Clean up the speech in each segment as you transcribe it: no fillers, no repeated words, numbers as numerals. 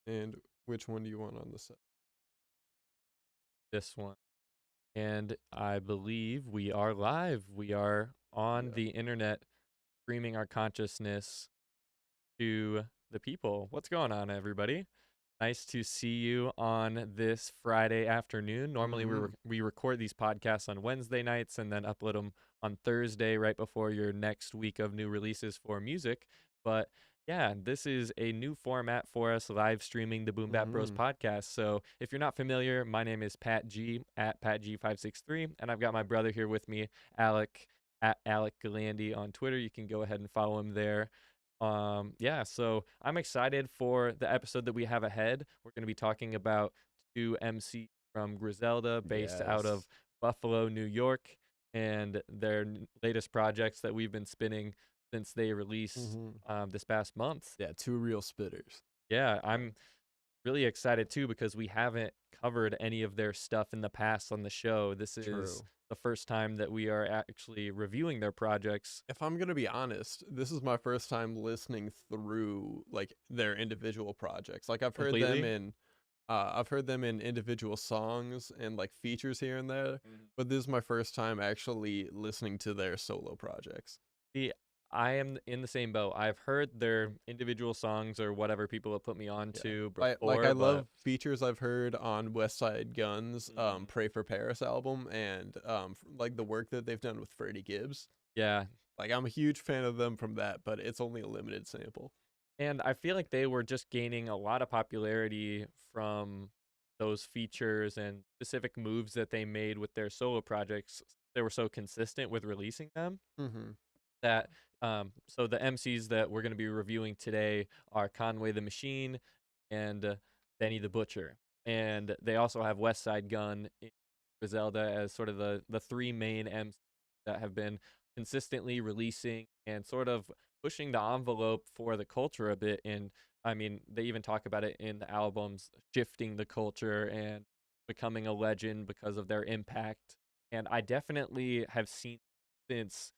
And which one do you want on the set? This one. And I believe we are live. We are on the internet streaming our consciousness to the people. What's going on, everybody? Nice to see you on this Friday afternoon. Normally, we record these podcasts on Wednesday nights and then upload them on Thursday right before your next week of new releases for music. But yeah, this is a new format for us, live streaming the Boom Bap Bros Podcast. So if you're not familiar, my name is Pat G at Pat G563, and I've got my brother here with me, ALEC at ALEC Galandi on Twitter. You can go ahead and follow him there. So I'm excited for the episode that we have ahead. We're going to be talking about two MC from Griselda based out of Buffalo, New York, and their latest projects that we've been spinning since they released this past month. Yeah, two real spitters. Yeah, I'm really excited too because we haven't covered any of their stuff in the past on the show. This is the first time that we are actually reviewing their projects. If I'm going to be honest, this is my first time listening through like their individual projects. Like I've heard them in individual songs and like features here and there, but this is my first time actually listening to their solo projects. See, I am in the same boat. I've heard their individual songs or whatever people have put me on to before. I love features I've heard on West Side Gun's Pray for Paris album and like the work that they've done with Freddie Gibbs. Yeah. Like I'm a huge fan of them from that, but it's only a limited sample. And I feel like they were just gaining a lot of popularity from those features and specific moves that they made with their solo projects. They were so consistent with releasing them that so the MCs that we're going to be reviewing today are Conway the Machine and Benny the Butcher. And they also have West Side Gun in Griselda as sort of the three main MCs that have been consistently releasing and sort of pushing the envelope for the culture a bit. And I mean, they even talk about it in the albums, shifting the culture and becoming a legend because of their impact. And I definitely have seen since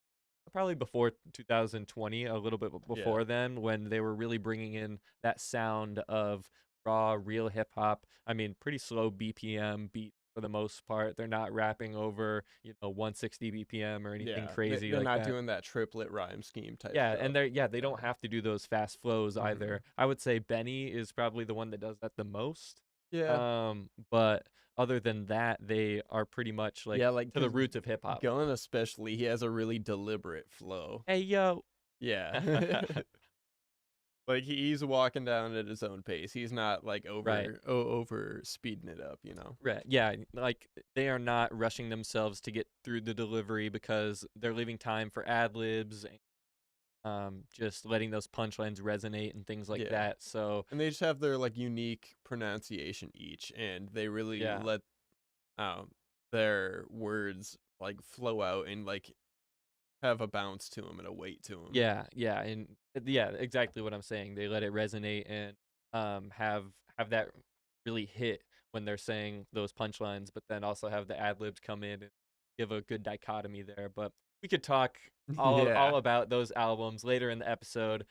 probably before 2020, a little bit before then, when they were really bringing in that sound of raw, real hip hop. I mean, pretty slow BPM beat for the most part. They're not rapping over, 160 BPM or anything crazy. They're not doing that triplet rhyme scheme type. Yeah, and they don't have to do those fast flows either. I would say Benny is probably the one that does that the most. Yeah. But other than that, they are pretty much like to the roots of hip hop. Gunn especially, he has a really deliberate flow. Hey yo. Yeah. Like he's walking down at his own pace. He's not like over speeding it up, Right. Yeah, like they are not rushing themselves to get through the delivery because they're leaving time for ad-libs and just letting those punchlines resonate and things like that. So and they just have their like unique pronunciation each, and they really let their words like flow out and like have a bounce to them and a weight to them. Yeah, and exactly what I'm saying. They let it resonate and have that really hit when they're saying those punchlines, but then also have the ad-libs come in and give a good dichotomy there. But we could talk all about those albums later in the episode.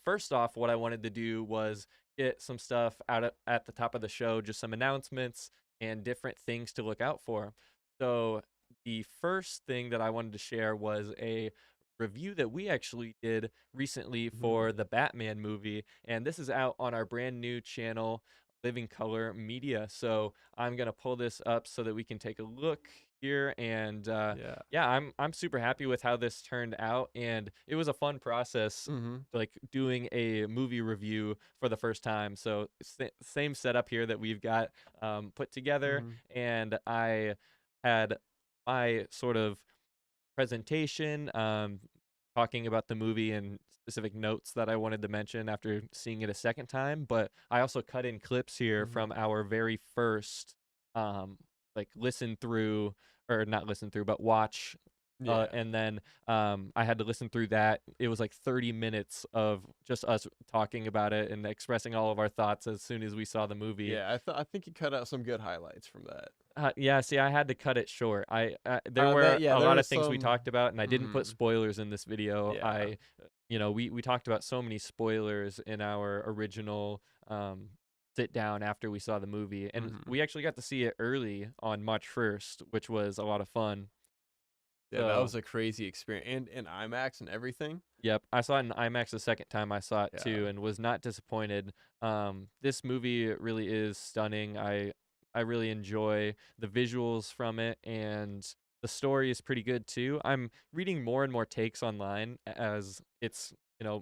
First off, what I wanted to do was get some stuff out at the top of the show, just some announcements and different things to look out for. So the first thing that I wanted to share was a review that we actually did recently for the Batman movie, and this is out on our brand new channel, Living Color Media. So I'm gonna pull this up so that we can take a look here, and I'm super happy with how this turned out, and it was a fun process, like doing a movie review for the first time. So same setup here that we've got put together, and I had my sort of presentation talking about the movie and specific notes that I wanted to mention after seeing it a second time, but I also cut in clips here from our very first listen through, or not listen through, but watch. And then I had to listen through that. It was like 30 minutes of just us talking about it and expressing all of our thoughts as soon as we saw the movie. Yeah, I think you cut out some good highlights from that. See, I had to cut it short. There were a lot of things we talked about, and I didn't put spoilers in this video. We talked about so many spoilers in our original sit down after we saw the movie, and we actually got to see it early on March 1st, which was a lot of fun. Yeah, that was a crazy experience, and in IMAX and everything. Yep, I saw it in IMAX the second time I saw it too, Yeah. and was not disappointed. This movie really is stunning. I really enjoy the visuals from it, and the story is pretty good too. I'm reading more and more takes online as it's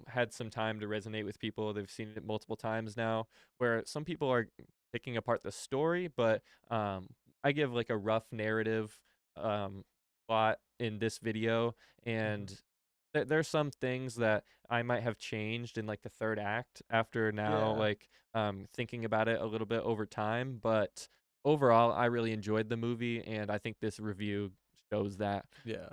had some time to resonate with people. They've seen it multiple times now, where some people are picking apart the story, but I give like a rough narrative plot in this video, and there's some things that I might have changed in like the third act after now, Yeah. like thinking about it a little bit over time. But overall, I really enjoyed the movie, and I think this review shows that Yeah.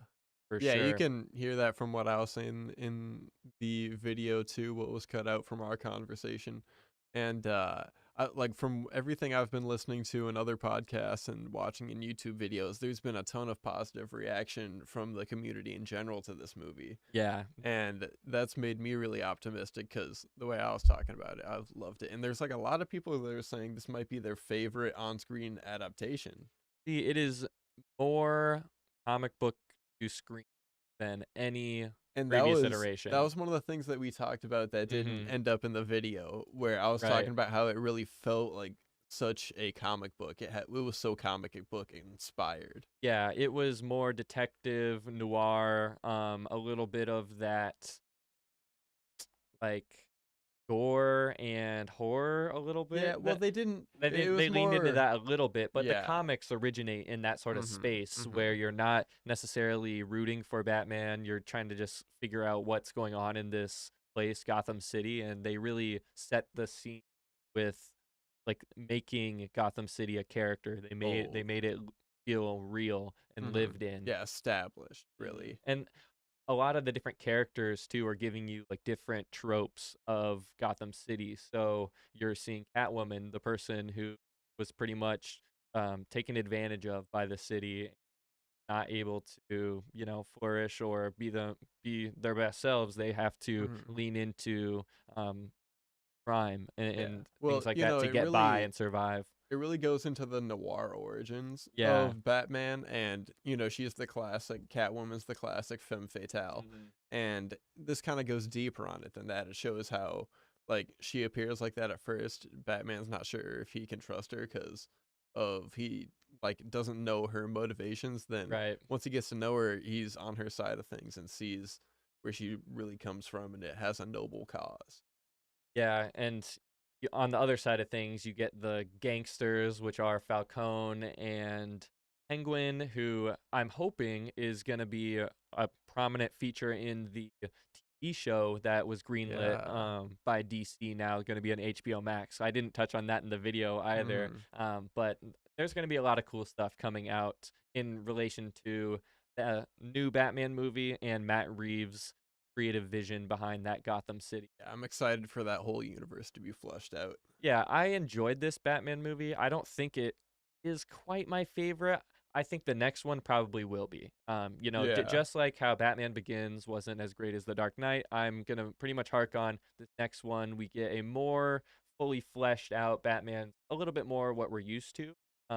for Yeah, you sure. can hear that from what I was saying in the video too, what was cut out from our conversation. And like from everything I've been listening to in other podcasts and watching in YouTube videos, there's been a ton of positive reaction from the community in general to this movie. Yeah. And that's made me really optimistic because the way I was talking about it, I've loved it. And there's like a lot of people that are saying this might be their favorite on-screen adaptation. See, it is more comic book to screen than any And previous that iteration. was one of the things that we talked about that didn't end up in the video, where I was Right. talking about how it really felt like such a comic book. It was so comic book inspired. Yeah, it was more detective noir, a little bit of that like gore and horror a little bit. Yeah, well, they didn't. It was They leaned into more. that a little bit, but the Yeah. comics originate in that sort of space where you're not necessarily rooting for Batman. You're trying to just figure out what's going on in this place, Gotham City, and they really set the scene with like making Gotham City a character. They made it feel real and lived in. Yeah, established really. And a lot of the different characters too are giving you like different tropes of Gotham City. So you're seeing Catwoman, the person who was pretty much taken advantage of by the city, not able to flourish or be their best selves. They have to lean into crime and things like that to get by and survive. It really goes into the noir origins Yeah. of Batman, and she's the classic Catwoman's the classic femme fatale, and this kind of goes deeper on it than that. It shows how like she appears like that at first. Batman's not sure if he can trust her because he like doesn't know her motivations. Then once he gets to know her, he's on her side of things and sees where she really comes from, and it has a noble cause. Yeah, and on the other side of things, you get the gangsters, which are Falcone and Penguin, who I'm hoping is going to be a prominent feature in the TV show that was greenlit by DC, now going to be on HBO Max. I didn't touch on that in the video either, but there's going to be a lot of cool stuff coming out in relation to the new Batman movie and Matt Reeves' creative vision behind that Gotham City. Yeah, I'm excited for that whole universe to be fleshed out. Yeah, I enjoyed this Batman movie. I don't think it is quite my favorite. I think the next one probably will be. Just like how Batman Begins wasn't as great as The Dark Knight, I'm going to pretty much hark on this next one. We get a more fully fleshed out Batman, a little bit more what we're used to,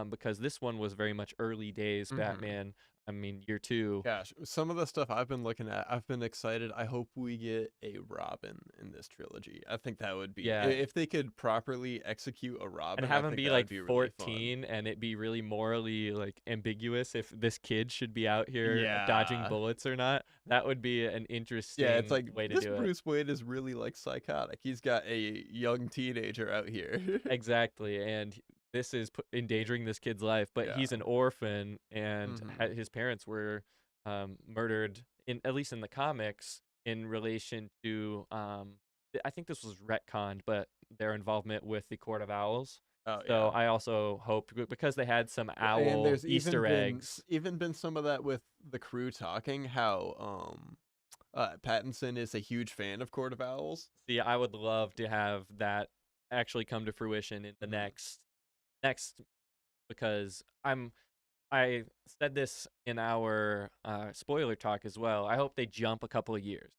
because this one was very much early days Batman. I mean, year 2. Gosh, some of the stuff I've been looking at, I've been excited. I hope we get a Robin in this trilogy. I think that would be, if they could properly execute a Robin, and have him be like 14 really and it be really morally like ambiguous if this kid should be out here dodging bullets or not. That would be an interesting it's like, way to this do it. Bruce Wayne is really like psychotic. He's got a young teenager out here. Exactly, and this is endangering this kid's life, but he's an orphan, and his parents were murdered, at least in the comics, in relation to I think this was retconned, but their involvement with the Court of Owls. So I also hope, because they had some owl Easter eggs. Even been some of that with the crew talking how Pattinson is a huge fan of Court of Owls. See, I would love to have that actually come to fruition in the next, because I said this in our spoiler talk as well. I hope they jump a couple of years.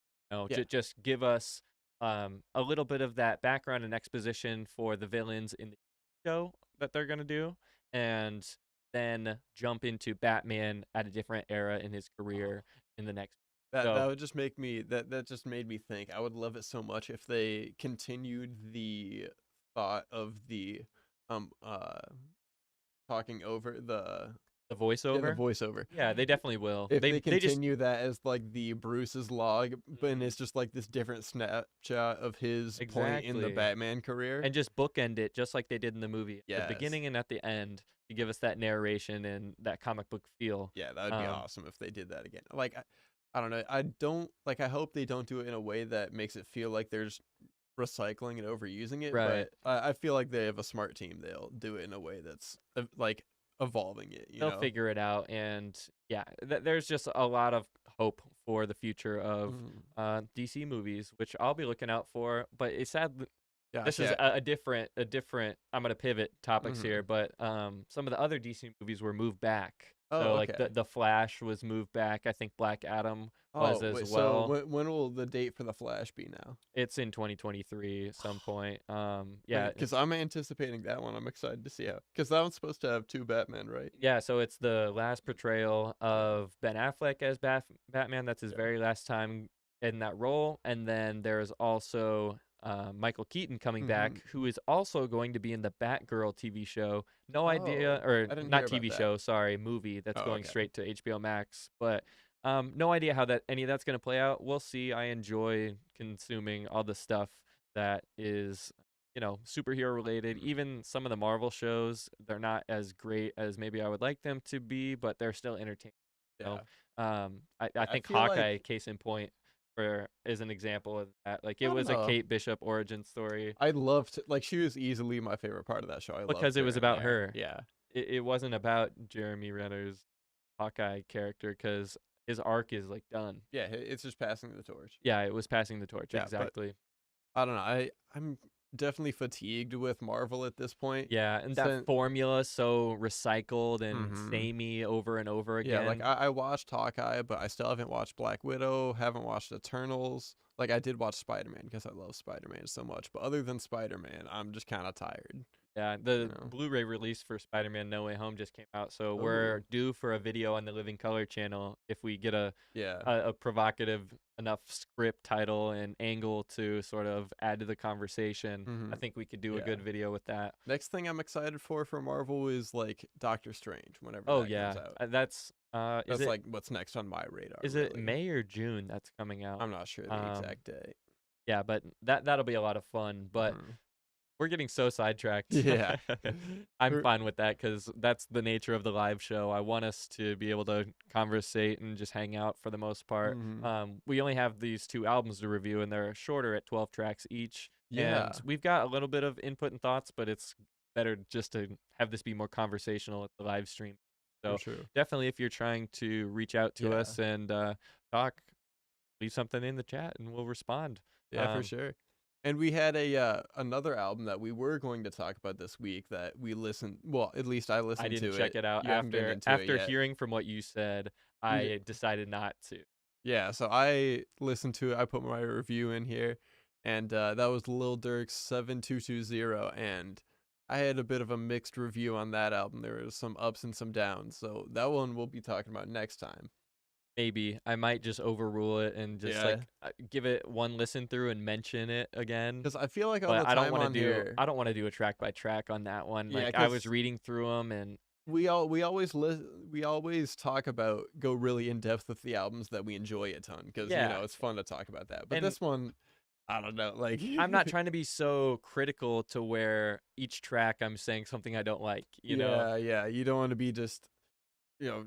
Just give us a little bit of that background and exposition for the villains in the show that they're gonna do, and then jump into Batman at a different era in his career in the next. That would just make me that just made me think. I would love it so much if they continued the thought of the um uh talking over The the voiceover. voiceover. Yeah, they definitely will. If they They just continue that as like the Bruce's log, but and it's just like this different snapshot of his point in the exactly Batman career. and just bookend it just like they did in the movie, at the Yes. beginning and at the end, to give us that narration and that comic book feel. Yeah, that would be Um, awesome if they did that again. Like I don't know. I don't like I hope they don't do it in a way that makes it feel like there's recycling and overusing it, Right. but I feel like they have a smart team. They'll do it in a way that's like evolving it, you They'll know. figure it out, and yeah, there's just a lot of hope for the future of Mhm. DC movies, which I'll be looking out for. But it's sad. This is Gotcha. a different. I'm gonna pivot topics here, Mhm. but some of the other DC movies were moved back. Oh, So like okay. the Flash was moved back. I think Black Adam was Oh, as wait. So well. when will the date for the Flash be now? It's in 2023 some point. Yeah, Because I'm anticipating that one. I'm excited to see how. Because that one's supposed to have two Batman, right? yeah. So it's the last portrayal of Ben Affleck as Batman. That's his Yeah. very last time in that role. And then there's also Michael Keaton coming back, who is also going to be in the Batgirl TV show. No idea, Oh, or I didn't not hear about TV that. show, sorry, movie that's Oh, going okay. straight to HBO Max. But no idea how that any of that's going to play out. We'll see. I enjoy consuming all the stuff that is, superhero related. Even some of the Marvel shows, they're not as great as maybe I would like them to be, but they're still entertaining. Yeah. I I think feel Hawkeye, like case in point, is an example of that. Like it I don't was a know. Kate Bishop origin story I loved like she was easily my favorite part of that show. I loved because it her was in about there. her. Yeah. It wasn't about Jeremy Renner's Hawkeye character because his arc is like done. Yeah. It's just passing the torch. Yeah, it was passing the torch. Yeah, but Exactly. I don't know. I'm definitely fatigued with Marvel at this point. Yeah, and that Since formula so recycled and Mhm. samey over and over Yeah, like again. I watched Hawkeye, but I still haven't watched Black Widow, haven't watched Eternals. Like I did watch Spider-Man because I love Spider-Man so much, but other than Spider-Man, I'm just kind of tired, Yeah, you the know. Blu-ray release for Spider-Man No Way Home just came out, so we're Oh, due for a video on the Living Color channel if we get yeah. a provocative enough script title and angle to sort of add to the conversation. I Mhm. think we could do a Yeah. good video with that. Next thing I'm excited for Marvel is like Doctor Strange whenever Oh that comes yeah, out. that's That's like what's next on my radar, is it really. May or June that's coming out? I'm not sure the Um, exact date. yeah, but that'll be a lot of fun. But Mhm. we're getting so sidetracked. Yeah. I'm We're- fine with that because that's the nature of the live show. I want us to be able to conversate and just hang out for the most part. Mhm. We only have these two albums to review, and they're shorter at 12 tracks each. Yeah. And we've got a little bit of input and thoughts, but it's better just to have this be more conversational at the live stream. For So sure. definitely, if you're trying to reach out to Yeah. us and talk, leave something in the chat, and we'll respond. Yeah, for sure. And we had a another album that we were going to talk about this week that we listened. Well, at least I I listened didn't to check it. it out You haven't been into it after yet. hearing from what you said. You did- I decided not to. Yeah, so I listened to it. I put my review in here, and that was Lil Durk's 7220, and I had a bit of a mixed review on that album. There was some ups and some downs, so that one we'll be talking about next time. Maybe I might just overrule it and just Yeah. like give it one listen through and mention it again. Because I feel like all But the I don't time want on to do here, I don't want to do a track by track on that one. yeah, Like I was because reading through them and we always talk about go really in depth with the albums that we enjoy a ton because yeah, it's fun to talk about that. But and this one, I don't know, like I'm not trying to be so critical to where each track I'm saying something I don't like, yeah, you don't want to be just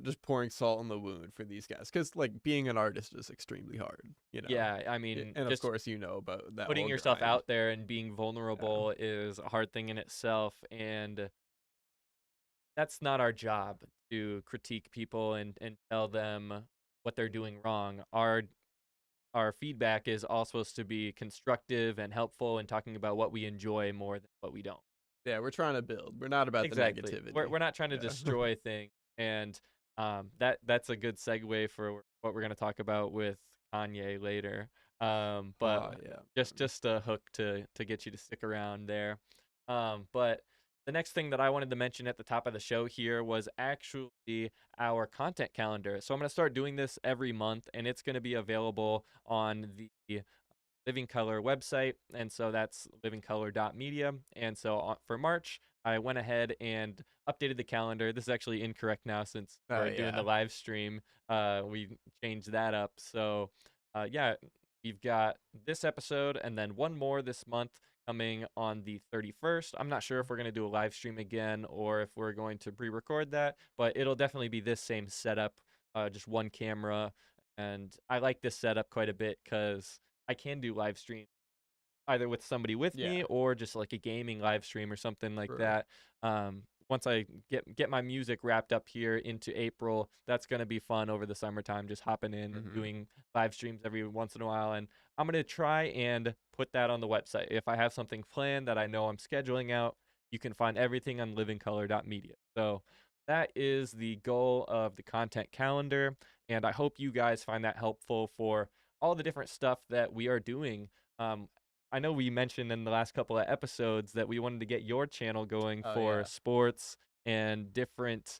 just pouring salt in the wound for these guys because like being an artist is extremely hard. Yeah, I mean, And of just course about that putting whole yourself grind. out there and being vulnerable is a hard thing in itself, and that's not our job to critique people and tell them what they're doing wrong. Our feedback is all supposed to be constructive and helpful and talking about what we enjoy more than what we don't. Yeah, we're trying to build. We're not about the Exactly. negativity. We're not trying to Yeah. destroy things, and that's a good segue for what we're going to talk about with Kanye later. But Yeah. just a hook to get you to stick around there. But the next thing that I wanted to mention at the top of the show here was actually our content calendar. So I'm going to start doing this every month, and it's going to be available on the Living Color website, and so that's livingcolor.media. And so for March, I went ahead and updated the calendar. This is actually incorrect now since Oh we're doing the yeah. live stream. We changed that up. So yeah, we've got this episode and then one more this month coming on the 31st. I'm not sure if we're going to do a live stream again or if we're going to pre-record that, but it'll definitely be this same setup, just one camera. And I like this setup quite a bit because I can do live stream either with somebody with Yeah. me or just like a gaming live stream or something like True. that. Once I get my music wrapped up here into April, that's gonna be fun over the summertime, just hopping in and doing live streams every once in a while. And I'm gonna try and put that on the website. If I have something planned that I know I'm scheduling out, you can find everything on livingcolor.media. So that is the goal of the content calendar, and I hope you guys find that helpful for all the different stuff that we are doing. Um, I know we mentioned in the last couple of episodes that we wanted to get your channel going Oh for yeah. sports and different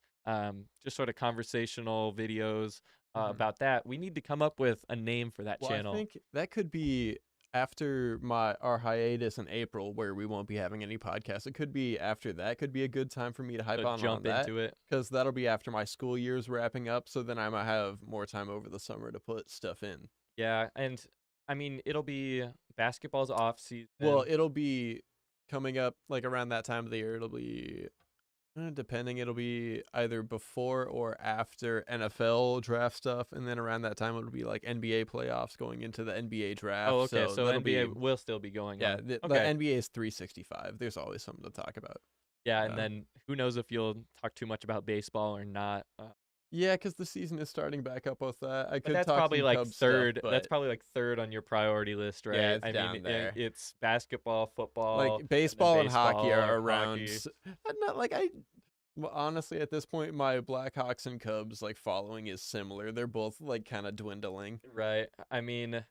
just sort of conversational videos about that. We need to come up with a name for that Well, channel. I think that could be after our hiatus in April, where we won't be having any podcasts. It could be after that. Could be a good time for me to hype So on jump that, into it. because that'll be after my school year's wrapping up. So then I might have more time over the summer to put stuff in. Yeah, and I mean it'll be basketball's off season. Well, it'll be coming up like around that time of the year. It'll be depending. It'll be either before or after NFL draft stuff, and then around that time it'll be like NBA playoffs going into the NBA draft. Oh, okay. So that'll NBA be will still be going yeah. on. The Okay. NBA is 365. There's always something to talk about. Yeah, and then who knows if you'll talk too much about baseball or not. Yeah, because the season is starting back up with that. I But could that's talk probably some like Cubs third. stuff, That's but probably like third on your priority list, right? yeah, it's I down mean, there. it's basketball, football, Like baseball and hockey baseball are or around. hockey. Not like I. Well, honestly, at this point, my Blackhawks and Cubs like following is similar. They're both like kind of dwindling. Right. I mean,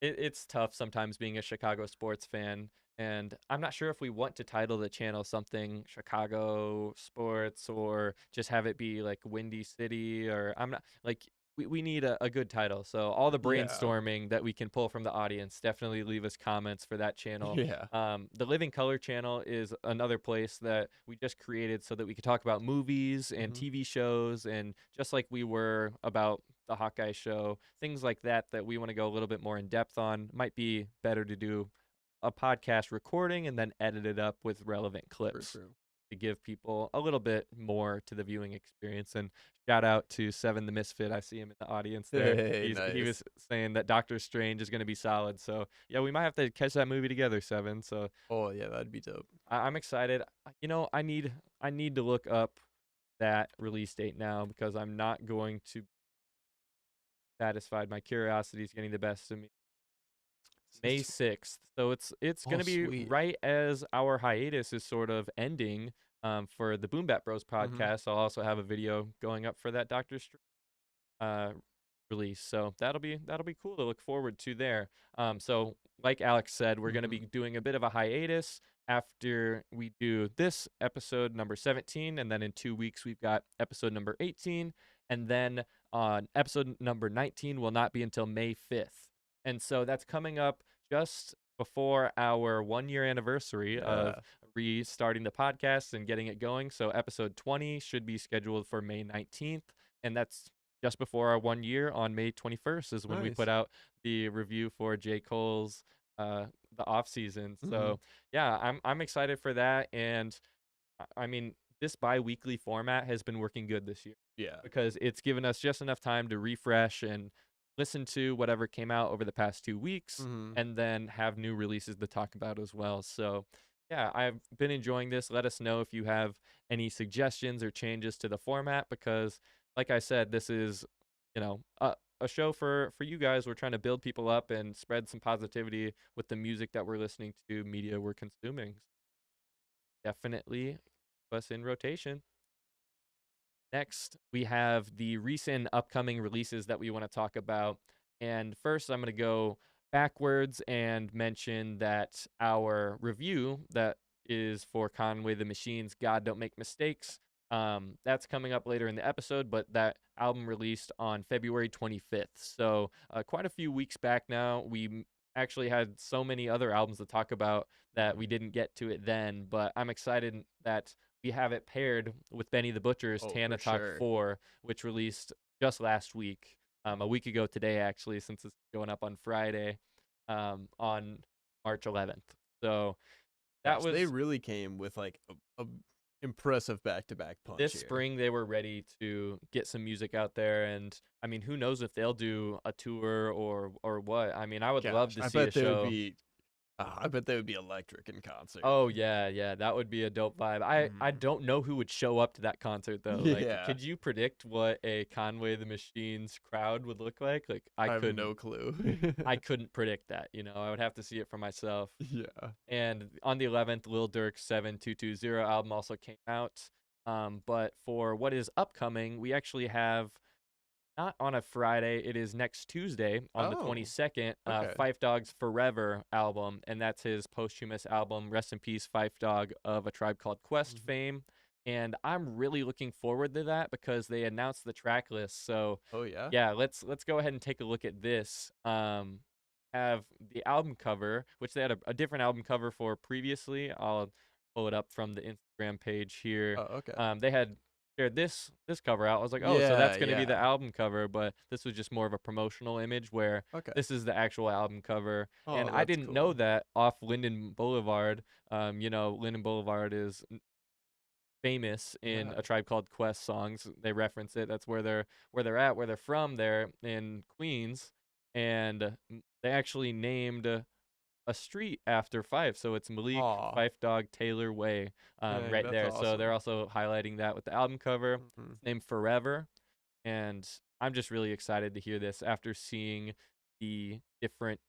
it's tough sometimes being a Chicago sports fan, and I'm not sure if we want to title the channel something Chicago sports or just have it be like Windy City, or I'm not like we need a good title. So all the Yeah. brainstorming that we can pull from the audience, definitely leave us comments for that channel. Yeah. The Living Color channel is another place that we just created so that we could talk about movies and TV shows, and just like we were about the Hawkeye show, things like that we want to go a little bit more in depth on. Might be better to do a podcast recording and then edit it up with relevant clips to give people a little bit more to the viewing experience. And shout out to Seven the Misfit. I see him in the audience there. Hey, He was saying that Doctor Strange is going to be solid. So yeah, we might have to catch that movie together, Seven. So oh yeah, that'd be dope. I'm excited. You know, I need to look up that release date now because I'm not going to be satisfied. My curiosity is getting the best of me. May 6th. So it's going to be sweet. right as our hiatus is sort of ending for the Boom Bap Bros podcast. I'll also have a video going up for that Doctor Strange release. So that'll be cool to look forward to there. So like Alex said, we're going to be doing a bit of a hiatus after we do this episode number 17, and then in 2 weeks we've got episode number 18, and then on episode number 19 will not be until May 5th. And so that's coming up just before our 1-year anniversary of restarting the podcast and getting it going. So episode 20 should be scheduled for May 19th. And that's just before our 1 year. On May 21st is when we put out the review for J. Cole's the off season. So yeah, I'm excited for that. And I mean, this bi-weekly format has been working good this year. Yeah. Because it's given us just enough time to refresh and listen to whatever came out over the past 2 weeks, and then have new releases to talk about as well. So yeah, I've been enjoying this. Let us know if you have any suggestions or changes to the format, because like I said, this is, you know, a show for you guys. We're trying to build people up and spread some positivity with the music that we're listening to, media we're consuming. Definitely keep us in rotation. Next, we have the recent upcoming releases that we want to talk about. And first, I'm going to go backwards and mention that our review that is for Conway the Machine's God Don't Make Mistakes. That's coming up later in the episode, but that album released on February 25th. So quite a few weeks back now. We actually had so many other albums to talk about that we didn't get to it then, but I'm excited that we have it paired with Benny the Butcher's Tana Talk 4, which released just last week. A week ago today, actually, since it's going up on Friday, on March 11th. So that was they really came with like a impressive back-to-back punch. This spring, they were ready to get some music out there, and I mean, who knows if they'll do a tour or what? I mean, I would love to see a show. I bet they would be electric in concert. Oh yeah, that would be a dope vibe. I don't know who would show up to that concert though. Like, could you predict what a Conway the Machine's crowd would look like? Like, I have no clue. I couldn't predict that. I would have to see it for myself. Yeah. And on the 11th, Lil Durk's 7220 album also came out. But for what is upcoming, we actually have. Not on a Friday. It is next Tuesday on the 22nd. Phife Dawg's Forever album, and that's his posthumous album. Rest in peace, Phife Dawg of A Tribe Called Quest fame. And I'm really looking forward to that because they announced the track list. So yeah, let's go ahead and take a look at this. Have the album cover, which they had a different album cover for previously. I'll pull it up from the Instagram page here. Oh, okay. They had shared this cover out. I was like, so that's going to be the album cover, but this was just more of a promotional image where this is the actual album cover. And I didn't know that off Linden Boulevard. Linden Boulevard is famous in A Tribe Called Quest songs. They reference it. That's where they're from. They're in Queens, and they actually named a street after Phife, so it's Malik Phife Dawg Taylor Way, right there. Awesome. So they're also highlighting that with the album cover. It's named Forever, and I'm just really excited to hear this after seeing the different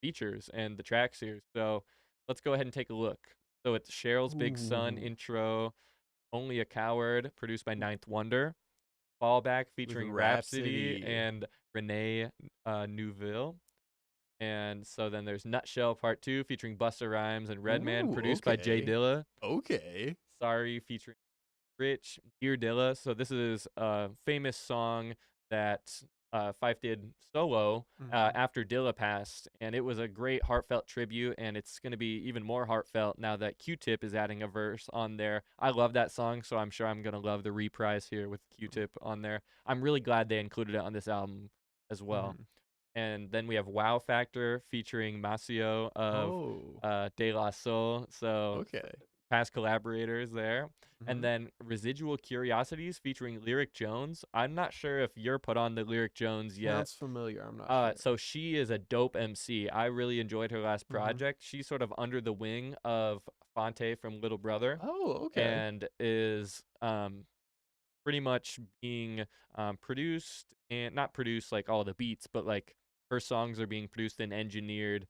features and the tracks here. So let's go ahead and take a look. So it's Cheryl's Big Son intro, Only a Coward, produced by Ninth Wonder, Fallback featuring Rhapsody and Renee Neuville. And so then there's Nutshell Part 2 featuring Busta Rhymes and Redman, produced by Jay Dilla. Okay. Sorry featuring Rich, Dear Dilla. So this is a famous song that Phife did solo after Dilla passed. And it was a great heartfelt tribute. And it's going to be even more heartfelt now that Q-Tip is adding a verse on there. I love that song, so I'm sure I'm going to love the reprise here with Q-Tip on there. I'm really glad they included it on this album as well. And then we have Wow Factor featuring Massio of De La Soul. So past collaborators there. And then Residual Curiosities featuring Lyric Jones. I'm not sure if you're put on the Lyric Jones yet. Sounds familiar. I'm not sure. So she is a dope MC. I really enjoyed her last project. She's sort of under the wing of Fonte from Little Brother. Oh, okay. And is pretty much being produced, and not produced like all the beats, but like her songs are being produced and engineered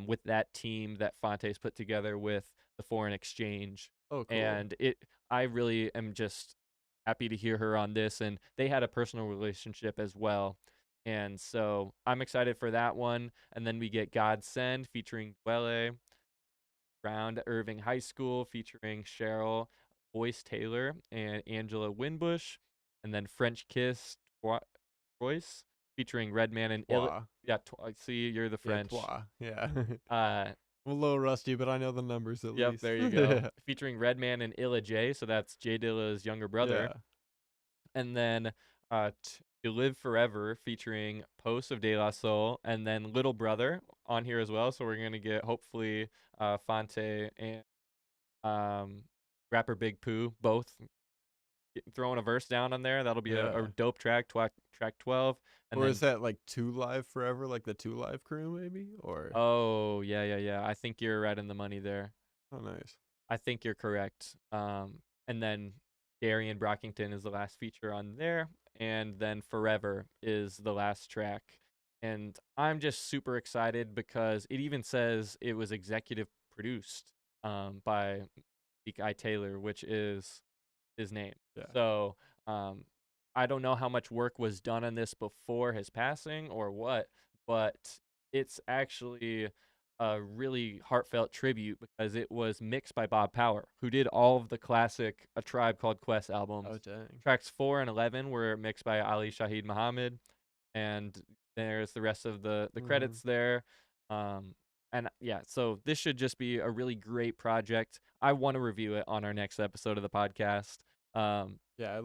with that team that Fonte's put together with the Foreign Exchange. Oh, cool. And I really am just happy to hear her on this, and they had a personal relationship as well. And so I'm excited for that one. And then we get Godsend featuring Dwelle, Round Irving High School featuring Cheryl Boyce Taylor and Angela Winbush, and then French Kiss Royce featuring Redman and see, you're the French. Yeah. I'm a little rusty, but I know the numbers at least. Yep, there you go. Featuring Redman and Illa J, so that's Jay Dilla's younger brother. And then To Live Forever featuring Post of De La Soul, and then Little Brother on here as well. So we're gonna get hopefully Fonte and rapper Big Pooh both throwing a verse down on there. That'll be a dope track 12. And is that like 2 Live Forever, like the 2 Live crew maybe? Or yeah. I think you're right in the money there. Oh, nice. I think you're correct. And then Darian Brockington is the last feature on there, and then Forever is the last track. And I'm just super excited because it even says it was executive produced by Guy Taylor, which is his name. So I don't know how much work was done on this before his passing or what, but it's actually a really heartfelt tribute because it was mixed by Bob Power, who did all of the classic A Tribe Called Quest albums. Oh dang. Tracks 4 and 11 were mixed by Ali Shaheed Muhammad, and there's the rest of the credits there. And yeah, so this should just be a really great project. I want to review it on our next episode of the podcast. Yeah,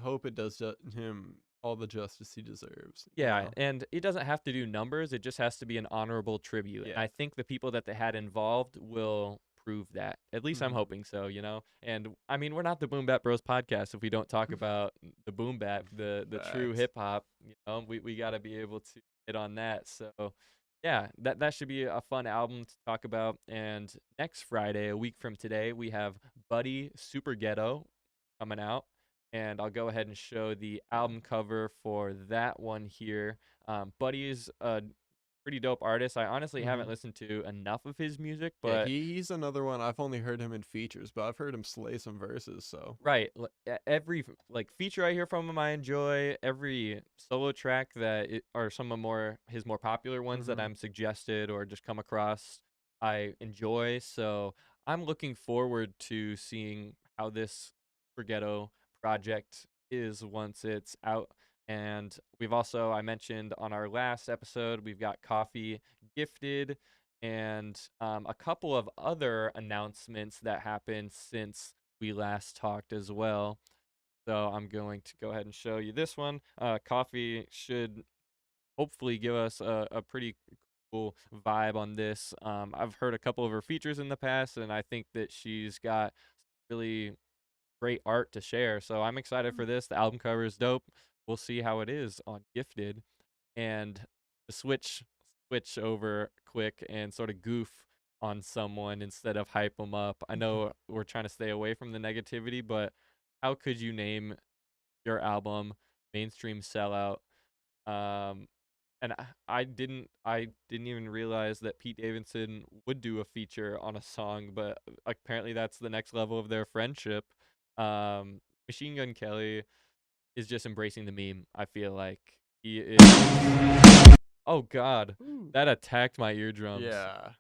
hope it does him all the justice he deserves. Yeah, and it doesn't have to do numbers. It just has to be an honorable tribute. And I think the people that they had involved will prove that. At least I'm hoping so, you know? And, I mean, we're not the Boom Bap Bros podcast if we don't talk about the boom bap, the true hip-hop. You know, we got to be able to hit on that. So, yeah, that should be a fun album to talk about. And next Friday, a week from today, we have Buddy Super Ghetto coming out. And I'll go ahead and show the album cover for that one here. Buddy is a pretty dope artist. I honestly haven't listened to enough of his music, but he's another one. I've only heard him in features, but I've heard him slay some verses. So right, every feature I hear from him, I enjoy. Every solo track are some of his more popular ones that I'm suggested or just come across, I enjoy. So I'm looking forward to seeing how this Ghetto project is once it's out. And we've also, I mentioned on our last episode, we've got Coffee Gifted and a couple of other announcements that happened since we last talked as well. So I'm going to go ahead and show you this one. Coffee should hopefully give us a pretty cool vibe on this. I've heard a couple of her features in the past, and I think that she's got really great art to share. So I'm excited for this. The album cover is dope. We'll see how it is on Gifted. And to switch over quick and sort of goof on someone instead of hype them up. I know we're trying to stay away from the negativity, but how could you name your album Mainstream Sellout? And I didn't even realize that Pete Davidson would do a feature on a song, but apparently that's the next level of their friendship. Machine Gun Kelly is just embracing the meme. I feel like he is. Oh God, that attacked my eardrums. Yeah.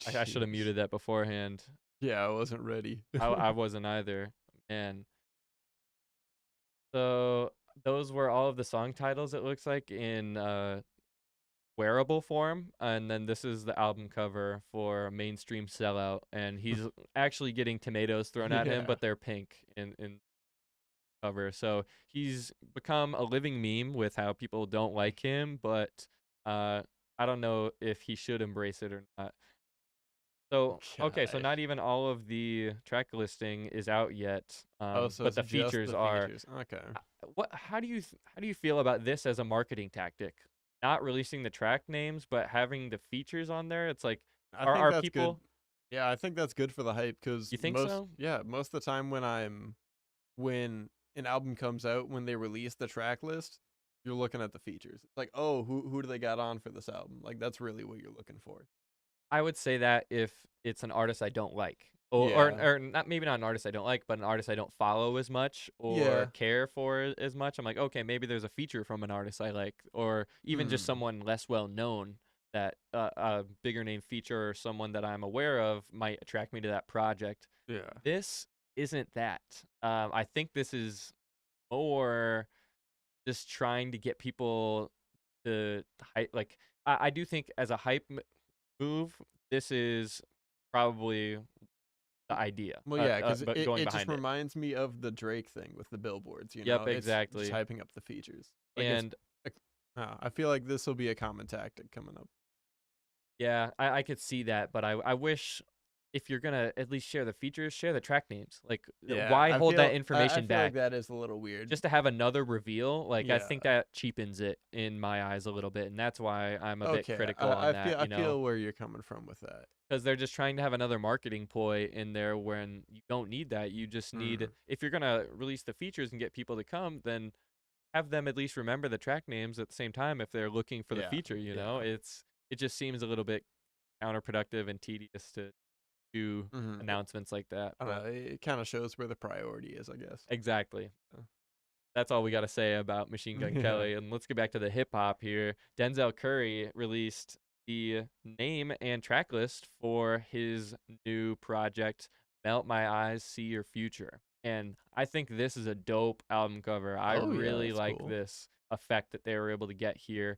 I should have muted that beforehand. Yeah, I wasn't ready. I wasn't either, man. So those were all of the song titles, it looks like, in wearable form, and then this is the album cover for Mainstream Sellout, and he's actually getting tomatoes thrown at him, but they're pink in cover. So he's become a living meme with how people don't like him, but I don't know if he should embrace it or not. So okay, so not even all of the track listing is out yet, so but the features are. Okay. How do you feel about this as a marketing tactic? Not releasing the track names, but having the features on there. It's like, are people? Good. Yeah, I think that's good for the hype because you think so? Yeah, most of the time when an album comes out, when they release the track list, you're looking at the features. It's like, oh, who do they got on for this album? Like that's really what you're looking for. I would say that if it's an artist I don't like, or not, maybe not an artist I don't like, but an artist I don't follow as much or care for as much, I'm like, okay, maybe there's a feature from an artist I like, or even just someone less well known that a bigger name feature or someone that I'm aware of might attract me to that project. Yeah. This isn't that. I think this is more just trying to get people to hype. Like, I do think as a hype move, this is probably the idea. Well, yeah, because it just reminds me of the Drake thing with the billboards. You know, yep, exactly. It's just hyping up the features. Like and I feel like this will be a common tactic coming up. Yeah, I could see that, but I wish if you're gonna at least share the features, share the track names. Like, why hold that information back? Like that is a little weird. Just to have another reveal, like I think that cheapens it in my eyes a little bit, and that's why I'm a bit critical on that. I feel where you're coming from with that. Because they're just trying to have another marketing ploy in there when you don't need that. You just need, if you're gonna release the features and get people to come, then have them at least remember the track names at the same time if they're looking for the feature. You know, it just seems a little bit counterproductive and tedious to do announcements like that. I don't know, it kind of shows where the priority is, I guess. Exactly. that's all we got to say about Machine Gun Yeah. Kelly. And let's get back to the hip hop here. Denzel Curry released the name and track list for his new project, Melt My Eyes, See Your Future. And I think this is a dope album cover. I Oh yeah, really that's like cool. this effect that they were able to get here.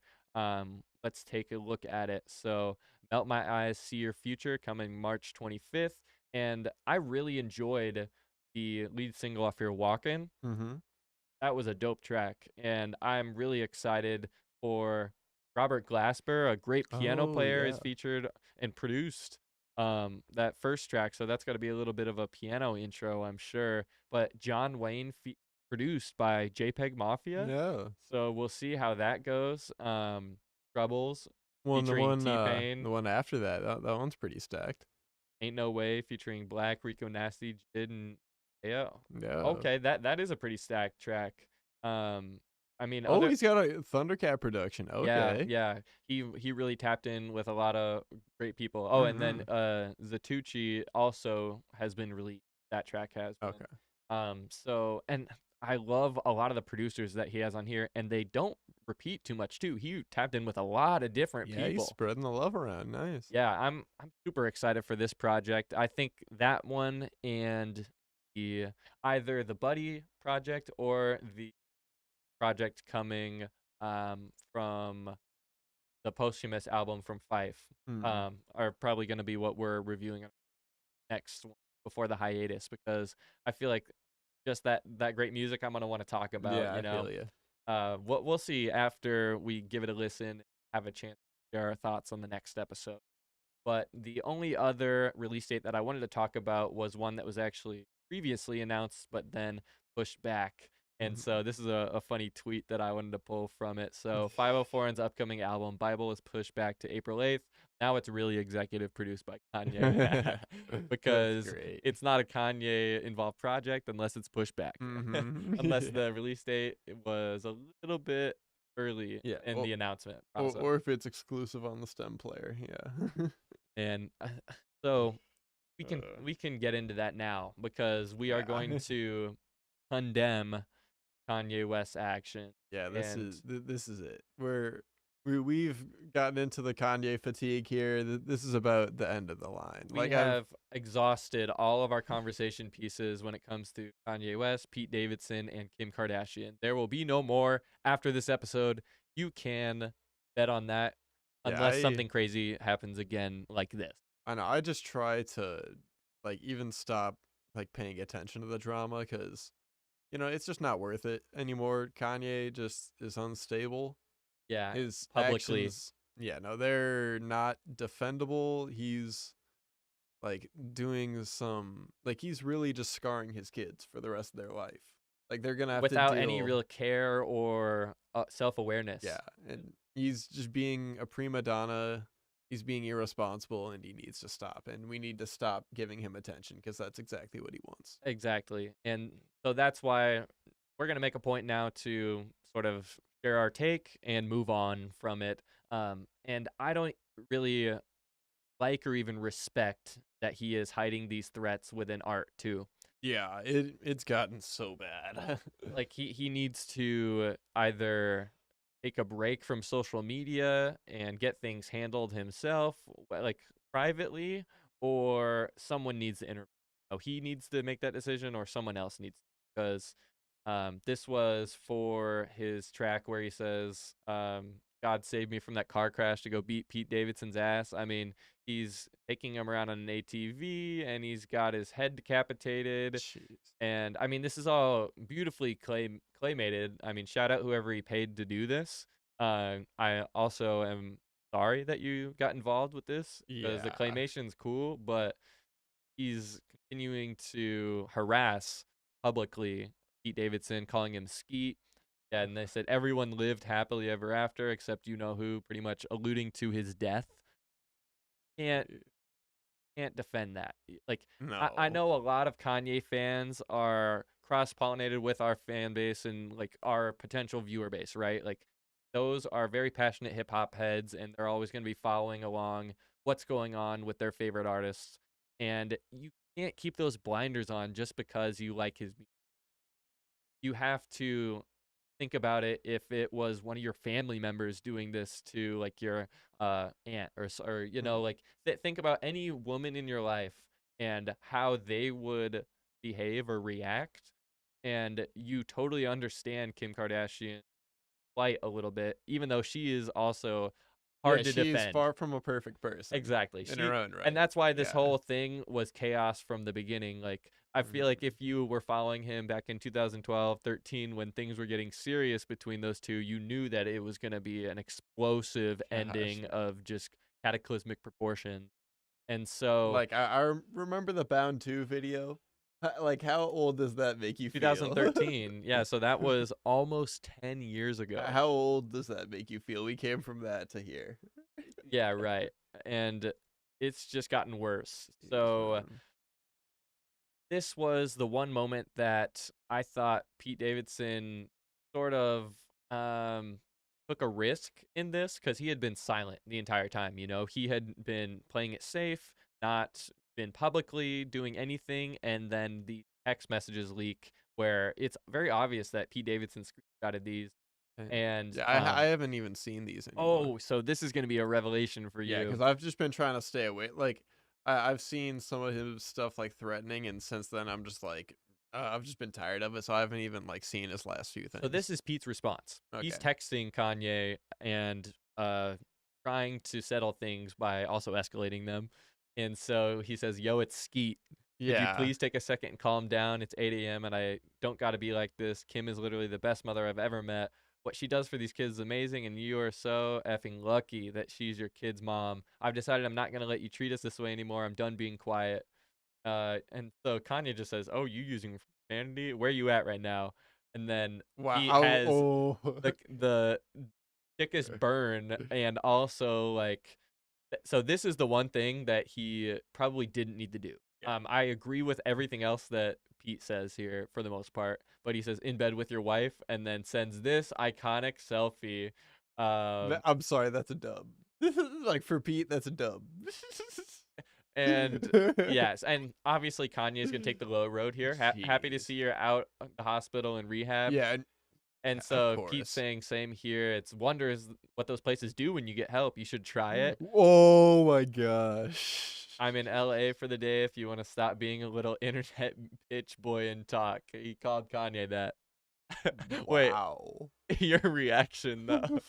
Let's take a look at it. So, Melt My Eyes, See Your Future, coming March 25th. And I really enjoyed the lead single off here, Walkin'. Mm-hmm. That was a dope track, and I'm really excited for Robert Glasper, a great piano Oh player, is yeah. featured and produced that first track. So that's got to be a little bit of a piano intro, I'm sure. But John Wayne produced by JPEG Mafia. Yeah. So we'll see how that goes. Troubles Well, and featuring T the Pain. one after that one's pretty stacked. Ain't No Way featuring Black, Rico Nasty, Jid, and yeah. Yeah. Okay, that is a pretty stacked track. I mean, Oh, other he's got a Thundercat production. yeah, Okay. yeah. He really tapped in with a lot of great people. Oh, and then Mm-hmm. Zatucci also has been released. That track has been. Okay. So and I love a lot of the producers that he has on here, and they don't repeat too much too. He tapped in with a lot of different Yeah, he's people. spreading the love around. Nice. Yeah, I'm super excited for this project. I think that one and the either the Buddy project or the project coming from the posthumous album from Fife Mm-hmm. are probably going to be what we're reviewing next one before the hiatus, because I feel like just that great music I'm going to want to talk about, Yeah, I feel you. we'll see after we give it a listen, have a chance to share our thoughts on the next episode. But the only other release date that I wanted to talk about was one that was actually previously announced, but then pushed back. And Mm-hmm. so this is a funny tweet that I wanted to pull from it. So 504's upcoming album, Bible, is pushed back to April 8th. Now it's really executive produced by Kanye That's because great. it's not a Kanye involved project unless it's pushed back. Mm-hmm. Unless Yeah. the release date was a little bit early Yeah. in the announcement Or, process. or if it's exclusive on the stem player. Yeah. And so Uh, we can get into that now, because we are yeah. going to condemn Kanye West's action. Yeah, this And is this is it. We've gotten into the Kanye fatigue here. This is about the end of the line. we Like I've have exhausted all of our conversation pieces when it comes to Kanye West, Pete Davidson, and Kim Kardashian. There will be no more after this episode. You can bet on that, yeah, unless something crazy happens again like this. I know. I just try to like even stop like paying attention to the drama because it's just not worth it anymore. Kanye just is unstable. Yeah, His publicly. actions, yeah, no, they're not defendable. He's like doing some like he's really just scarring his kids for the rest of their life. Like they're gonna have to Without any deal. real care or self-awareness. Yeah, and he's just being a prima donna. He's being irresponsible, and he needs to stop. And we need to stop giving him attention because that's exactly what he wants. Exactly. And so that's why we're going to make a point now to sort of share our take and move on from it. And I don't really like or even respect that he is hiding these threats within art too. Yeah, it's gotten so bad. Like he needs to either take a break from social media and get things handled himself, like privately, or someone needs to intervene. Oh, he needs to make that decision, or someone else needs to, because this was for his track where he says, God saved me from that car crash to go beat Pete Davidson's ass. I mean, he's taking him around on an ATV and he's got his head decapitated. Jeez. And I mean, this is all beautifully claymated. I mean, shout out whoever he paid to do this. I also am sorry that you got involved with this, because the Yeah. claymation's cool, but he's continuing to harass publicly Pete Davidson, calling him skeet. Yeah, and they said everyone lived happily ever after except you know who, pretty much alluding to his death. Can't can't defend that. Like I No. know a lot of Kanye fans are cross pollinated with our fan base and like our potential viewer base, right? Like those are very passionate hip hop heads, and they're always going to be following along what's going on with their favorite artists. And you can't keep those blinders on just because you like his music. you have to think about it if it was one of your family members doing this to like your aunt or you know, like think about any woman in your life and how they would behave or react, and you totally understand Kim Kardashian plight a little bit, even though she is also Yeah, hard to she is defend. far from a perfect person. Exactly. In her own right. And that's why this Yeah. whole thing was chaos from the beginning. Like, I feel like if you were following him back in 2012, 13, when things were getting serious between those two, you knew that it was going to be an explosive ending of just cataclysmic proportions. And so, like, I remember the Bound 2 video. Like, how old does that make you feel? 2013. Yeah, so that was almost 10 years ago. How old does that make you feel? We came from that to here. Yeah, right. And it's just gotten worse. So this was the one moment that I thought Pete Davidson sort of took a risk in this, because he had been silent the entire time. You know, he had been playing it safe, not been publicly doing anything, and then the text messages leak where it's very obvious that Pete Davidson screenshotted these. And yeah, I haven't even seen these anymore. Oh, so this is going to be a revelation for you. Yeah, because I've just been trying to stay away. Like, I've seen some of his stuff like threatening, and since then I'm just like, I've just been tired of it, so I haven't even like seen his last few things. So this is Pete's response. Okay. He's texting Kanye and trying to settle things by also escalating them. And so he says, "Yo, it's Skeet. Could you please take a second and calm down? It's 8 a.m. and I don't got to be like this. Kim is literally the best mother I've ever met. What she does for these kids is amazing, and you are so effing lucky that she's your kid's mom. I've decided I'm not going to let you treat us this way anymore. I'm done being quiet." And so Kanye just says, "Oh, you using profanity? Where are you at right now?" And then he has the thickest burn, and also like, so this is the one thing that he probably didn't need to do. Yeah. I agree with everything else that Pete says here for the most part, but he says in bed with your wife, and then sends this iconic selfie. I'm sorry, that's a dub. Like, for Pete, that's a dub. And yes, and obviously Kanye is gonna take the low road here. Happy to see you're out of the hospital and rehab. Yeah. And so Pete's saying, same here. It's wonders what those places do when you get help. You should try it. Oh my gosh. I'm in LA for the day if you want to stop being a little internet bitch boy and talk. He called Kanye that. Wow. Wait, your reaction though.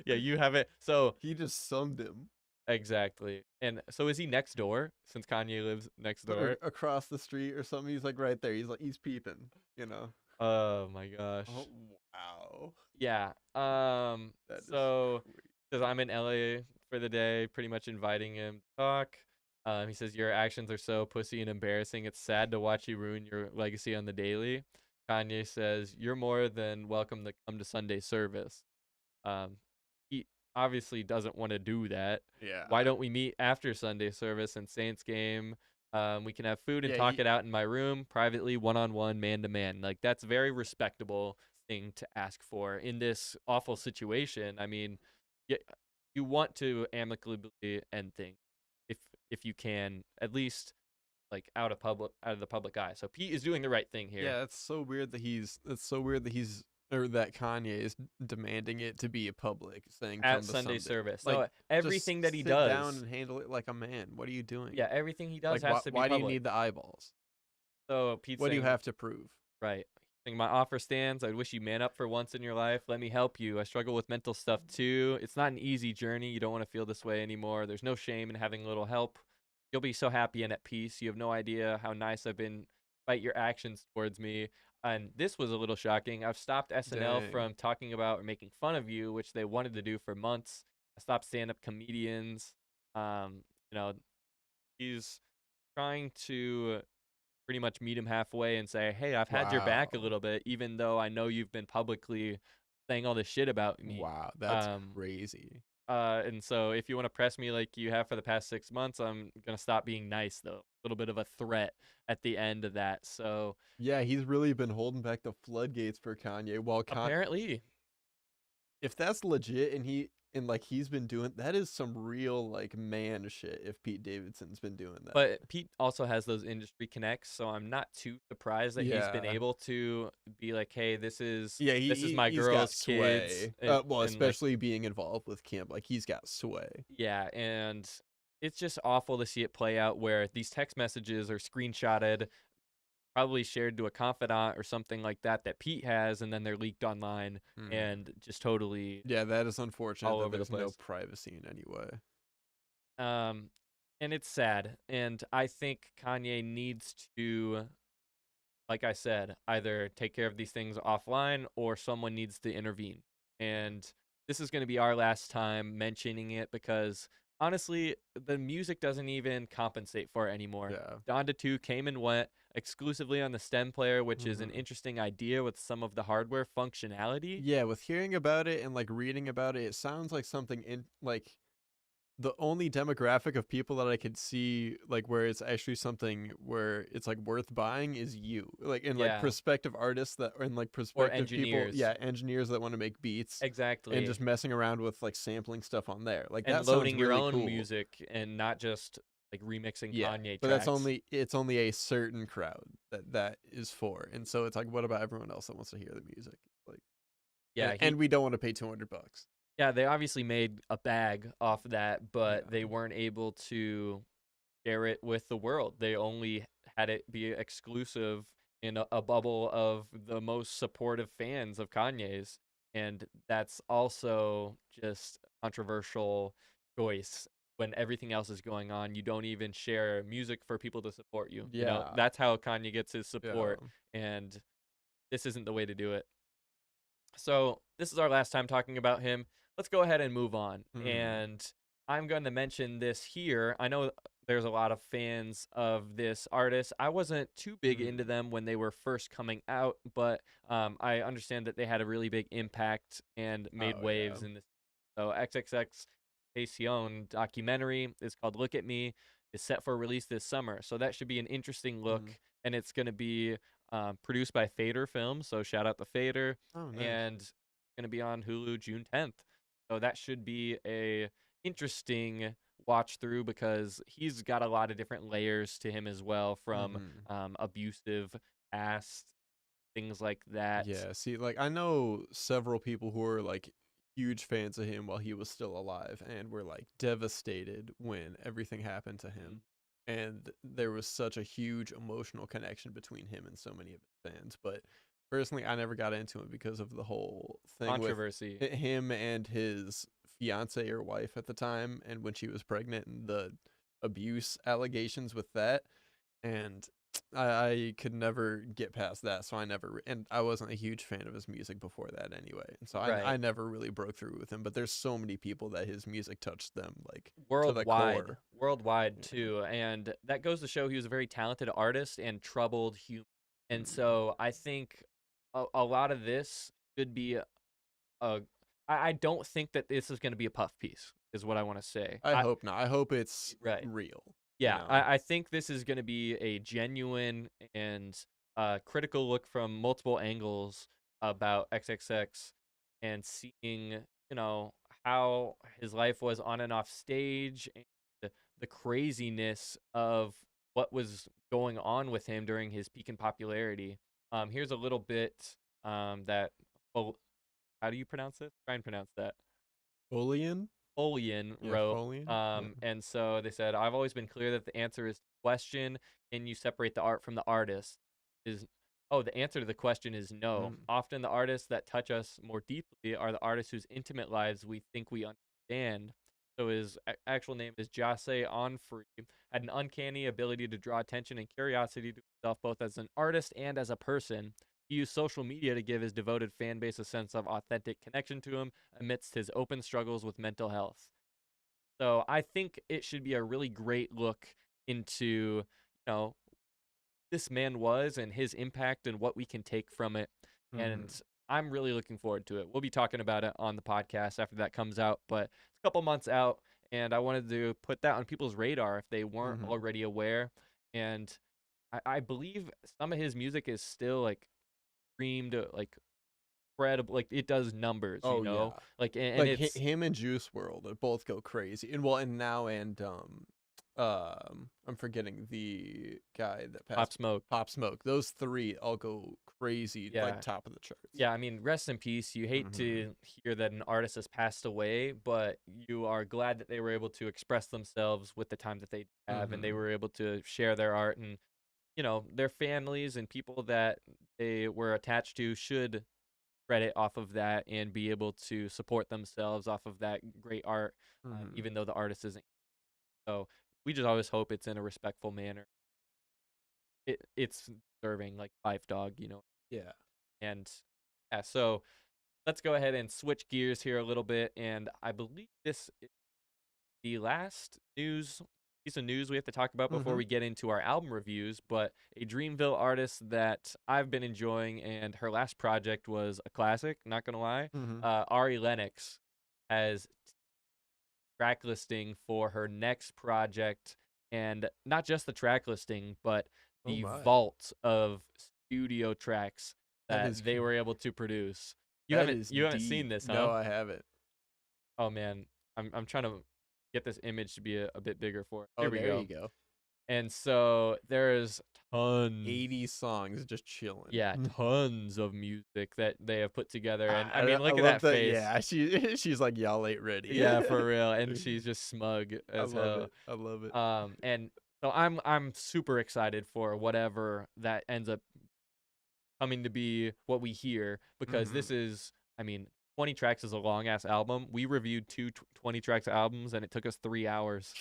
Yeah, you haven't. So he just summed him. Exactly. And so is he next door, since Kanye lives next door? Or across the street or something? He's like right there. He's peeping, you know. Oh my gosh. Oh, wow. Yeah. So because I'm in LA for the day, pretty much inviting him to talk. He says, "Your actions are so pussy and embarrassing. It's sad to watch you ruin your legacy on the daily." Kanye says, "You're more than welcome to come to Sunday service." He obviously doesn't want to do that. Yeah. Why don't we meet after Sunday service and Saints game? We can have food and talk it out in my room, privately, one-on-one, man-to-man. Like, that's very respectable thing to ask for in this awful situation. I mean, you want to amicably end things if you can, at least like out of the public eye. So Pete is doing the right thing here. Yeah, it's so weird that that Kanye is demanding it to be a public, saying at Sunday service. Like, so everything that he does, sit down and handle it like a man. What are you doing? Yeah, everything he does like, has to be why public. do you need the eyeballs? So Pete's what saying, do you have to prove? Right. My offer stands. I wish you man up for once in your life. Let me help you. I struggle with mental stuff too. It's not an easy journey. You don't want to feel this way anymore. There's no shame in having a little help. You'll be so happy and at peace. You have no idea how nice I've been despite your actions towards me. And this was a little shocking. I've stopped SNL from talking about or making fun of you, which they wanted to do for months. I stopped stand-up comedians. He's trying to pretty much meet him halfway and say, "Hey, I've had your back a little bit, even though I know you've been publicly saying all this shit about me." Wow, that's crazy. And so if you want to press me like you have for the past 6 months, I'm going to stop being nice, though. A little bit of a threat at the end of that. So yeah, he's really been holding back the floodgates for Kanye. Well, apparently, if that's legit and he and like he's been doing that is some real like man shit if Pete Davidson's been doing that. But Pete also has those industry connects, so I'm not too surprised that he's been Yeah. able to be like, hey, this is He's my got girl's kids. sway. And like, especially being involved with Kim, like he's got sway. yeah, and it's just awful to see it play out where these text messages are screenshotted, probably shared to a confidant or something like that Pete has, and then they're leaked online and just totally Yeah, that is unfortunate all that over the there's no place. privacy in any way. And it's sad. And I think Kanye needs to, like I said, either take care of these things offline or someone needs to intervene. And this is going to be our last time mentioning it because honestly, the music doesn't even compensate for it anymore. Yeah. Donda 2 came and went exclusively on the stem player, which is an interesting idea with some of the hardware functionality. Yeah, with hearing about it and like reading about it, it sounds like something in like the only demographic of people that I could see like where it's actually something where it's like worth buying is you. Like in like prospective artists that and like prospective engineers. people, engineers that want to make beats. Exactly. And just messing around with like sampling stuff on there. Like and that loading sounds your really own cool. music and not just like remixing Kanye but tracks. it's only a certain crowd that is for. And so it's like what about everyone else that wants to hear the music? Like and we don't want to pay $200. Yeah, they obviously made a bag off of that, but they weren't able to share it with the world. They only had it be exclusive in a bubble of the most supportive fans of Kanye's. And that's also just a controversial choice. When everything else is going on, you don't even share music for people to support you. You know, that's how Kanye gets his support. And this isn't the way to do it. So this is our last time talking about him. Let's go ahead and move on. And I'm going to mention this here. I know there's a lot of fans of this artist. I wasn't too big into them when they were first coming out, but I understand that they had a really big impact and made waves in this. So XXXTentacion documentary is called Look at Me, is set for release this summer. So that should be an interesting look, and it's going to be produced by Fader Films. So shout out to Fader. Oh, nice. And it's going to be on Hulu June 10th. So that should be a interesting watch through because he's got a lot of different layers to him as well, from abusive past, things like that. Yeah, see, like I know several people who are like huge fans of him while he was still alive and were like devastated when everything happened to him. And there was such a huge emotional connection between him and so many of his fans. But personally, I never got into it because of the whole thing Controversy with him and his fiance or wife at the time, and when she was pregnant, and the abuse allegations with that. And I could never get past that, so and I wasn't a huge fan of his music before that anyway, and so I never really broke through with him. But there's so many people that his music touched them like worldwide too, and that goes to show he was a very talented artist and troubled human. And so I think a lot of this should be I don't think that this is going to be a puff piece, is what I want to say. I hope not. I hope it's real. Yeah, you know? I think this is going to be a genuine and critical look from multiple angles about XXX and seeing, you know, how his life was on and off stage and the craziness of what was going on with him during his peak in popularity. Here's a little bit that, how do you pronounce it? Try and pronounce that. Folian wrote. Folian? And so they said, I've always been clear that the answer is question, can you separate the art from the artist? The answer to the question is no. Often the artists that touch us more deeply are the artists whose intimate lives we think we understand. So his actual name is Jase Onfree, had an uncanny ability to draw attention and curiosity to himself both as an artist and as a person. He used social media to give his devoted fan base a sense of authentic connection to him amidst his open struggles with mental health. So I think it should be a really great look into, you know, this man was and his impact and what we can take from it. And I'm really looking forward to it. We'll be talking about it on the podcast after that comes out, but it's a couple months out, and I wanted to put that on people's radar if they weren't already aware. And I believe some of his music is still like streamed like incredible. Like it does numbers, Oh yeah. Like and Like it's him and Juice World both go crazy. I'm forgetting the guy that Pop passed. Smoke. Pop Smoke. Those three all go crazy, Yeah. like top of the charts. Yeah, I mean, rest in peace. You hate to hear that an artist has passed away, but you are glad that they were able to express themselves with the time that they have, and they were able to share their art, and their families and people that they were attached to should credit off of that and be able to support themselves off of that great art, even though the artist isn't. So we just always hope it's in a respectful manner. It's deserving, like Life Dog, Yeah. And yeah, so let's go ahead and switch gears here a little bit. And I believe this is the last piece of news we have to talk about before we get into our album reviews. But a Dreamville artist that I've been enjoying, and her last project was a classic, not going to lie. Ari Lennox has track listing for her next project, and not just the track listing, but the vault of studio tracks that they were able to produce. You haven't seen this, huh? No, I haven't. Oh man, I'm trying to get this image to be a bit bigger for it. There you go. And so there's tons, 80 songs just chilling. Yeah, tons of music that they have put together. And I mean, look at that face. Yeah, she's like, y'all ain't ready. Yeah, for real. And she's just smug as hell. I love it. And so I'm super excited for whatever that ends up coming to be what we hear, because this is, 20 tracks is a long ass album. We reviewed 20 tracks albums and it took us 3 hours.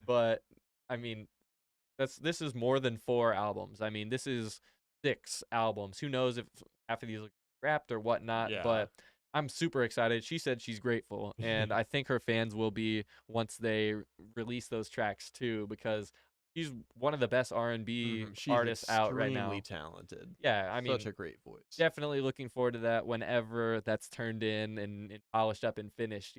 But I mean, this is more than 4 albums. I mean, this is 6 albums. Who knows if half of these are wrapped or whatnot, but I'm super excited. She said she's grateful, and I think her fans will be once they release those tracks too, because she's one of the best R&B artists out right now. Extremely talented. Yeah, I mean, such a great voice. Definitely looking forward to that whenever that's turned in and polished up and finished.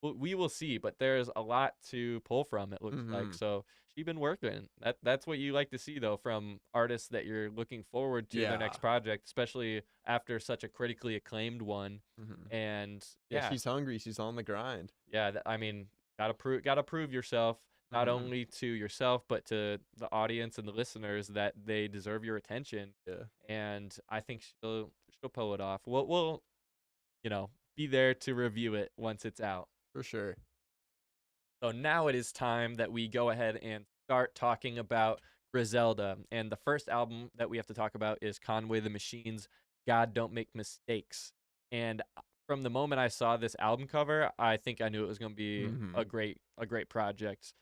We will see, but there's a lot to pull from, it looks like. So she's been working. That's what you like to see, though, from artists that you're looking forward to their next project, especially after such a critically acclaimed one. And she's hungry. She's on the grind. Yeah, gotta prove yourself. Not only to yourself, but to the audience and the listeners, that they deserve your attention. Yeah. And I think she'll pull it off. We'll be there to review it once it's out. For sure. So now it is time that we go ahead and start talking about Griselda. And the first album that we have to talk about is Conway the Machine's God Don't Make Mistakes. And from the moment I saw this album cover, I think I knew it was going to be a great project.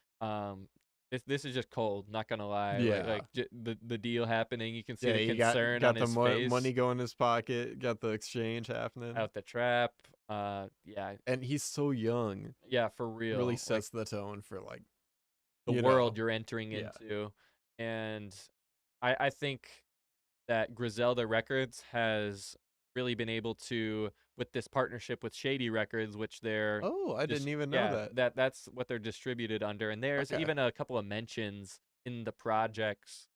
This is just cold, not gonna lie. Yeah. The deal happening, you can see the concern got on his the face. Money going in his pocket, got the exchange happening. Out the trap, yeah. And he's so young. Yeah, for real. Really sets the tone for like the world you're entering into. And I think that Griselda Records has really been able to, with this partnership with Shady Records, which they're I didn't even know that's what they're distributed under. And there's even a couple of mentions in the projects,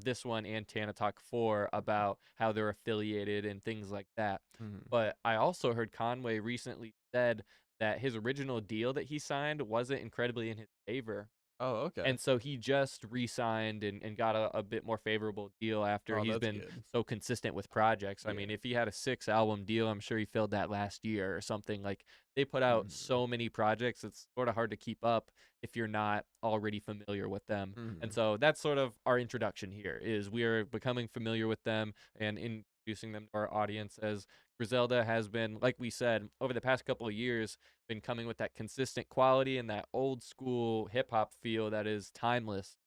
this one and Tana Talk 4, about how they're affiliated and things like that. But I also heard Conway recently said that his original deal that he signed wasn't incredibly in his favor. Oh, okay. And so he just re-signed and got a bit more favorable deal after he's been so consistent with projects. I mean, if he had a 6-album deal, I'm sure he filled that last year or something. Like, they put out so many projects, it's sort of hard to keep up if you're not already familiar with them. And so that's sort of our introduction here, is we are becoming familiar with them and introducing them to our audience, as Griselda has been, like we said, over the past couple of years, been coming with that consistent quality and that old school hip hop feel that is timeless,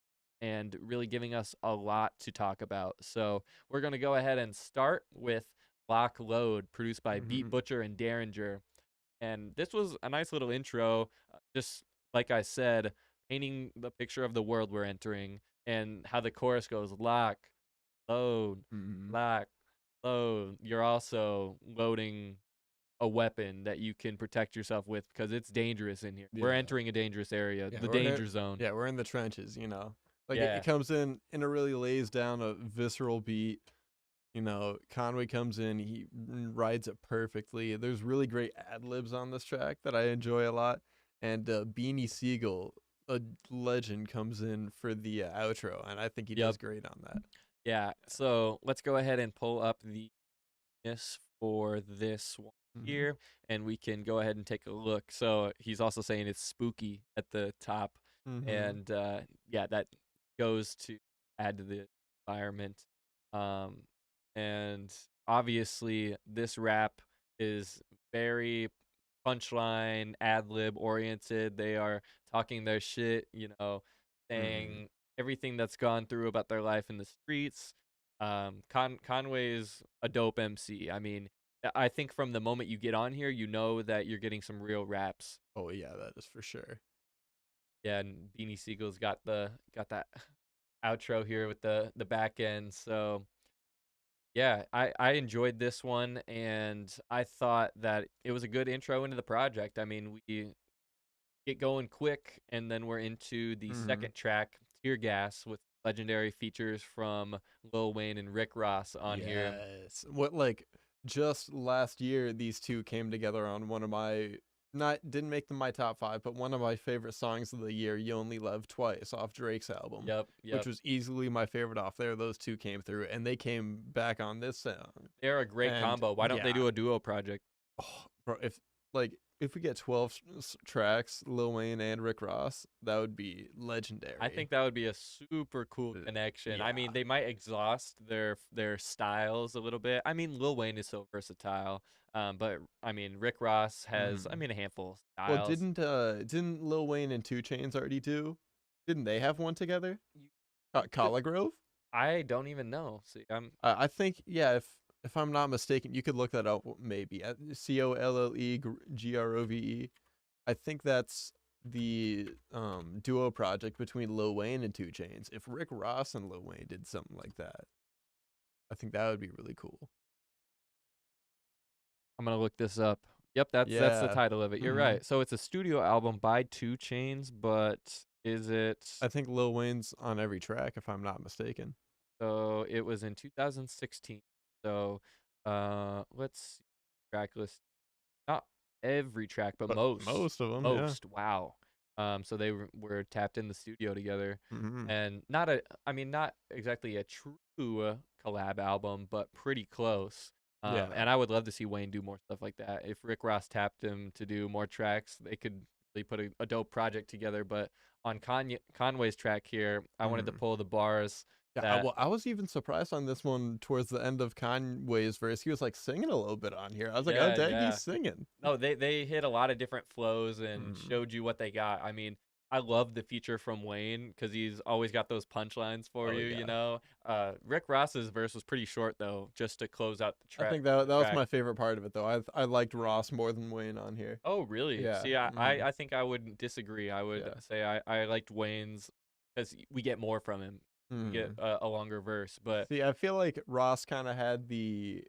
and really giving us a lot to talk about. So we're going to go ahead and start with Lock Load, produced by Beat Butcher and Derringer. And this was a nice little intro, just like I said, painting the picture of the world we're entering, and how the chorus goes: lock, load, lock, load. You're also loading a weapon that you can protect yourself with, because it's dangerous in here. We're entering a dangerous area, the danger zone. Yeah, we're in the trenches, Like, it comes in and it really lays down a visceral beat, Conway comes in, he rides it perfectly. There's really great ad libs on this track that I enjoy a lot. And Beanie Siegel, a legend, comes in for the outro, and I think he does great on that. Yeah, so let's go ahead and pull up the for this one here, and we can go ahead and take a look. So he's also saying it's spooky at the top, and that goes to add to the environment. And obviously this rap is very punchline, ad lib oriented. They are talking their shit, saying everything that's gone through about their life in the streets. Conway is a dope MC. I mean, I think from the moment you get on here, you know that you're getting some real raps. Oh yeah, that is for sure. Yeah, and Beanie Siegel's got that outro here with the back end. So yeah, I enjoyed this one, and I thought that it was a good intro into the project. I mean, we get going quick, and then we're into the second track, Tear Gas, with legendary features from Lil Wayne and Rick Ross on here. Yes. Just last year, these two came together on one of my didn't make them my top 5, but one of my favorite songs of the year, "You Only Live Twice" off Drake's album. Yep. Which was easily my favorite off there. Those two came through, and they came back on this song. They're a great combo. Why don't they do a duo project? Oh, bro, if we get 12 tracks, Lil Wayne and Rick Ross, that would be legendary. I think that would be a super cool connection. Yeah. I mean, they might exhaust their styles a little bit. I mean, Lil Wayne is so versatile. But I mean, Rick Ross has a handful of styles. Well, didn't Lil Wayne and 2 Chainz already do? Didn't they have one together? Collar Grove? I don't even know. See, I think if I'm not mistaken, you could look that up maybe. COLLEGROVE. I think that's the duo project between Lil Wayne and 2 Chainz. If Rick Ross and Lil Wayne did something like that, I think that would be really cool. I'm gonna look this up. Yep, that's the title of it. You're right. So it's a studio album by 2 Chainz, but is it? I think Lil Wayne's on every track, if I'm not mistaken. So it was in 2016. So let's see. Track list. Not every track, but most of them. Most. Yeah. Wow. So they were tapped in the studio together, and not exactly a true collab album, but pretty close. And I would love to see Wayne do more stuff like that. If Rick Ross tapped him to do more tracks, they could really put a dope project together. But on Conway's track here, I wanted to pull the bars. Yeah, I was even surprised on this one towards the end of Conway's verse. He was like singing a little bit on here. I was like, oh, dang, he's singing. No, they hit a lot of different flows and showed you what they got. I mean, I love the feature from Wayne because he's always got those punchlines for you, you know. Rick Ross's verse was pretty short, though, just to close out the track. I think that was my favorite part of it, though. I liked Ross more than Wayne on here. Oh, really? Yeah. See, I think I would disagree. I would say I liked Wayne's because we get more from him. We get a longer verse. But see, I feel like Ross kind of had the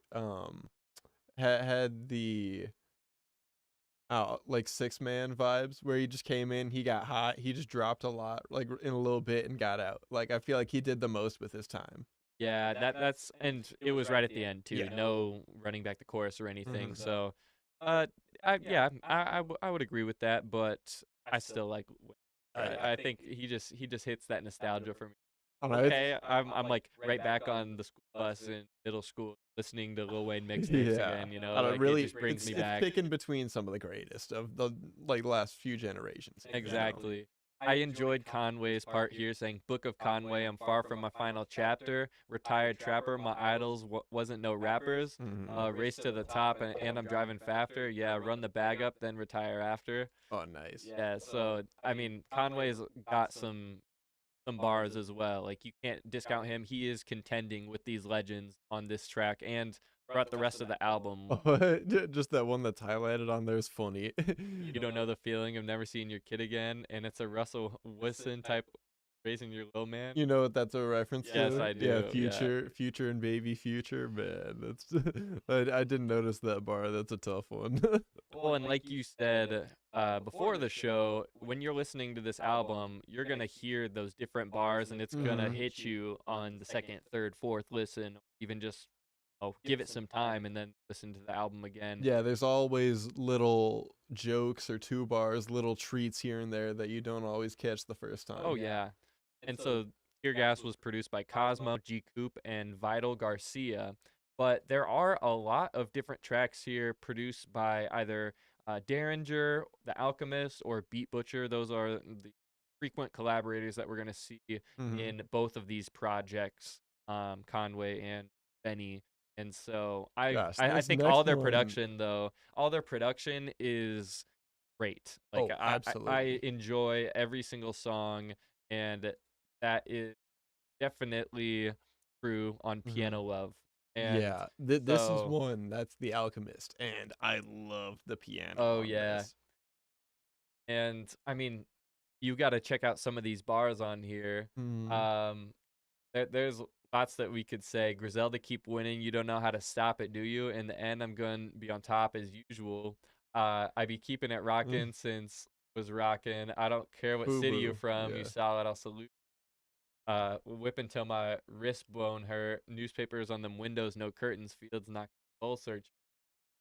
like 6-man vibes where he just came in, he got hot, he just dropped a lot like in a little bit and got out. Like I feel like he did the most with his time. Yeah, that's and it was right at the end too. Yeah. No running back the chorus or anything. So I would agree with that, but I still like I think he just hits that nostalgia for me. Okay, I'm like right back on the school bus in middle school listening to Lil Wayne mixtapes again, you know. Like, really, it just brings me back. It's picking between some of the greatest of the last few generations. Exactly. You know? I enjoyed Conway's part here saying, "Book of Conway, I'm far from my final chapter. Retired trapper, my idols wasn't no rappers. Race to the top, and I'm driving faster. Yeah, run the bag up, then retire after." Oh, nice. Yeah, so I mean, Conway's got some bars as well. Like you can't discount him. He is contending with these legends on this track and throughout the rest of the album. Just that one that's highlighted on there is funny. You don't know the feeling of never seeing your kid again, and it's a Russell Wilson type raising your little man. You know what that's a reference to? Yes, I do. Yeah, Future and Baby Future, man. That's I didn't notice that bar. That's a tough one. Well, and like you said before the show, when you're listening to this album, you're gonna hear those different bars, and it's gonna hit you on the second, third, fourth listen, even just give it some time and then listen to the album again. Yeah, there's always little jokes or 2 bars, little treats here and there that you don't always catch the first time. Oh yeah. And so Tear Gas was produced by Cosmo, G Coop, and Vital Garcia. But there are a lot of different tracks here produced by either Derringer, The Alchemist, or Beat Butcher. Those are the frequent collaborators that we're going to see in both of these projects, Conway and Benny. And so I think all their production, though, all their production is great. Like absolutely. I enjoy every single song, and that is definitely true on Piano Love. And yeah, this is one that's The Alchemist, and I love the piano. Oh yeah. This. And I mean, you got to check out some of these bars on here. There's lots that we could say. Griselda, keep winning. You don't know how to stop it, do you? In the end, I'm going to be on top as usual. I be keeping it rocking since was rocking. I don't care what city you're from. You solid. I'll salute. Whip until my wrist bone hurt. Newspapers on them windows, no curtains. Fields not soul search.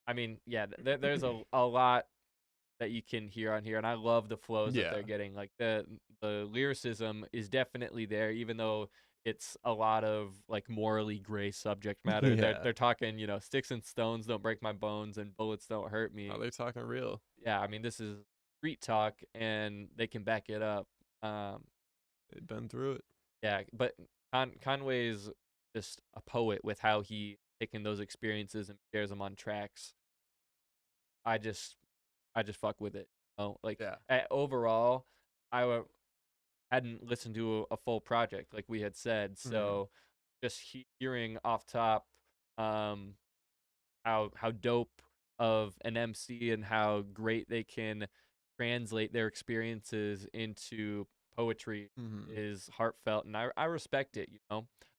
I mean, yeah, there's a lot that you can hear on here, and I love the flows that they're getting. Like the lyricism is definitely there, even though it's a lot of like morally gray subject matter. They're talking, sticks and stones don't break my bones, and bullets don't hurt me. Oh, they're talking real. Yeah, I mean, this is street talk, and they can back it up. They've been through it. Yeah, but Conway is just a poet with how he taken those experiences and shares them on tracks. I just fuck with it. Overall, I hadn't listened to a full project like we had said, so just hearing off top how dope of an MC and how great they can translate their experiences into poetry is heartfelt, and I respect it.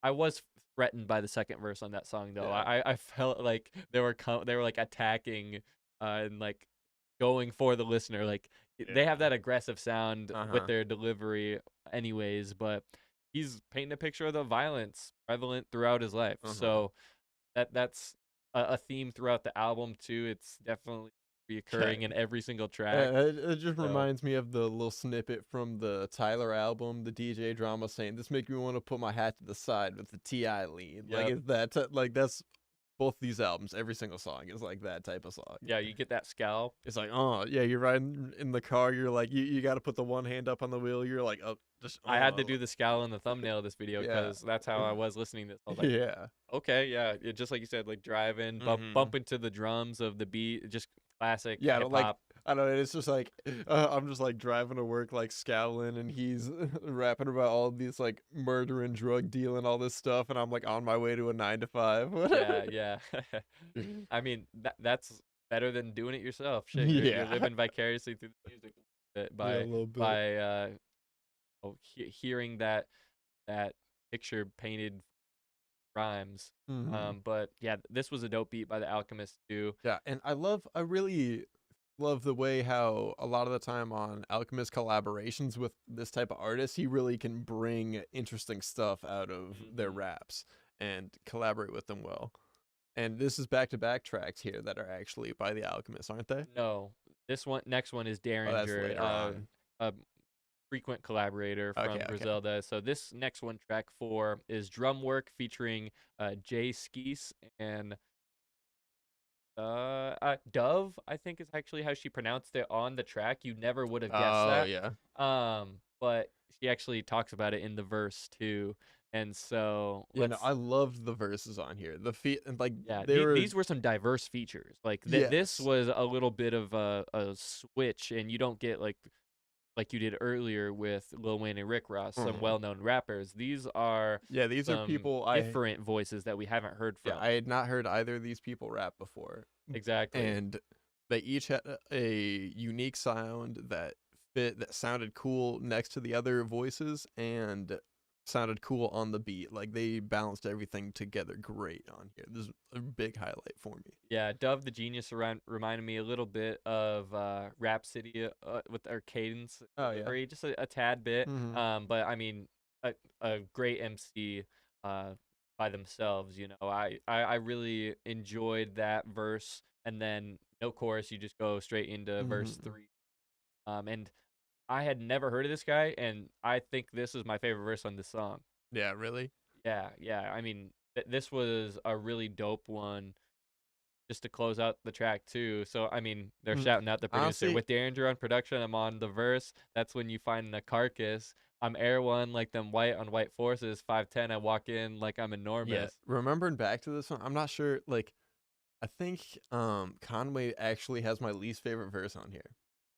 I was threatened by the second verse on that song, though. I felt like they were like attacking and like going for the listener. Like they have that aggressive sound with their delivery, anyways. But he's painting a picture of the violence prevalent throughout his life. So that's a theme throughout the album too. It's definitely reoccurring in every single track. It just reminds me of the little snippet from the Tyler album, the DJ drama saying, "This make me want to put my hat to the side with the T.I. lead." Like is that like that's both these albums. Every single song is like that type of song. Yeah, you get that scowl. It's like, oh yeah, you're riding in the car. You're like, you got to put the one hand up on the wheel. You're like, I had to do the scowl in the thumbnail of this video because that's how I was listening to this. I was like, okay, yeah, just like you said, like driving, bump into the drums of the beat, just classic hip-hop. I don't know. It's just like I'm just like driving to work, like scowling, and he's rapping about all these like murder and drug dealing, all this stuff, and I'm like on my way to a 9 to 5. Yeah. I mean, that's better than doing it yourself. Shit, you're living vicariously through the music by hearing that picture painted rhymes. But yeah, this was a dope beat by The Alchemist too. Yeah, and I really love the way how a lot of the time on Alchemist collaborations with this type of artist, he really can bring interesting stuff out of their raps and collaborate with them well. And this is back-to-back tracks here that are actually by The Alchemist, aren't they? No, next one is Derringer, a frequent collaborator from Griselda. So this next one, track 4, is Drum Work featuring Jay Skeese and Dove, I think is actually how she pronounced it on the track. You never would have guessed that. But she actually talks about it in the verse too. And so I loved the verses on here. These were some diverse features. Like this was a little bit of a switch, and you don't get like you did earlier with Lil Wayne and Rick Ross, some well-known rappers. These are people different voices that we haven't heard from. Yeah, I had not heard either of these people rap before. Exactly. And they each had a unique sound that sounded cool next to the other voices and sounded cool on the beat. Like they balanced everything together great on here. This is a big highlight for me. Yeah, Dove the Genius reminded me a little bit of Rhapsody with their cadence. Oh yeah, just a tad bit. But I mean, a great MC by themselves. I really enjoyed that verse, and then no chorus, you just go straight into verse 3. And I had never heard of this guy, and I think this is my favorite verse on this song. Yeah, really? Yeah. I mean, this was a really dope one just to close out the track too. So I mean, they're shouting out the producer Honestly, with Danger on production. I'm on the verse. That's when you find the carcass. I'm Air One like them white on white forces. 5'10". I walk in like I'm enormous. yeah. Remembering back to this one, I'm not sure. Like, I think Conway actually has my least favorite verse on here,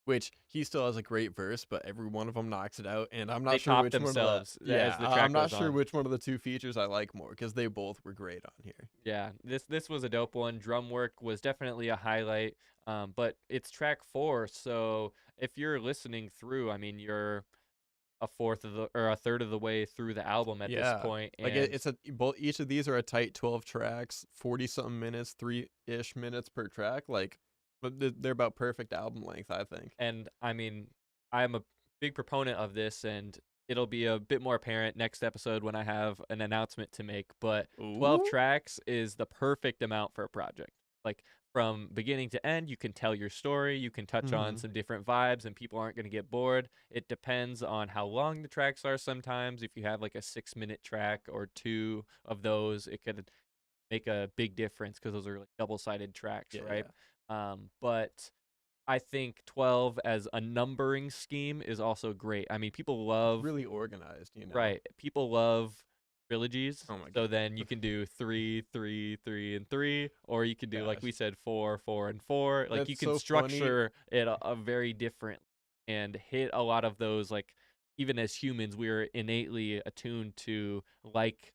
which he still has a great verse, but every one of them knocks it out, and I'm not They sure top which one of the themselves yeah, as the track I'm not goes sure on. which one of the two features I like more because they both were great on here. Yeah, this was a dope one. Drum work was definitely a highlight. But it's track 4, so if you're listening through, I mean, you're a third of the way through the album at this Yeah, point, like and it's a both each of these are a tight 12 tracks, 40 something minutes, 3-ish minutes per track. Like, but they're about perfect album length, I think. and I mean, I'm a big proponent of this, and it'll be a bit more apparent next episode when I have an announcement to make. But 12 Ooh. tracks is the perfect amount for a project. Like, from beginning to end, you can tell your story, you can touch on some different vibes, and people aren't going to get bored. It depends on how long the tracks are sometimes. If you have like a 6-minute track or 2 of those, it could make a big difference because those are like double-sided tracks, Yeah, right? But I think 12 as a numbering scheme is also great. I mean, people love really organized, right. People love trilogies. Oh my So god. then you can do 3, 3, 3, and 3, or you could do like Gosh. we said 4, 4, and 4. Like you That's can so funny. structure it a very different and hit a lot of those. Like even as humans, we're innately attuned to like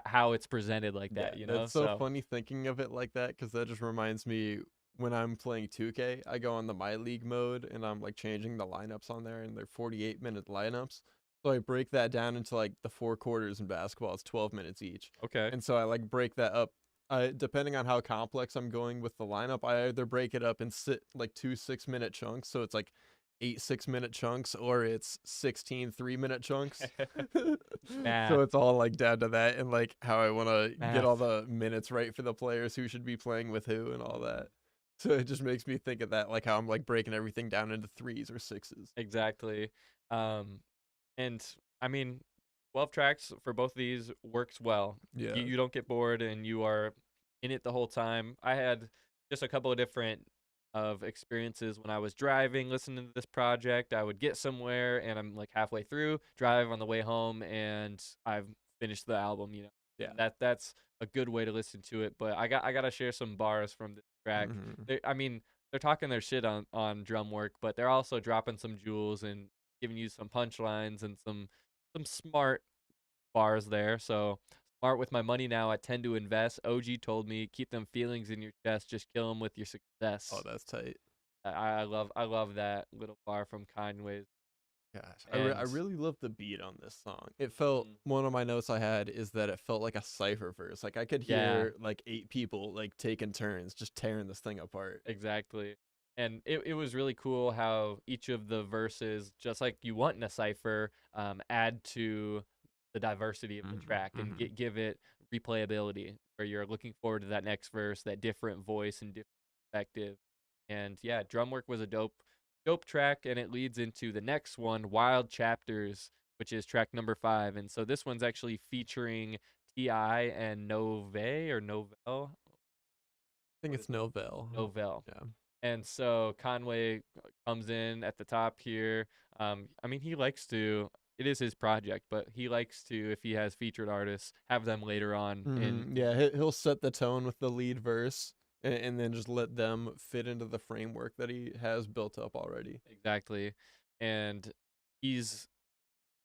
how it's presented like that. Yeah, that's so funny thinking of it like that because that just reminds me when I'm playing 2K, I go on the My League mode and I'm like changing the lineups on there and they're 48-minute lineups. So I break that down into like the 4 quarters in basketball. It's 12 minutes each. Okay. And so I like break that up. Depending on how complex I'm going with the lineup, I either break it up in like 2 6-minute chunks. So it's like 8 6-minute chunks or it's 16 3-minute chunks. So it's all like down to that and like how I want to get all the minutes right for the players who should be playing with who and all that. So it just makes me think of that, like how I'm like breaking everything down into 3s or 6s. Exactly. And I mean, 12 tracks for both of these works well. Yeah. You don't get bored and you are in it the whole time. I had just a couple of different of experiences when I was driving, listening to this project. I would get somewhere and I'm like halfway through, drive on the way home, and I've finished the album. Yeah. That's a good way to listen to it. But I gotta share some bars from this track. I mean, they're talking their shit on drum work, but they're also dropping some jewels and giving you some punchlines and some smart bars there. So smart with my money now. I tend to invest. OG told me keep them feelings in your chest. Just kill them with your success. Oh, that's tight. I love that little bar from Conway's. Gosh, I really love the beat on this song. It felt one of my notes I had is that it felt like a cipher verse. Like I could hear like 8 people like taking turns just tearing this thing apart. Exactly. And it was really cool how each of the verses, just like you want in a cipher, add to the diversity of the track and give it replayability where you're looking forward to that next verse, that different voice and different perspective. And yeah, drum work was a dope track, and it leads into the next one, Wild Chapters, which is track number 5. And so this one's actually featuring T.I. and Nove or Novell. I think it's Novell. Novell. Yeah. And so Conway comes in at the top here. I mean, he likes to. It is his project, but he likes to, if he has featured artists, have them later on. Yeah, he'll set the tone with the lead verse, and then just let them fit into the framework that he has built up already. Exactly, and he's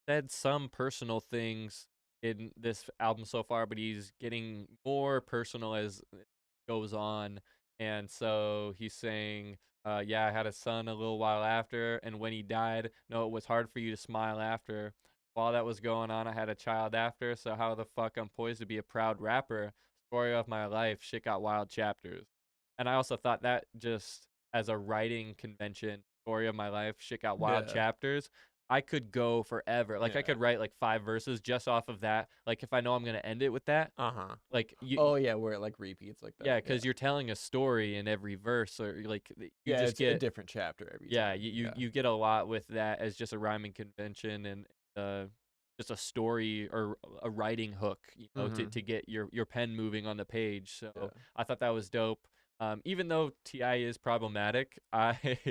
said some personal things in this album so far, but he's getting more personal as it goes on. And so he's saying, yeah, I had a son a little while after, and when he died, no, it was hard for you to smile after. While that was going on, I had a child after, so how the fuck I'm poised to be a proud rapper? Story of my life, shit got wild chapters. And I also thought that just as a writing convention, story of my life, shit got wild chapters. I could go forever. Like I could write like 5 verses just off of that. Like if I know I'm gonna end it with that. Like Oh yeah, where it like repeats like that. Yeah, because you're telling a story in every verse, or like you just it's get a different chapter every yeah, time. you get a lot with that as just a rhyming convention and just a story or a writing hook, you know, to get your pen moving on the page. So I thought that was dope. Even though T.I. is problematic,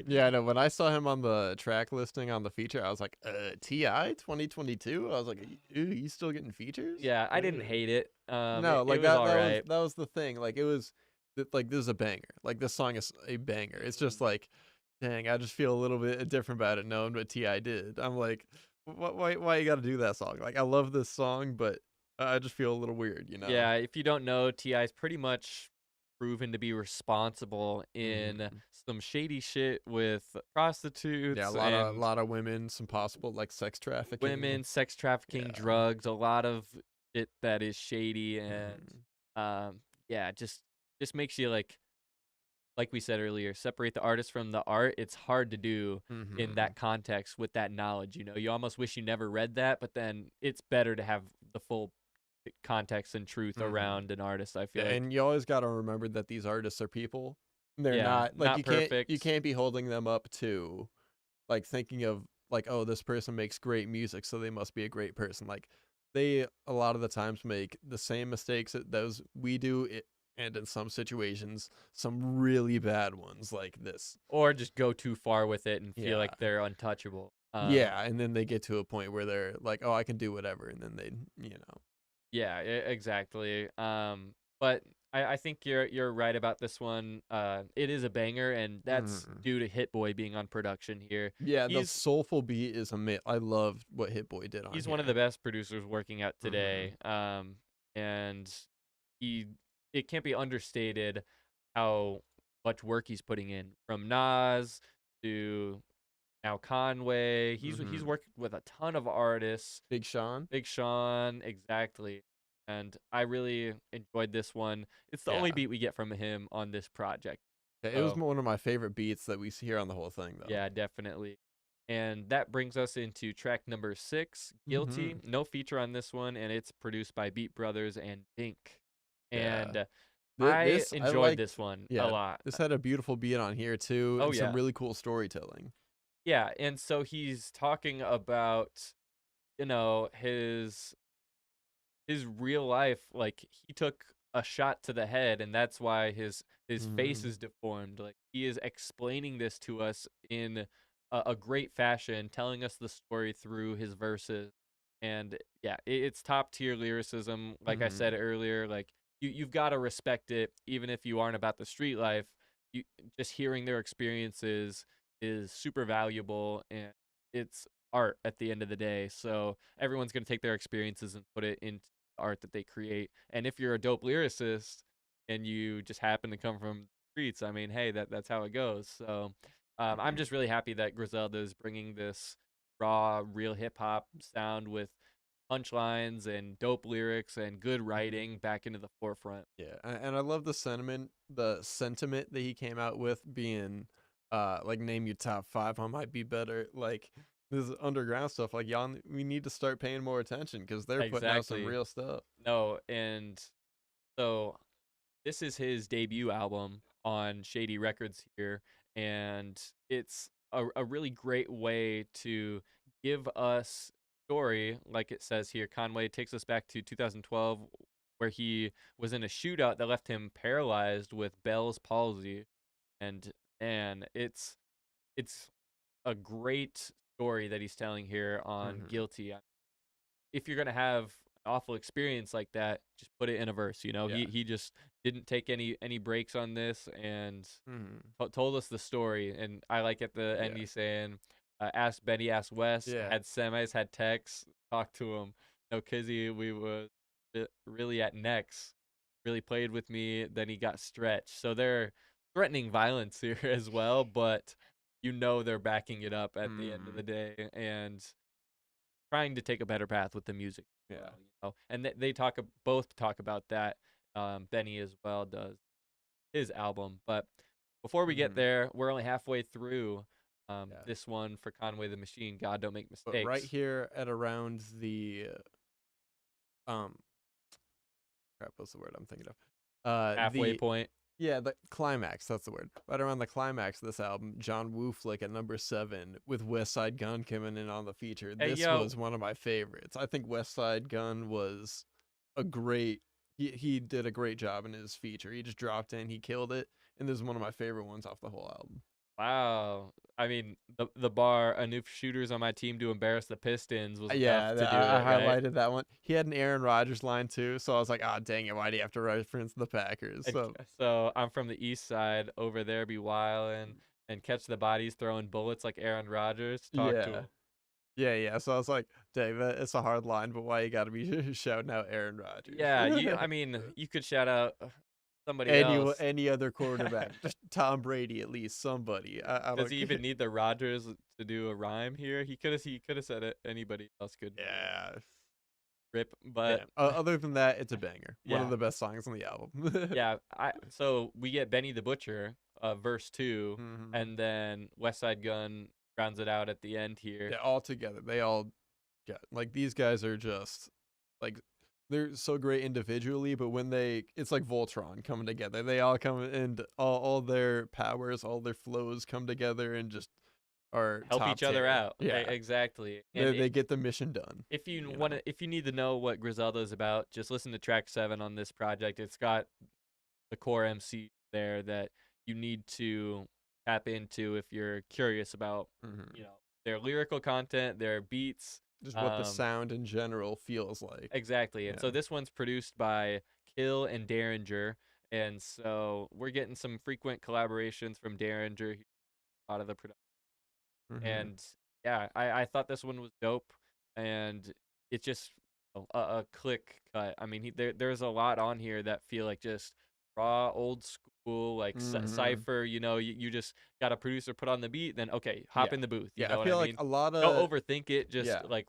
yeah, I know. When I saw him on the track listing on the feature, I was like, T.I. 2022? I was like, he's still getting features? Yeah, I didn't hate it. No, it like was all right. that was the thing. Like it was like this is a banger. Like this song is a banger. It's just like, dang, I just feel a little bit different about it knowing what T.I. did. I'm like, why you got to do that song? Like I love this song, but I just feel a little weird, you know? Yeah, if you don't know, T.I.'s pretty much proven to be responsible in some shady shit with prostitutes. Yeah, a lot of women, some possible like sex trafficking. Women, sex trafficking, drugs, a lot of it that is shady, and yeah, just makes you like we said earlier, separate the artist from the art. It's hard to do in that context with that knowledge. You know, you almost wish you never read that, but then it's better to have the full context and truth around an artist, I feel like. And you always got to remember that these artists are people. They're not like perfect. You can't be holding them up to like thinking of like, oh, this person makes great music, so they must be a great person. Like they a lot of the times make the same mistakes that those we do, and in some situations some really bad ones like this, or just go too far with it and feel like they're untouchable. And then they get to a point where they're like, oh, I can do whatever, and then they, you know. Yeah, exactly. But I think you're right about this one. It is a banger, and that's due to Hit Boy being on production here. Yeah, the soulful beat is amazing. I love what Hit Boy did on He's here. one of the best producers working out today. And it can't be understated how much work he's putting in, from Nas to now Conway. He's worked with a ton of artists. Big Sean, exactly. And I really enjoyed this one. It's the only beat we get from him on this project. It was one of my favorite beats that we hear on the whole thing, though. Yeah, definitely. And that brings us into track number 6, Guilty. No feature on this one, and it's produced by Beat Brothers and Dink. And I enjoyed this one a lot. This had a beautiful beat on here, too, and some really cool storytelling. Yeah, and so he's talking about, you know, his real life. Like, he took a shot to the head, and that's why his face is deformed. Like, he is explaining this to us in a great fashion, telling us the story through his verses. And yeah, it's top tier lyricism. Like I said earlier, like you've got to respect it, even if you aren't about the street life. You just hearing their experiences is super valuable, and it's art at the end of the day. So everyone's going to take their experiences and put it into art that they create. And if you're a dope lyricist and you just happen to come from the streets, I mean, hey, that's how it goes. So I'm just really happy that Griselda is bringing this raw, real hip hop sound with punchlines and dope lyrics and good writing back into the forefront. Yeah, and I love the sentiment that he came out with, being like, name your top 5, I might be better. Like, this underground stuff, like, y'all, we need to start paying more attention, because they're putting out some real stuff. No, and so this is his debut album on Shady Records here, and it's a really great way to give us story. Like it says here, Conway takes us back to 2012, where he was in a shootout that left him paralyzed with Bell's palsy, and it's a great story that he's telling here on Guilty. If you're gonna have an awful experience like that, just put it in a verse. You know, he just didn't take any breaks on this, and told us the story. And I like at the end he's saying, asked Benny, asked West, had semis, had texts, talked to him. No, Kizzy, we were really at next, really played with me. Then he got stretched. So they're threatening violence here as well, but you know they're backing it up at the end of the day and trying to take a better path with the music. Yeah. Well, you know? And they both talk about that. Benny as well does his album. But before we get there, we're only halfway through. This one for Conway the Machine, God Don't Make But right Mistakes. here at around the crap, what's the word I'm thinking of? Halfway point. Yeah, the climax, that's the word. Right around the climax of this album, John Woo Flick at number 7 with West Side Gun coming in on the feature. Hey, This yo. was one of my favorites. I think West Side Gun was a great he did a great job in his feature. He just dropped in, he killed it, and this is one of my favorite ones off the whole album. Wow. I mean, the bar, enough shooters on my team to embarrass the Pistons was Yeah, enough to do I it, right? highlighted that one. He had an Aaron Rodgers line too, so I was like, "Ah, dang it, why do you have to reference the Packers?" So I'm from the east side. Over there, be wildin' and catch the bodies throwing bullets like Aaron Rodgers. Talk to him. Yeah. So I was like, dang, it's a hard line, but why you got to be shouting out Aaron Rodgers? Yeah, I mean, you could shout out somebody else. Any other quarterback, just Tom Brady at least, somebody. Does he even need the Rodgers to do a rhyme here? He could have said it. Anybody else could. Yeah. Rip, but other than that, it's a banger. Yeah. One of the best songs on the album. Yeah, so we get Benny the Butcher, verse 2, and then West Side Gun rounds it out at the end here. Yeah, all together. They all got like these guys are just like they're so great individually, but when it's like Voltron coming together. They all come and all their powers, all their flows come together and just help each other out. Yeah, exactly. They get the mission done. If you need to know what Griselda is about, just listen to track 7 on this project. It's got the core MC there that you need to tap into if you're curious about their lyrical content, their beats, just what the sound in general feels like. Exactly. And so this one's produced by Kill and Derringer, and so we're getting some frequent collaborations from Derringer out of the production. And yeah, I thought this one was dope, and it's just a click cut. I mean, there's a lot on here that feel like just raw, old school, like cypher. You just got a producer put on the beat, then okay, hop in the booth. You know I feel what I like mean? a lot of don't overthink it. Just like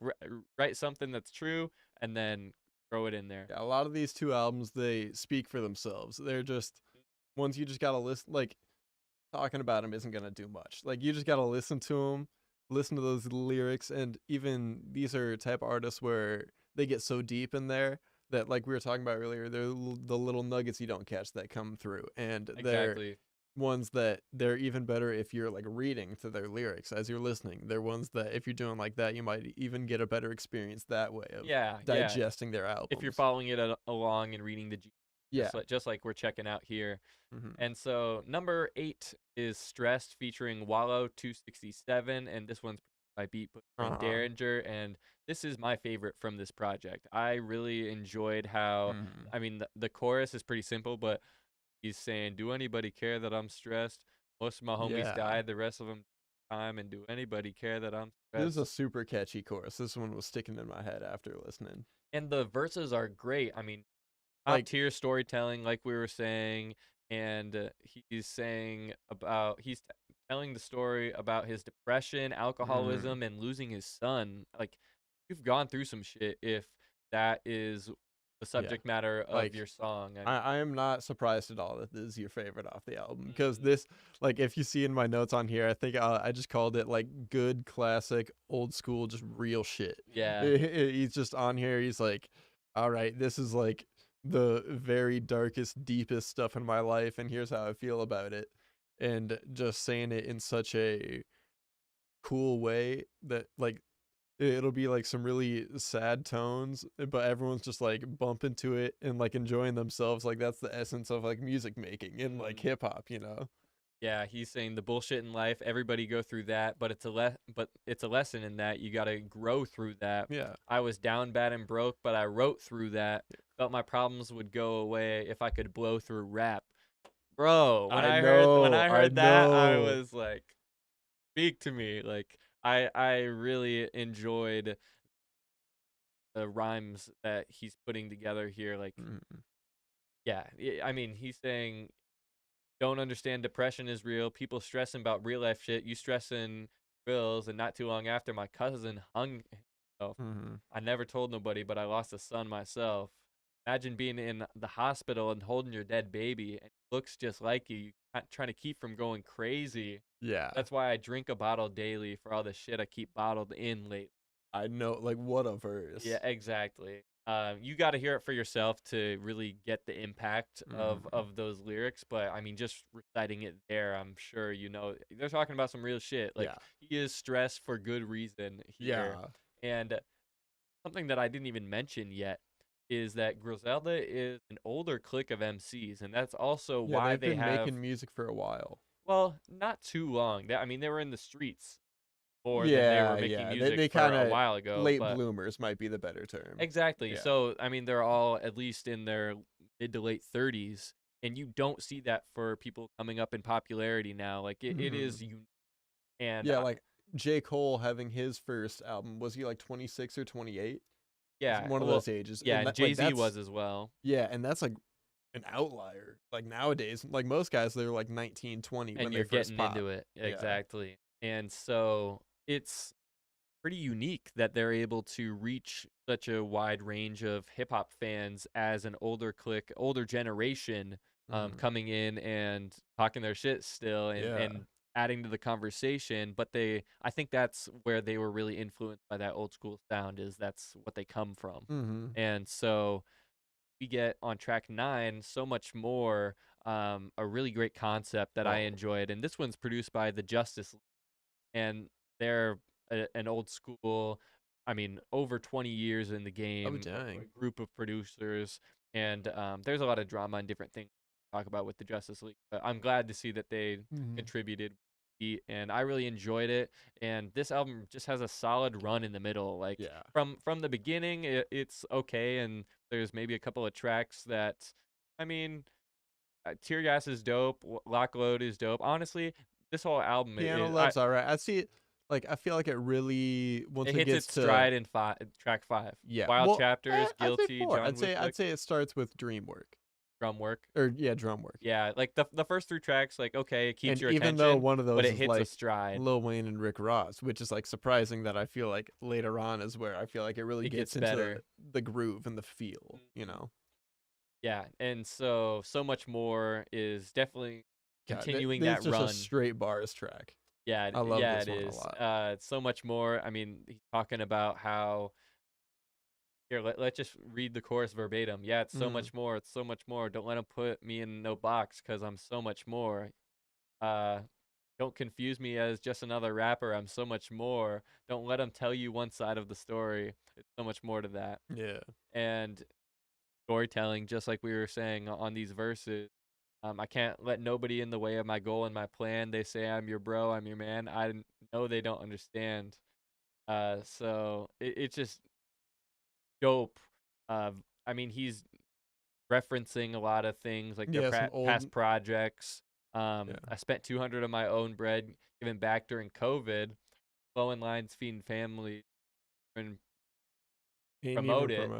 write something that's true, and then throw it in there. Yeah, a lot of these 2 albums, they speak for themselves. They're just ones you just gotta listen. Like talking about them isn't gonna do much. Like you just gotta listen to them. Listen to those lyrics, and even these are type artists where they get so deep in there that, like we were talking about earlier, they're the little nuggets you don't catch that come through, and they're ones that they're even better if you're like reading to their lyrics as you're listening. They're ones that if you're doing like that, you might even get a better experience that way of digesting their albums. If you're following it along and reading the just like we're checking out here. And so number 8 is Stressed featuring Wallow 267, and this one's by Beat and Derringer, and this is my favorite from this project. I really enjoyed how I mean the chorus is pretty simple, but he's saying, do anybody care that I'm stressed? Most of my homies died, the rest of them time, and do anybody care that I'm stressed? This is a super catchy chorus. This one was sticking in my head after listening. And the verses are great. I mean, top tier storytelling, like we were saying, and he's telling the story about his depression, alcoholism, and losing his son. Like, you've gone through some shit if that is the subject matter of your song. I am not surprised at all that this is your favorite off the album, because this, like, if you see in my notes on here, I think I just called it like good, classic, old school, just real shit. Yeah. He's just on here. He's like, all right, this is like the very darkest, deepest stuff in my life, and here's how I feel about it, and just saying it in such a cool way that like it'll be like some really sad tones, but everyone's just like bumping to it and like enjoying themselves. Like that's the essence of like music making and like hip hop, you know? Yeah, he's saying the bullshit in life, everybody go through that, but it's a lesson in that you got to grow through that. Yeah. I was down bad and broke, but I wrote through that. Felt my problems would go away if I could blow through rap. Bro, when I heard that, I was like, speak to me. Like I really enjoyed the rhymes that he's putting together here. Like, yeah, I mean, he's saying, don't understand depression is real. People stressing about real life shit. You stressing bills, and not too long after, my cousin hung himself. I never told nobody, but I lost a son myself. Imagine being in the hospital and holding your dead baby, and it looks just like you. You trying to keep from going crazy. Yeah. That's why I drink a bottle daily for all the shit I keep bottled in late. I know, like, what a verse. Yeah, exactly. You got to hear it for yourself to really get the impact of those lyrics. But I mean, just reciting it there, I'm sure they're talking about some real shit. Like he is stressed for good reason here. And something that I didn't even mention yet is that Griselda is an older clique of MCs, and that's also why they've been have making music for a while. Well, not too long. I mean, they were in the streets more than they were making music they for a kinda while ago. late but bloomers might be the better term. Exactly. Yeah. So, I mean, they're all at least in their mid to late 30s, and you don't see that for people coming up in popularity now. Like it is and yeah, like J. Cole having his first album, was he like 26 or 28? yeah, One of those ages. Yeah, and and Jay-Z was as well. Yeah, and that's like an outlier. Like nowadays, like most guys, they're like 19, 20 and when you're they first getting pop. into it. Exactly. And so it's pretty unique that they're able to reach such a wide range of hip hop fans as an older clique, older generation coming in and talking their shit still and adding to the conversation. But I think that's where they were really influenced by that old school sound, is that's what they come from. And so we get on track 9 so much more, a really great concept that I enjoyed. And this one's produced by the Justice League, and they're an old school, I mean, over 20 years in the game, a group of producers. And there's a lot of drama and different things to talk about with the Justice League. But I'm glad to see that they contributed, and I really enjoyed it. And this album just has a solid run in the middle. Like from the beginning, it's okay, and there's maybe a couple of tracks that, I mean, Tear Gas is dope, Lock Load is dope. Honestly, this whole album, Piano Love's all right. I see it. Like, I feel like it really, once it hits gets its to stride in track 5. Yeah, Wild Chapters, I'd say Guilty, 4. John I'd say it starts with Dream Work. Drum Work. Or Drum Work. Yeah, like the first 3 tracks, like, okay, it keeps your attention. Even though one of those but it is hits like a stride. Lil Wayne and Rick Ross, which is like surprising that I feel like later on is where I feel like it really gets into better. The groove and the feel, Yeah, and so much more is definitely continuing that run. It's run. just a straight bars track. Yeah, I love this one is. a lot. So much more. I mean, he's talking about how. Here, let's just read the chorus verbatim. Yeah, it's so much more. It's so much more. Don't let him put me in no box, because I'm so much more. Don't confuse me as just another rapper. I'm so much more. Don't let him tell you one side of the story. It's so much more to that. Yeah. And storytelling, just like we were saying on these verses. I can't let nobody in the way of my goal and my plan. They say I'm your bro, I'm your man. I know they don't understand. So it's just dope. I mean, he's referencing a lot of things, like their past projects. I spent 200 of my own bread giving back during COVID, flowing lines, feeding family, and promote it.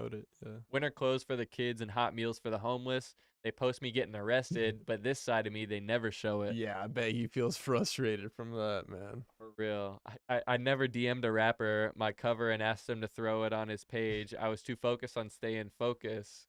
Yeah. Winter clothes for the kids and hot meals for the homeless. They post me getting arrested, but this side of me, they never show it. Yeah, I bet he feels frustrated from that, man. For real. I never DM'd a rapper my cover and asked him to throw it on his page. I was too focused on staying focused.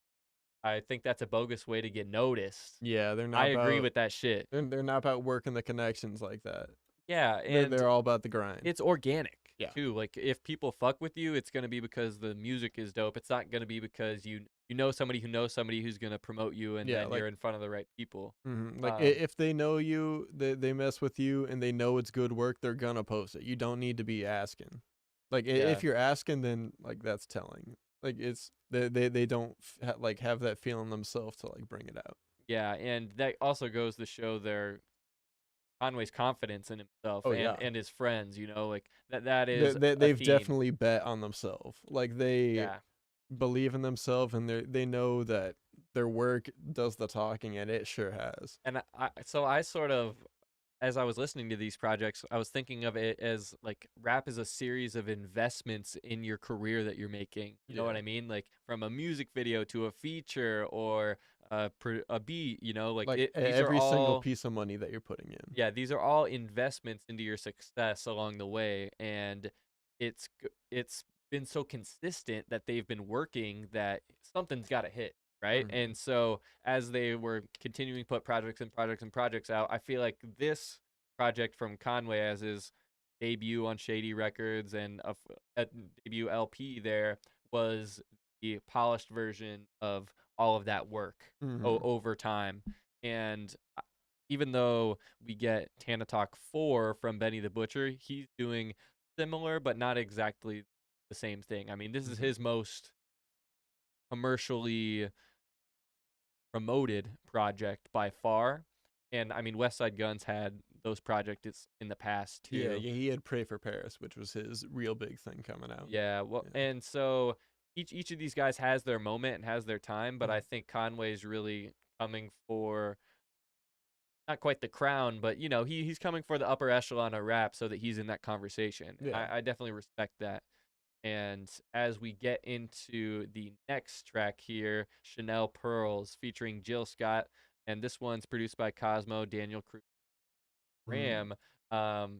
I think that's a bogus way to get noticed. Yeah, they're not. I agree with that shit. They're not about working the connections like that. Yeah, and they're all about the grind. It's organic, too. Like, if people fuck with you, it's gonna be because the music is dope. It's not gonna be because you know somebody who knows somebody who's gonna promote you, and then you're in front of the right people. Like, if they know you, they mess with you, and they know it's good work, they're gonna post it. You don't need to be asking. Like, if you're asking, then like that's telling. Like, it's they don't have that feeling themselves to like bring it out. Yeah, and that also goes to show Conway's confidence in himself and his friends. Like that is they've definitely bet on themselves. Like, they believe in themselves, and they know that their work does the talking, and it sure has. And I sort of, as I was listening to these projects, I was thinking of it as like rap is a series of investments in your career that you're making. You know what I mean? Like, from a music video to a feature or a beat, every single piece of money that you're putting in. Yeah, these are all investments into your success along the way, and it's been so consistent that they've been working that something's got to hit. right? And so as they were continuing to put projects and projects and projects out, I feel like this project from Conway, as his debut on Shady Records and a debut LP there, was the polished version of all of that work over time. And even though we get Tana Talk 4 from Benny the Butcher, he's doing similar but not exactly the same thing. I mean, this is his most commercially promoted project by far. And I mean, West Side Guns had those projects in the past too. Yeah, he had Pray for Paris, which was his real big thing coming out. Yeah, well, and so each of these guys has their moment and has their time, but I think Conway's really coming for not quite the crown, but you know, he's coming for the upper echelon of rap so that he's in that conversation. Yeah. I definitely respect that. And as we get into the next track here, Chanel Pearls featuring Jill Scott, and this one's produced by Cosmo, Daniel Cruz, Ram.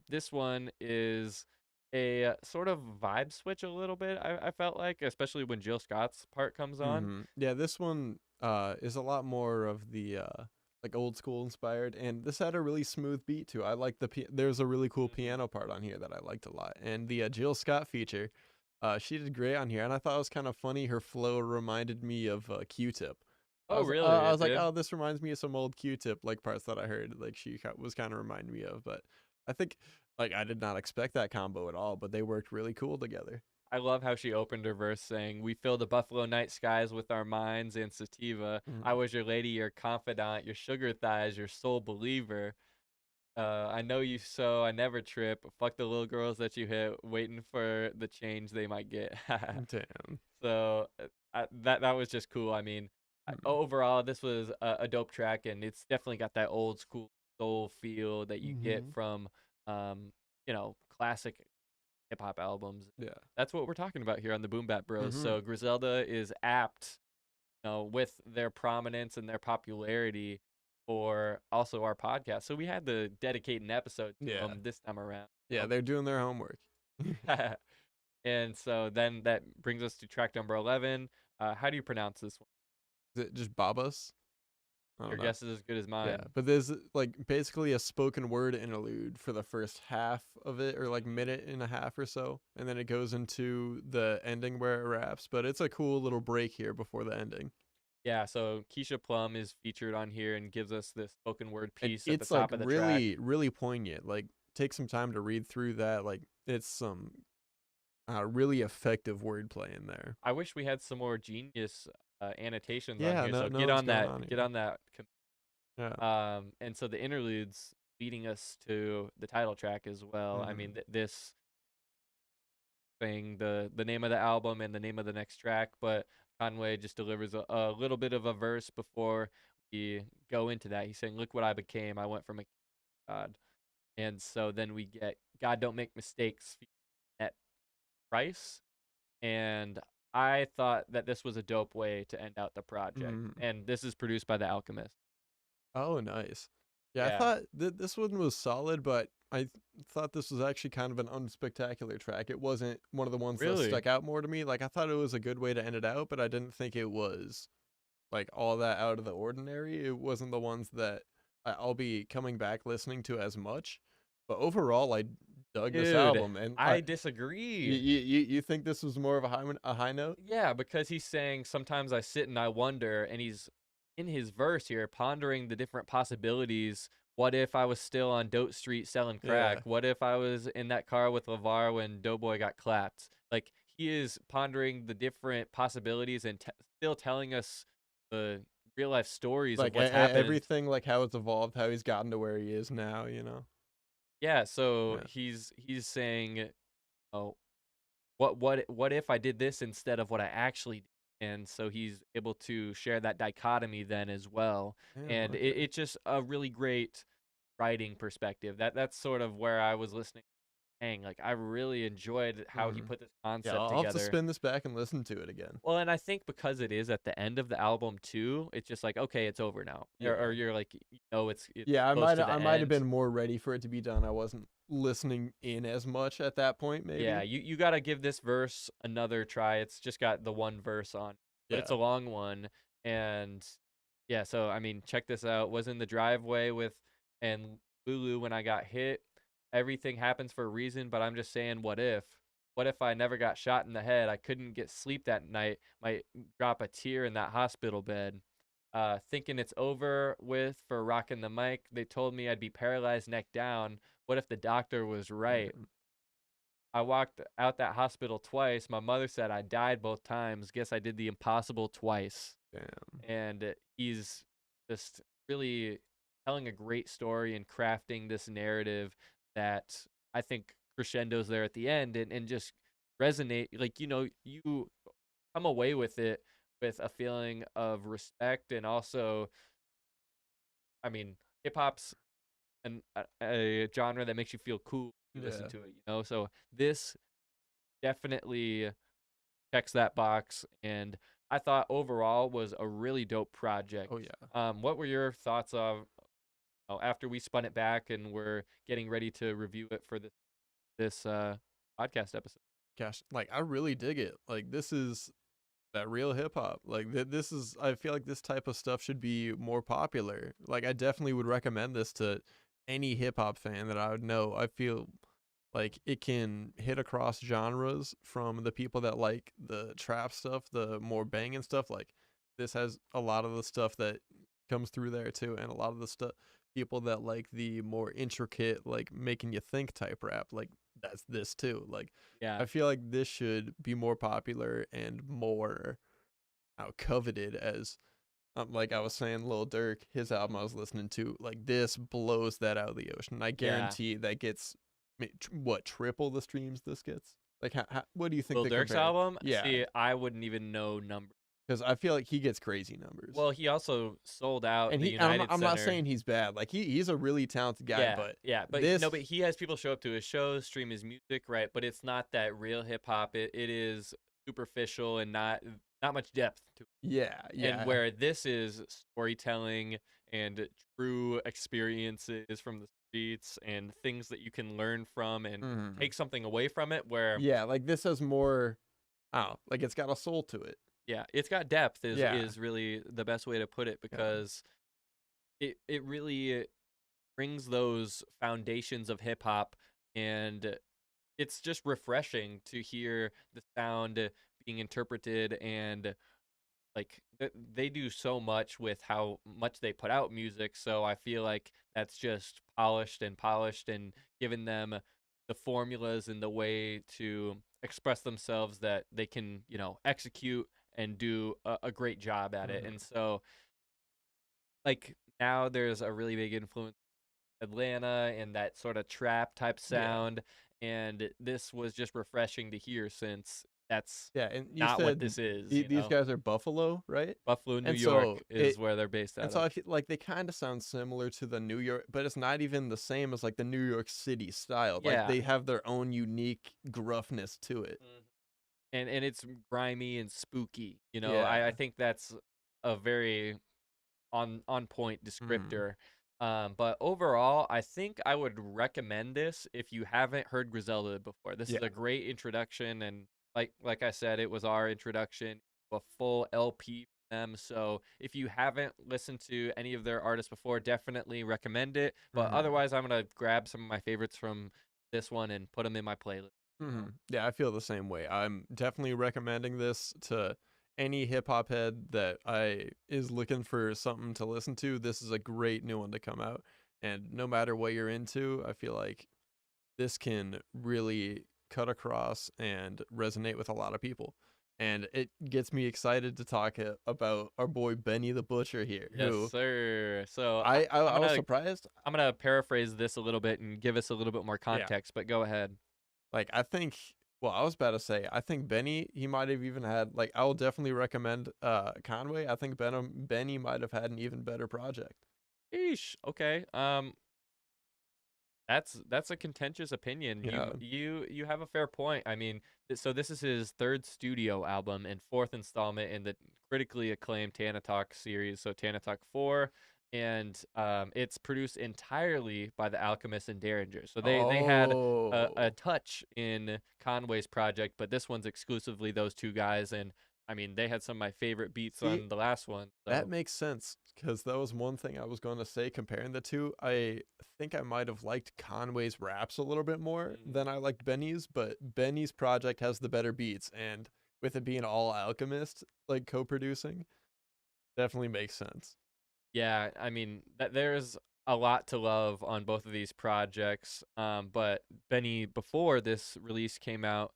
This one is a sort of vibe switch a little bit, I felt like, especially when Jill Scott's part comes on. Yeah, this one is a lot more of the like old school inspired, and this had a really smooth beat too. I like there's a really cool piano part on here that I liked a lot, and the Jill Scott feature, she did great on here, and I thought it was kind of funny. Her flow reminded me of Q-Tip. Oh, really? I was like, oh, this reminds me of some old Q-Tip like parts that I heard. Like she was kind of reminding me of, but I think like I did not expect that combo at all, but they worked really cool together. I love how she opened her verse saying, "We fill the Buffalo night skies with our minds and sativa. I was your lady, your confidant, your sugar thighs, your sole believer. I know you so I never trip. Fuck the little girls that you hit, waiting for the change they might get." Damn. So that was just cool. I mean, overall, this was a dope track, and it's definitely got that old school soul feel that you get from, you know, classic hip hop albums. Yeah, that's what we're talking about here on the Boom Bap Bros. So Griselda is apt, you know, with their prominence and their popularity for also our podcast. So we had to dedicate an episode to them this time around. Yeah, they're doing their homework. And so then that brings us to track number 11. How do you pronounce this one? Is it just Babas? Your guess is as good as mine. Yeah, but there's like basically a spoken word interlude for the first half of it, or like minute and a half or so, and then it goes into the ending where it raps. But it's a cool little break here before the ending. Yeah, so Keisha Plum is featured on here and gives us this spoken word piece at the top of the track. It's like really poignant. Like take some time to read through that. Like it's some really effective wordplay in there. I wish we had some more genius annotations on here. So get on that. Yeah. And so the interludes leading us to the title track as well. I mean, this thing, the name of the album and the name of the next track, but Conway just delivers a little bit of a verse before we go into that. He's saying, "Look what I became. I went from a God." And so then we get "God Don't Make Mistakes" at Price. And I thought that this was a dope way to end out the project. And this is produced by The Alchemist. Oh, nice. Yeah. I thought this one was solid, but I thought this was actually kind of an unspectacular track. It wasn't one of the ones that stuck out more to me. Like, I thought it was a good way to end it out, but I didn't think it was, like, all that out of the ordinary. It wasn't the ones that I'll be coming back listening to as much. But overall, I dug this album. And I disagree. You think this was more of a high note? Yeah, because he's saying, "Sometimes I sit and I wonder," and he's in his verse here pondering the different possibilities. What if I was still on Dote Street selling crack? What if I was in that car with LeVar when Doughboy got clapped? Like, he is pondering the different possibilities and still telling us the real life stories like of what's happened. Everything, like how it's evolved, how he's gotten to where he is now, you know? Yeah, so he's saying, "Oh, what if I did this instead of what I actually did?" And so he's able to share that dichotomy then as well. And it's just a really great writing perspective. That's sort of where I was listening. Dang, like I really enjoyed how he put this concept together. I'll have to spin this back and listen to it again. Well, and I think because it is at the end of the album too, it's just like, okay, it's over now. Or you're like, it's I might have been more ready for it to be done. I wasn't listening in as much at that point, maybe. Yeah, you got to give this verse another try. It's just got the one verse on, but it's a long one. And yeah, so I mean, check this out. Was in the driveway with and Lulu when I got hit. Everything happens for a reason, but I'm just saying, what if? What if I never got shot in the head? I couldn't get sleep that night. Might drop a tear in that hospital bed. Thinking it's over with for rocking the mic. They told me I'd be paralyzed neck down. What if the doctor was right? I walked out that hospital twice. My mother said I died both times. Guess I did the impossible twice. Damn. And he's just really telling a great story and crafting this narrative that I think crescendos there at the end and just resonate. Like, you come away with it with a feeling of respect and also, I mean, hip hop's a genre that makes you feel cool when you listen to it. So this definitely checks that box, and I thought overall was a really dope project. Oh yeah. What were your thoughts of after we spun it back and we're getting ready to review it for this podcast episode? Gosh, like I really dig it. Like this is that real hip hop. Like this is. I feel like this type of stuff should be more popular. Like I definitely would recommend this to any hip hop fan that I would know. I feel like it can hit across genres from the people that like the trap stuff, the more banging stuff. Like this has a lot of the stuff that comes through there too, and a lot of the stuff people that like the more intricate, like making you think type rap. Like that's this too. Like Yeah, I feel like this should be more popular and more coveted as like I was saying, Lil Durk, his album I was listening to, like this blows that out of the ocean. I guarantee that gets what triple the streams this gets. Like, what do you think? Lil the Durk's compare? album. Yeah, See, I wouldn't even know numbers. because I feel like he gets crazy numbers. Well, he also sold out and the he, United I'm not Center. saying he's bad. Like he's a really talented guy. But this, but he has people show up to his shows, stream his music, right? But it's not that real hip hop. It is superficial and not much depth to it. yeah. And where this is storytelling and true experiences from the streets and things that you can learn from and take something away from it. Where like this has more. Like it's got a soul to it. yeah, it's got depth is really the best way to put it, because it really brings those foundations of hip hop, and it's just refreshing to hear the sound being interpreted, and like they do so much with how much they put out music. So I feel like that's just polished and given them the formulas and the way to express themselves that they can, execute and do a great job at it. And so, like, now there's a really big influence in Atlanta and that sort of trap type sound. And this was just refreshing to hear, since that's and you not said what this is. These guys are Buffalo, right? Buffalo, New And York so is where they're based out And so of. I feel like they kind of sound similar to the New York, but it's not even the same as like the New York City style. Yeah. Like they have their own unique gruffness to it. And it's grimy and spooky. Yeah. I think that's a very on point descriptor. But overall, I think I would recommend this if you haven't heard Griselda before. This is a great introduction, and like I said, it was our introduction to a full LP for them. So if you haven't listened to any of their artists before, definitely recommend it. But otherwise, I'm gonna grab some of my favorites from this one and put them in my playlist. Yeah, I feel the same way. I'm definitely recommending this to any hip hop head that is looking for something to listen to. This is a great new one to come out, and no matter what you're into, I feel like this can really cut across and resonate with a lot of people. And it gets me excited to talk about our boy Benny the Butcher here. Yes, sir. So I was surprised. I'm gonna paraphrase this a little bit and give us a little bit more context, but go ahead. Like I think, well, I was about to say, I think Benny, he might have even had, like, I will definitely recommend Conway. I think Benny might have had an even better project. Eesh. Okay. That's a contentious opinion. Yeah. You have a fair point. I mean, so this is his third studio album and fourth installment in the critically acclaimed Tana Talk series. So Tana Talk 4, and it's produced entirely by the Alchemist and Derringer. So they had a touch in Conway's project, but this one's exclusively those two guys. And I mean, they had some of my favorite beats See, on the last one. So. That makes sense because that was one thing I was going to say comparing the two. I think I might have liked Conway's raps a little bit more than I liked Benny's, but Benny's project has the better beats, and with it being all Alchemist like co-producing, definitely makes sense. Yeah, I mean, there's a lot to love on both of these projects. But Benny, before this release came out,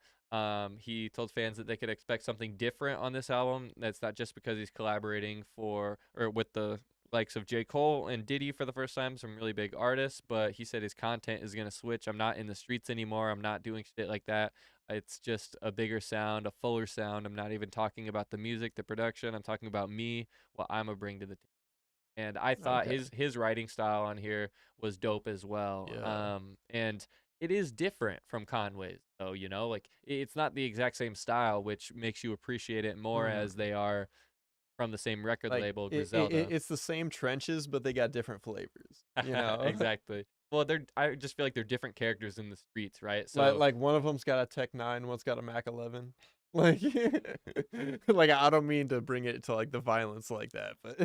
he told fans that they could expect something different on this album. That's not just because he's collaborating with the likes of J. Cole and Diddy for the first time, some really big artists, but he said his content is going to switch. I'm not in the streets anymore. I'm not doing shit like that. It's just a bigger sound, a fuller sound. I'm not even talking about the music, the production. I'm talking about me, what I'm going to bring to the table. And I thought his writing style on here was dope as well. Yeah. And it is different from Conway's, though, you know, like it's not the exact same style, which makes you appreciate it more as they are from the same record label, Griselda. It's the same trenches, but they got different flavors. You know, exactly. Well, I just feel like they're different characters in the streets, right? So like one of them's got a Tech 9, one's got a Mac 11. Like, like I don't mean to bring it to like the violence like that, but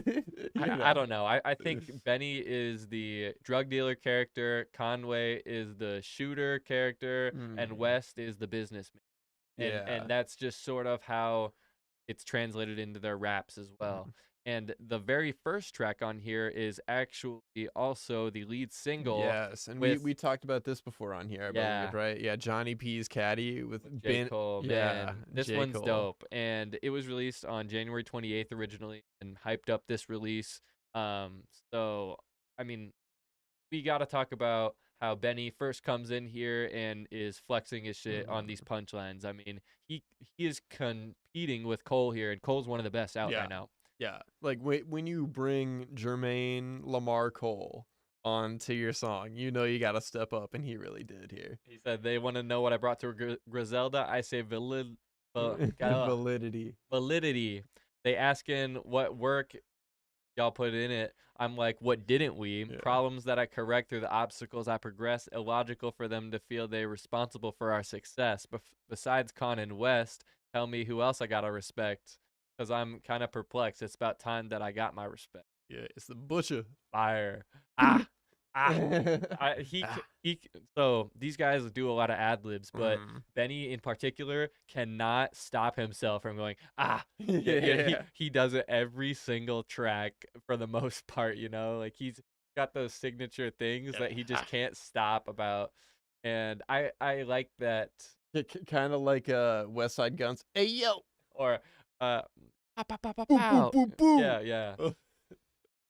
I don't know. I think Benny is the drug dealer character, Conway is the shooter character, and West is the businessman. And that's just sort of how it's translated into their raps as well. And the very first track on here is actually also the lead single. Yes, and we talked about this before on here, I believe, right? Yeah, Johnny P's Caddy with J. Cole. Man, this one's dope. And it was released on January 28th originally and hyped up this release. So, I mean, we got to talk about how Benny first comes in here and is flexing his shit on these punchlines. I mean, he is competing with Cole here, and Cole's one of the best out right now. Yeah, like when you bring Jermaine Lamar Cole onto your song, you know you got to step up, and he really did here. He said, they want to know what I brought to Griselda. I say validity. Validity. They asking what work y'all put in it. I'm like, what didn't we? Yeah. Problems that I correct through the obstacles I progress. Illogical for them to feel they're responsible for our success. Besides Con and West, tell me who else I got to respect. Because I'm kind of perplexed. It's about time that I got my respect. Yeah, it's the Butcher. Fire. So these guys do a lot of ad libs, but Benny in particular cannot stop himself from going he does it every single track for the most part, you know, like he's got those signature things that he just can't stop about, and I like that. Kind of like West Side Guns. Hey yo, or pow, pow, pow, pow, pow. Yeah.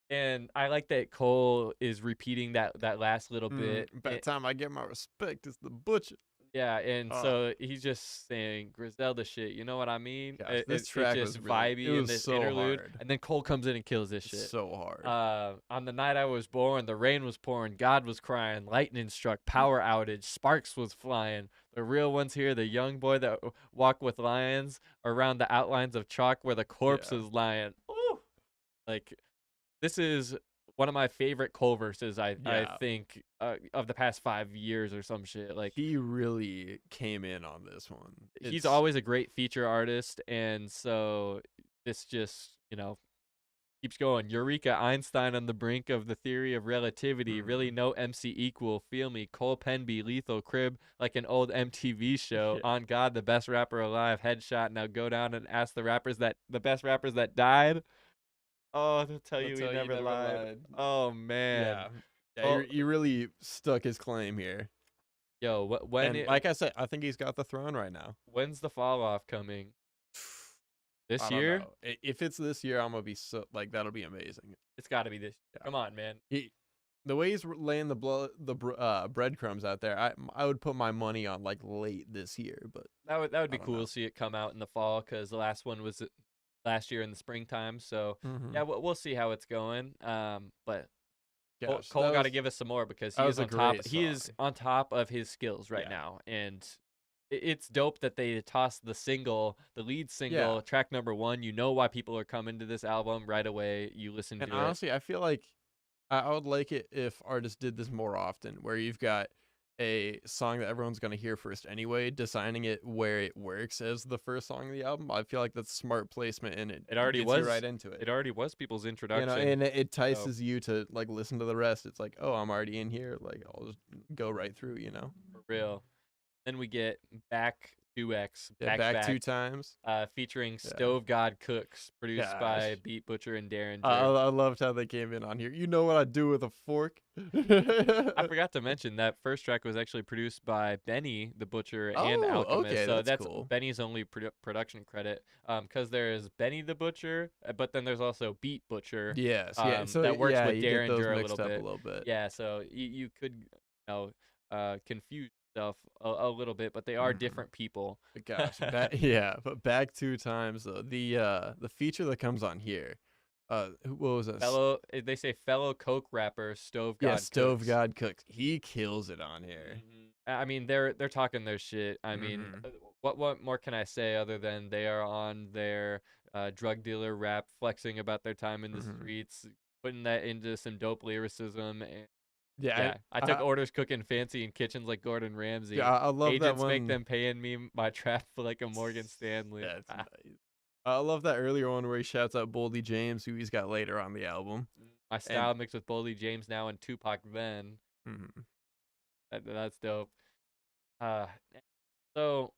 And I like that Cole is repeating that last little bit. By the time I get my respect, it's the Butcher. Yeah, and so he's just saying Griselda shit. You know what I mean? Gosh, this track was just really, vibey in this so interlude, hard. and then Cole comes in and kills this shit. So hard. On the night I was born, the rain was pouring, God was crying, lightning struck, power outage, sparks was flying. The real ones here, the young boy that walk with lions around the outlines of chalk where the corpse is lying. Ooh, like. This is one of my favorite Cole verses, I think, of the past 5 years or some shit. Like, he really came in on this one. He's always a great feature artist, and so this just, you know, keeps going. Eureka, Einstein on the brink of the theory of relativity. Really no MC equal. Feel me. Cole Penby, lethal crib like an old MTV show. On God, the best rapper alive. Headshot. Now go down and ask the best rappers that died. Oh, they'll tell you he never lied. Oh, man. Yeah, he really stuck his claim here. Yo, like I said, I think he's got the throne right now. When's the fall off coming? This year? If it's this year, I'm going to be that'll be amazing. It's got to be this year. Yeah. Come on, man. The way he's laying the breadcrumbs out there, I would put my money on like late this year. But that would be cool to see it come out in the fall, because the last one was last year in the springtime, so yeah, we'll see how it's going. But Cole got to give us some more, because he is on top. He is on top of his skills right now, and it's dope that they tossed the lead single, track number 1. You know why people are coming to this album right away. You listen to it. And honestly, I feel like I would like it if artists did this more often, where you've got a song that everyone's gonna hear first anyway, designing it where it works as the first song of the album. I feel like that's smart placement, and It already gets you was right into it. It already was people's You introduction. know, and it So entices you to like listen to the rest. It's like, oh, I'm already in here. Like I'll just go right through. You know. for real. Then we get Back 2X, Yeah, Back back Back, 2 times. featuring Yeah. Stove God Cooks, produced by Gosh. Beat Butcher and Derringer. I loved how they came in on here. You know what I do with a fork? I forgot to mention that first track was actually produced by Benny the Butcher and Oh, Alchemist. okay, So that's cool. Benny's only production credit. Because there's Benny the Butcher, but then there's also Beat Butcher. Yes, yeah. So that works with you get those Derringer a mixed little up bit. a little bit. Yeah, so you could confuse stuff a little bit, but they are different people. Gosh, but back 2 times though. The feature that comes on here, what was this? They say fellow Coke rapper Stove God. Yeah, Stove Cooks. God Cooks. He kills it on here. I mean, they're talking their shit. I mean, what more can I say other than they are on their drug dealer rap, flexing about their time in the streets, putting that into some dope lyricism. And Yeah, I took orders cooking fancy in kitchens like Gordon Ramsay. Yeah, I love Agents that one. make them paying me my trap for like a Morgan Stanley. That's nice. I love that earlier one where he shouts out Boldy James, who he's got later on the album. My style mixed with Boldy James now and Tupac then. That's dope. So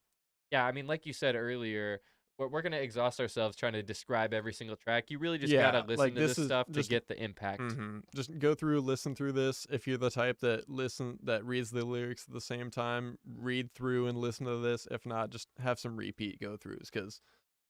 yeah, I mean, like you said earlier, we're gonna exhaust ourselves trying to describe every single track. You really just gotta listen to this stuff to get the impact. Just go through, listen through this. If you're the type that reads the lyrics at the same time, read through and listen to this. If not, just have some repeat go throughs, because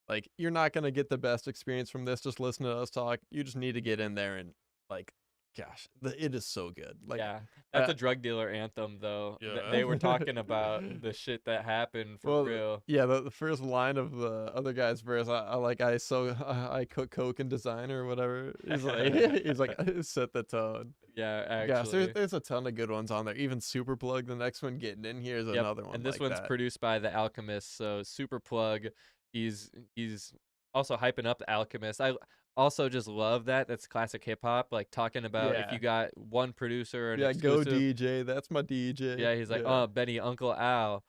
like you're not gonna get the best experience from this. Just listen to us talk. You just need to get in there and like, gosh, it is so good. Like, yeah, that's a drug dealer anthem, though. Yeah. They were talking about the shit that happened for real. Yeah, the first line of the other guy's verse, I cook coke and design or whatever. He's like set the tone. Yeah, actually. actually. There's a ton of good ones on there. Even Super Plug, the next one getting in here, is another one. And this like one's that. produced by The Alchemist. So Super Plug, he's also hyping up The Alchemist. I also just love that. That's classic hip hop, like talking about if you got one producer and go DJ, that's my DJ. Yeah, he's like, oh, Benny, Uncle Al.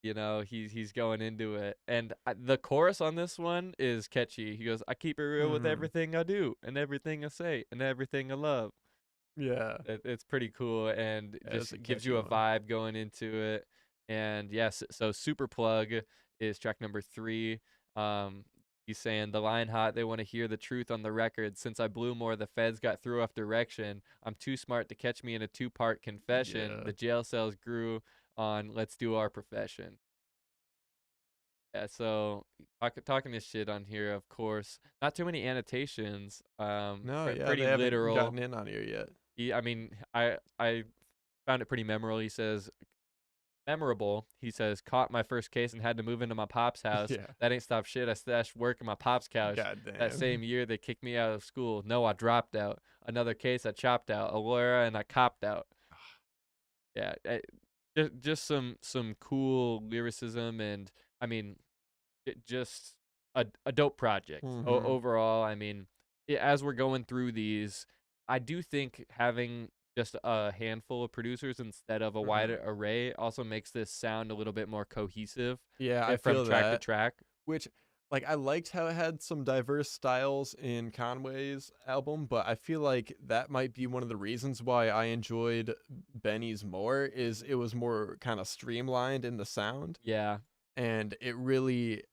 You know, he's going into it. And the chorus on this one is catchy. He goes, I keep it real with everything I do and everything I say and everything I love. Yeah. It's pretty cool and just gives you a vibe going into it. And yes, so Super Plug is track number 3. He's saying the line hot, they want to hear the truth on the record. Since I blew more, the feds got threw off direction. I'm too smart to catch me in a 2-part confession. Yeah. The jail cells grew on let's do our profession. Yeah, so talking this shit on here, of course. Not too many annotations. Pretty they haven't literal. gotten in on here yet. I found it pretty memorable. He says, caught my first case and had to move into my pop's house. Yeah. That ain't stop shit. I stashed work in my pop's couch. Goddamn. That same year, they kicked me out of school. No, I dropped out. Another case, I chopped out. A lawyer, and I copped out. Yeah, just some cool lyricism, and I mean, just a dope project overall. I mean, as we're going through these, I do think having just a handful of producers instead of a wider array also makes this sound a little bit more cohesive. Yeah, I from feel track that. to track. Which, like, I liked how it had some diverse styles in Conway's album, but I feel like that might be one of the reasons why I enjoyed Benny's more, is it was more kind of streamlined in the sound. Yeah. And it really,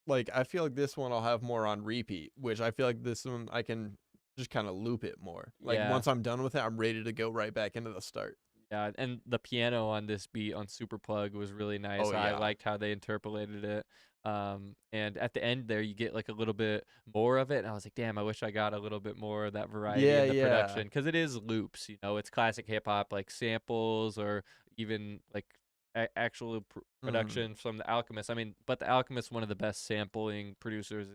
like, I feel like this one I'll have more on repeat, which I feel like this one I can just kind of loop it more. Like, once I'm done with it, I'm ready to go right back into the start. Yeah, and the piano on this beat on Super Plug was really nice. Oh, yeah. I liked how they interpolated it. And at the end there, you get like a little bit more of it, and I was like, damn, I wish I got a little bit more of that variety in the production, because it is loops. You know, it's classic hip hop, like samples or even like actual production from The Alchemist. I mean, but The Alchemist, one of the best sampling producers.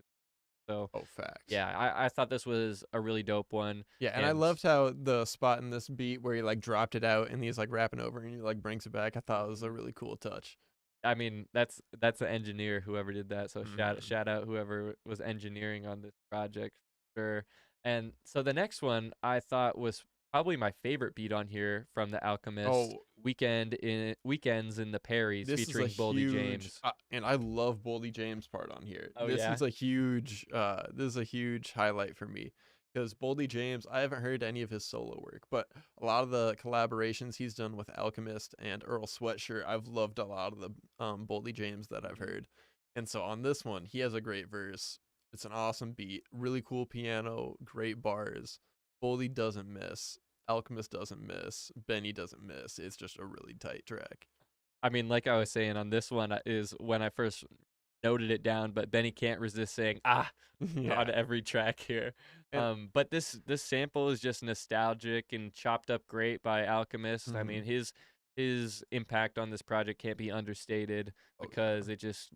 So, facts. Yeah, I thought this was a really dope one. Yeah, and I loved how the spot in this beat where he like dropped it out and he's like rapping over and he like brings it back. I thought it was a really cool touch. I mean, that's the engineer, whoever did that. So shout out whoever was engineering on this project, for sure. And so the next one I thought was probably my favorite beat on here from The Alchemist, Oh, Weekends in the Perrys this is a featuring Boldy huge, James. and I love Boldy James' part on here. Oh This yeah. is a huge, highlight for me because Boldy James, I haven't heard any of his solo work, but a lot of the collaborations he's done with Alchemist and Earl Sweatshirt, I've loved a lot of the Boldy James that I've heard, and so on this one, he has a great verse. It's an awesome beat, really cool piano, great bars. Boldy doesn't miss. Alchemist doesn't miss. Benny doesn't miss. It's just a really tight track. I mean, like I was saying on this one is when I first noted it down, but Benny can't resist saying on every track here. But this sample is just nostalgic and chopped up great by Alchemist. I mean, his impact on this project can't be understated because it just,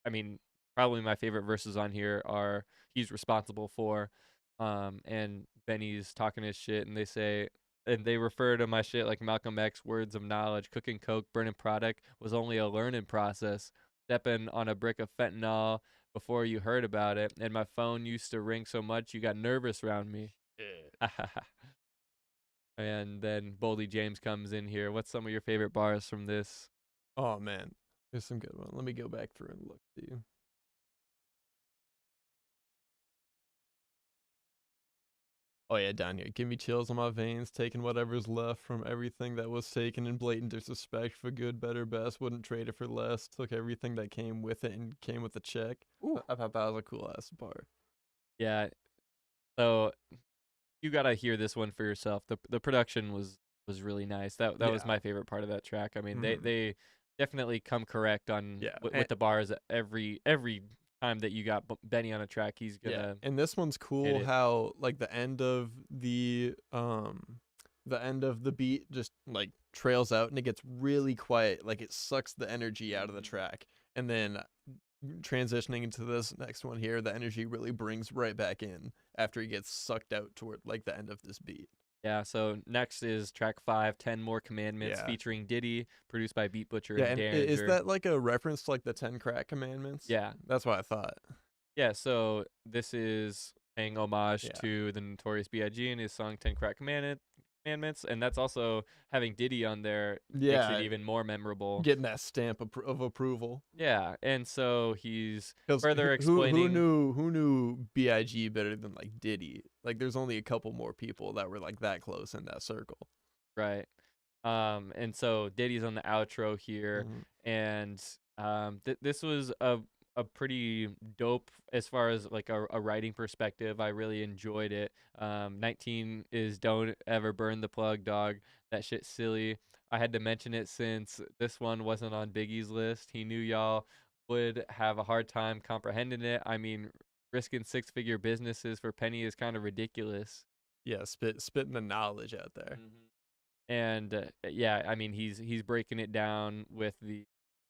I mean, probably my favorite verses on here are he's responsible for, and Benny's talking his shit, and they refer to my shit like Malcolm X words of knowledge. Cooking coke, burning product was only a learning process. Stepping on a brick of fentanyl before you heard about it, and my phone used to ring so much you got nervous around me. Yeah. And then Boldy James comes in here. What's some of your favorite bars from this? Oh man, there's some good ones. Let me go back through and look at you. Oh yeah, down here. Give me chills on my veins, taking whatever's left from everything that was taken in blatant disrespect for good, better, best. Wouldn't trade it for less. Took everything that came with it and came with a check. Ooh. I thought that was a cool ass bar. Yeah. So you gotta hear this one for yourself. The production was really nice. That was my favorite part of that track. I mean, they definitely come correct on with the bars every time that you got Benny on a track. He's gonna and this one's cool how like the end of the beat just like trails out and it gets really quiet, like it sucks the energy out of the track, and then transitioning into this next one here, the energy really brings right back in after he gets sucked out toward like the end of this beat. Yeah, so next is track 5, 10 More Commandments, featuring Diddy, produced by Beat Butcher and Derringer. Is that like a reference to like the 10 crack commandments? Yeah. That's what I thought. Yeah, so this is paying homage to the Notorious B.I.G. and his song 10 Crack Commandments, and that's also having Diddy on there makes it even more memorable. Getting that stamp of approval. Yeah, and so he's further explaining who knew B.I.G. better than like Diddy. Like there's only a couple more people that were like that close in that circle. Right. And so Diddy's on the outro here, and this was a pretty dope as far as like a writing perspective. I really enjoyed it. 19 is Don't Ever Burn the Plug, dog. That shit's silly. I had to mention it since this one wasn't on Biggie's list. He knew y'all would have a hard time comprehending it. I mean, risking 6-figure businesses for penny is kind of ridiculous. Yeah, spitting the knowledge out there. And yeah, I mean he's breaking it down with the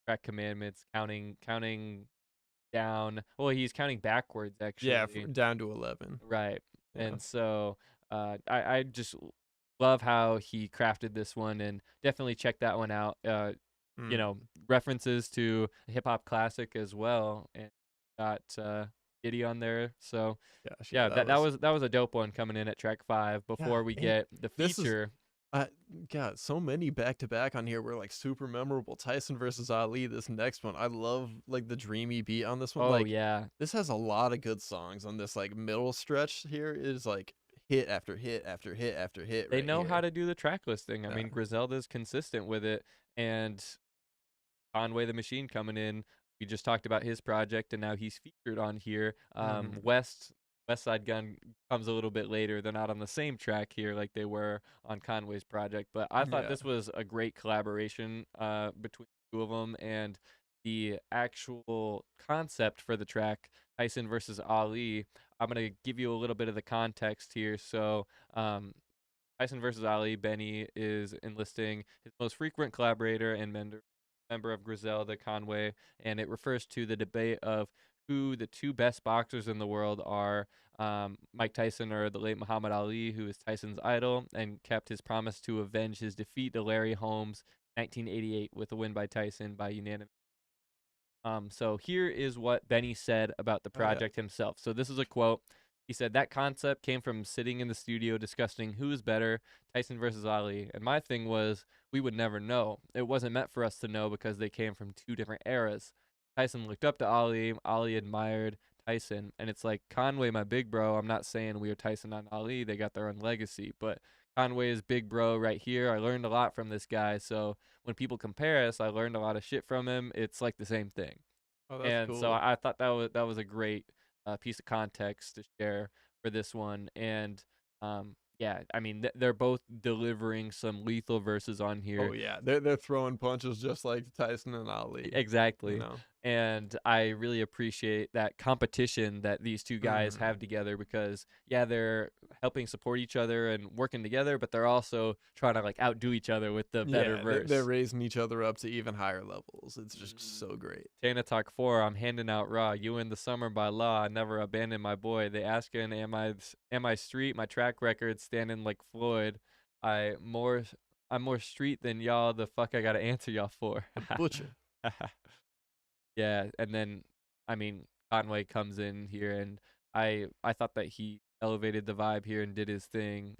crack commandments, counting down. Well, he's counting backwards actually. Yeah, down to 11. Right. Yeah. And so I just love how he crafted this one, and definitely check that one out. You know, references to a hip hop classic as well, and got Diddy on there. So that was a dope one coming in at track 5 before we get the feature. God, so many back to back on here were like super memorable. Tyson versus Ali. This next one, I love like the dreamy beat on this one. Oh like, yeah, this has a lot of good songs on this like middle stretch. Here is like hit after hit after hit after hit. They know how to do the track listing. I mean, Griselda's consistent with it, and Conway the Machine coming in. We just talked about his project, and now he's featured on here. West Side Gun comes a little bit later. They're not on the same track here like they were on Conway's project, but I thought this was a great collaboration between the two of them, and the actual concept for the track, Tyson versus Ali. I'm going to give you a little bit of the context here. So Tyson versus Ali, Benny is enlisting his most frequent collaborator and member of Griselda, Conway, and it refers to the debate of who the two best boxers in the world are, Mike Tyson or the late Muhammad Ali, who is Tyson's idol and kept his promise to avenge his defeat to Larry Holmes 1988 with a win by Tyson by unanimous. So here is what Benny said about the project himself. So this is a quote. He said that concept came from sitting in the studio discussing who is better, Tyson versus Ali. And my thing was, we would never know. It wasn't meant for us to know because they came from two different eras. Tyson looked up to Ali. Ali admired Tyson. And it's like, Conway, my big bro, I'm not saying we are Tyson on Ali. They got their own legacy. But Conway is big bro right here. I learned a lot from this guy. So when people compare us, I learned a lot of shit from him. It's like the same thing. Oh, that's And so cool. I thought that was a great piece of context to share for this one. And yeah, I mean they're both delivering some lethal verses on here. Oh yeah, they're throwing punches just like Tyson and Ali. Exactly. You know. And I really appreciate that competition that these two guys have together because, yeah, they're helping support each other and working together, but they're also trying to like outdo each other with the better verse. They're raising each other up to even higher levels. It's just so great. Tana Talk 4, I'm handing out raw. You in the summer by law. I never abandoned my boy. They asking, am I street? My track record standing like Floyd. I'm more street than y'all. The fuck I gotta answer y'all for. The butcher. Yeah, and then I mean Conway comes in here, and I thought that he elevated the vibe here and did his thing,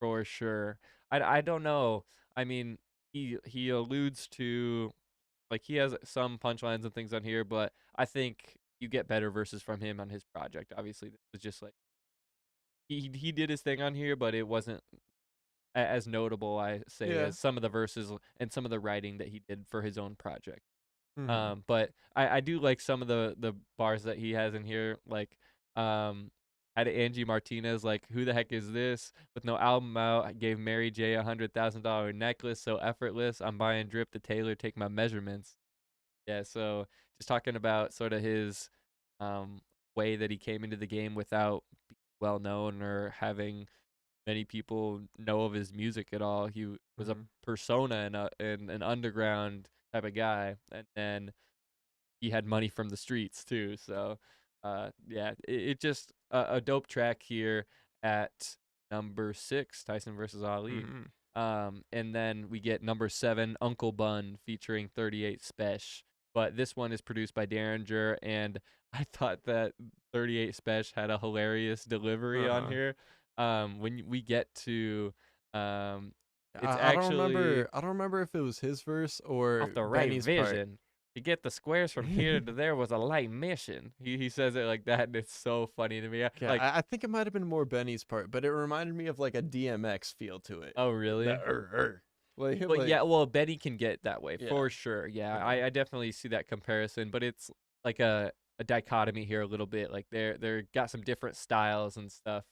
for sure. I don't know. I mean, he alludes to like he has some punchlines and things on here, but I think you get better verses from him on his project. Obviously, this was just like he did his thing on here, but it wasn't as notable, I say, as some of the verses and some of the writing that he did for his own project. But I do like some of the bars that he has in here, like had Angie Martinez, like, who the heck is this? With no album out, I gave Mary J $100,000 necklace, so effortless. I'm buying drip to Taylor, take my measurements. Yeah, so just talking about sort of his way that he came into the game without being well known or having many people know of his music at all. He was a persona and an underground type of guy, and then he had money from the streets too. So yeah, it just a dope track here at number 6, Tyson versus Ali. And then we get number 7, Uncle Bun featuring 38 Spesh, but this one is produced by Derringer, and I thought that 38 Spesh had a hilarious delivery on here. When we get to it's I don't remember if it was his verse or off the right Benny's vision. part. To get the squares from here to there was a light mission. He says it like that, and it's so funny to me. Yeah, Like, I think it might have been more Benny's part, but it reminded me of like a DMX feel to it. oh really? Like, Yeah, well, Benny can get that way Yeah. for sure. Yeah, I definitely see that comparison, but it's like a dichotomy here a little bit. Like they're got some different styles and stuff.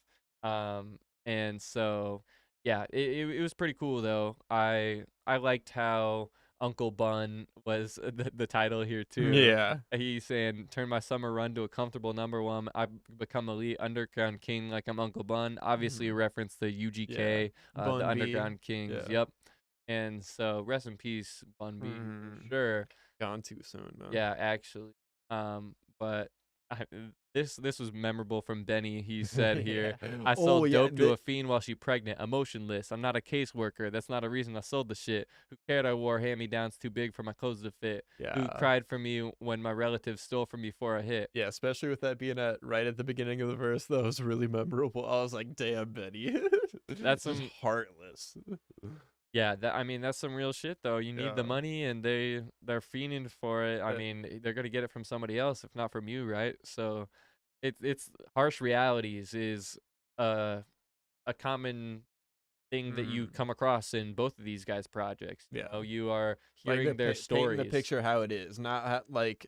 And so yeah, it was pretty cool though. I liked how Uncle Bun was the title here too. Yeah. He's saying, turn my summer run to a comfortable number 1. I become elite underground king like I'm Uncle Bun. Obviously a reference to UGK, Bun the B. Underground Kings. Yeah. Yep. And so rest in peace, Bun B, for sure. Gone too soon, man. Yeah, actually. But this was memorable from Benny. He said here, I sold dope to a fiend while she pregnant, emotionless. I'm not a caseworker. That's not a reason I sold the shit. Who cared I wore hand-me-downs too big for my clothes to fit? Yeah. Who cried for me when my relatives stole from me for a hit? Yeah, especially with that being right at the beginning of the verse, that was really memorable. I was like, damn, Benny. That's just heartless. Yeah, I mean that's some real shit though. You need the money, and they're fiending for it. I mean, they're gonna get it from somebody else, if not from you, right? So, it's harsh realities is a common thing that you come across in both of these guys' projects. Yeah, you know, you are hearing like their stories. Painting the picture how it is, not like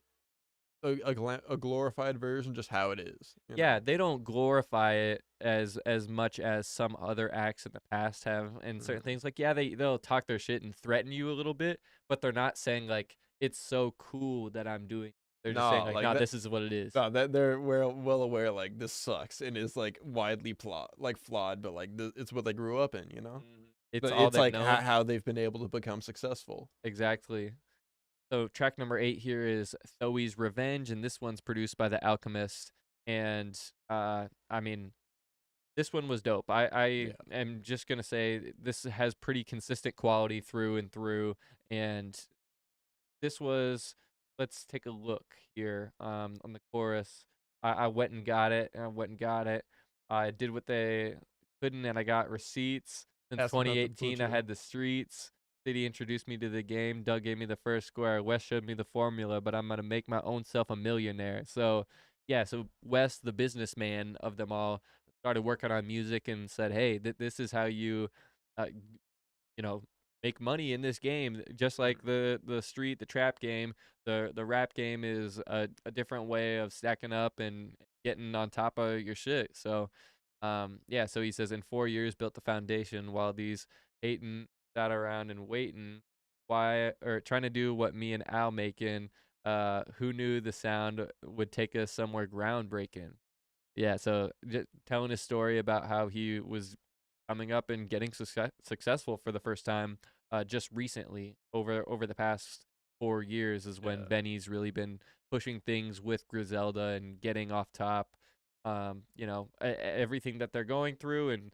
a glorified version, just how it is. Yeah, they don't glorify it as much as some other acts in the past have, and certain things. Like, yeah, they'll talk their shit and threaten you a little bit, but they're not saying like it's so cool that I'm doing. They're just saying like, no, this is what it is. No, that they're well aware like this sucks and is like widely flawed, but like it's what they grew up in, you know. It's like how they've been able to become successful. Exactly. So track number 8 here is Thoe's Revenge, and this one's produced by The Alchemist. And I mean, this one was dope. I am just gonna say this has pretty consistent quality through and through. And this was, let's take a look here on the chorus. I went and got it. And I went and got it. I did what they couldn't, and I got receipts. Since That's about the 2018, I budget. had the streets. City introduced me to the game. Doug gave me the first square. West showed me the formula, but I'm gonna make my own self a millionaire. So, yeah. So West, the businessman of them all, started working on music and said, "Hey, this is how you, uh, you know, make money in this game. Just like the street, the trap game, the rap game is a different way of stacking up and getting on top of your shit." So, yeah. So he says in 4 years built the foundation while these hating sat around and waiting. Why or trying to do what me and Al making? Who knew the sound would take us somewhere groundbreaking? Yeah, so just telling his story about how he was coming up and getting successful for the first time just recently over the past 4 years is when Yeah. Benny's really been pushing things with Griselda and getting off top. Everything that they're going through and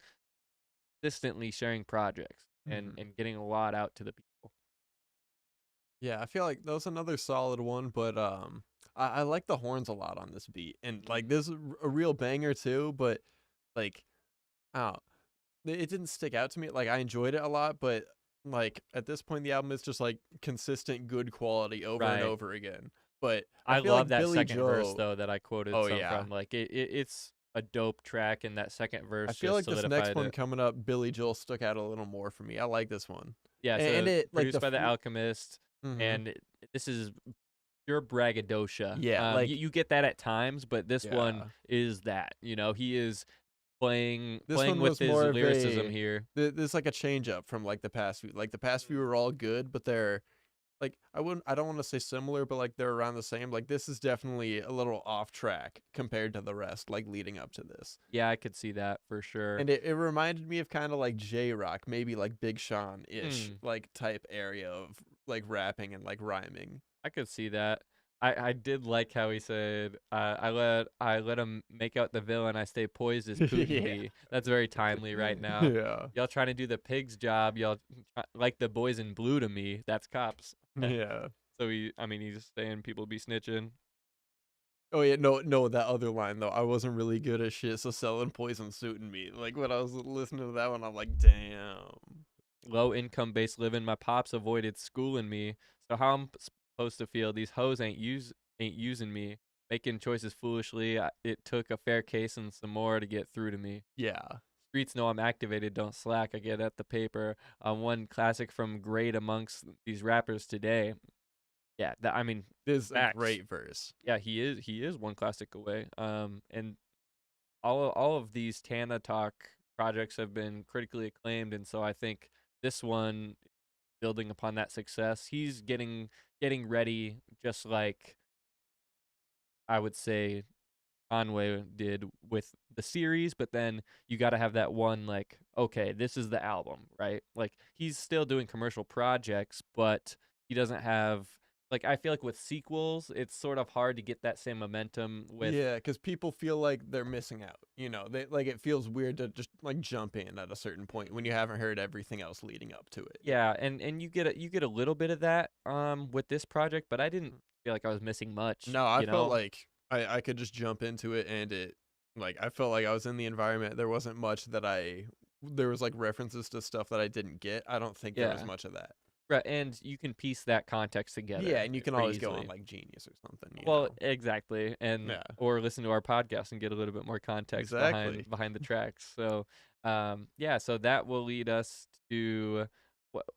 consistently sharing projects and Mhm. and getting a lot out to the people. Yeah, I feel like that was another solid one, but I like the horns a lot on this beat, and like this is a real banger too. But like, oh, it didn't stick out to me. Like I enjoyed it a lot, but like at this point, the album is just like consistent good quality over and Right. over again. But I I feel love like that Billy second verse Joe. though that I quoted Oh some yeah, from. Like it's a dope track, and that second I verse feel just like this next solidified one it. coming up, Billy Joel stuck out a little more for me. I like this one, Yeah, and so it like produced by The Alchemist, mm-hmm. and this is pure braggadocio. Yeah, You get that at times, but this one yeah. is that. He is playing This playing one with was his more of lyricism a here. there's like a change up from like the past few. Like the past few were all good, but they're like I don't want to say similar, but like they're around the same. Like this is definitely a little off track compared to the rest, like leading up to this. Yeah, I could see that for sure. And it reminded me of kind of like J Rock, maybe like Big Sean ish, Hmm. like type area of like rapping and like rhyming. I could see that. I did like how he said, I let him make out the villain. I stay poised as Putin Yeah. be. That's very timely right now. Yeah. Y'all trying to do the pig's job. Y'all like the boys in blue to me. That's cops. Yeah. So he's saying people be snitching. Oh yeah, no, that other line though. I wasn't really good at shit, so selling poison suiting me. Like when I was listening to that one, I'm like, damn. Low income based living. My pops avoided schooling me. So how I'm supposed to feel? These hoes ain't using me. Making choices foolishly. It took a fair case and some more to get through to me. Yeah. Streets know I'm activated, don't slack. I get at the paper. One classic from great amongst these rappers today. Yeah, This is a facts. great verse. Yeah, he is one classic away. And all of these Tana Talk projects have been critically acclaimed, and so I think this one, building upon that success, he's getting ready, just like I would say Conway did with the series, but then you got to have that one like, okay, this is the album, right? Like he's still doing commercial projects, but he doesn't have like I feel like with sequels, it's sort of hard to get that same momentum with Yeah, because people feel like they're missing out. You know, they like it feels weird to just like jump in at a certain point when you haven't heard everything else leading up to it. yeah, and you get a little bit of that with this project, but I didn't feel like I was missing much, No, I you felt know? like I could just jump into it and it like I felt like I was in the environment. There wasn't much that there was like references to stuff that I didn't get. I don't think there was Yeah. much of that. Right, and you can piece that context Yeah, together and you can pretty always go on easily. like Genius or something, you Well, know. exactly, and Yeah, or listen to our podcast and get a little bit more context exactly. behind the tracks. So, yeah, so that will lead us to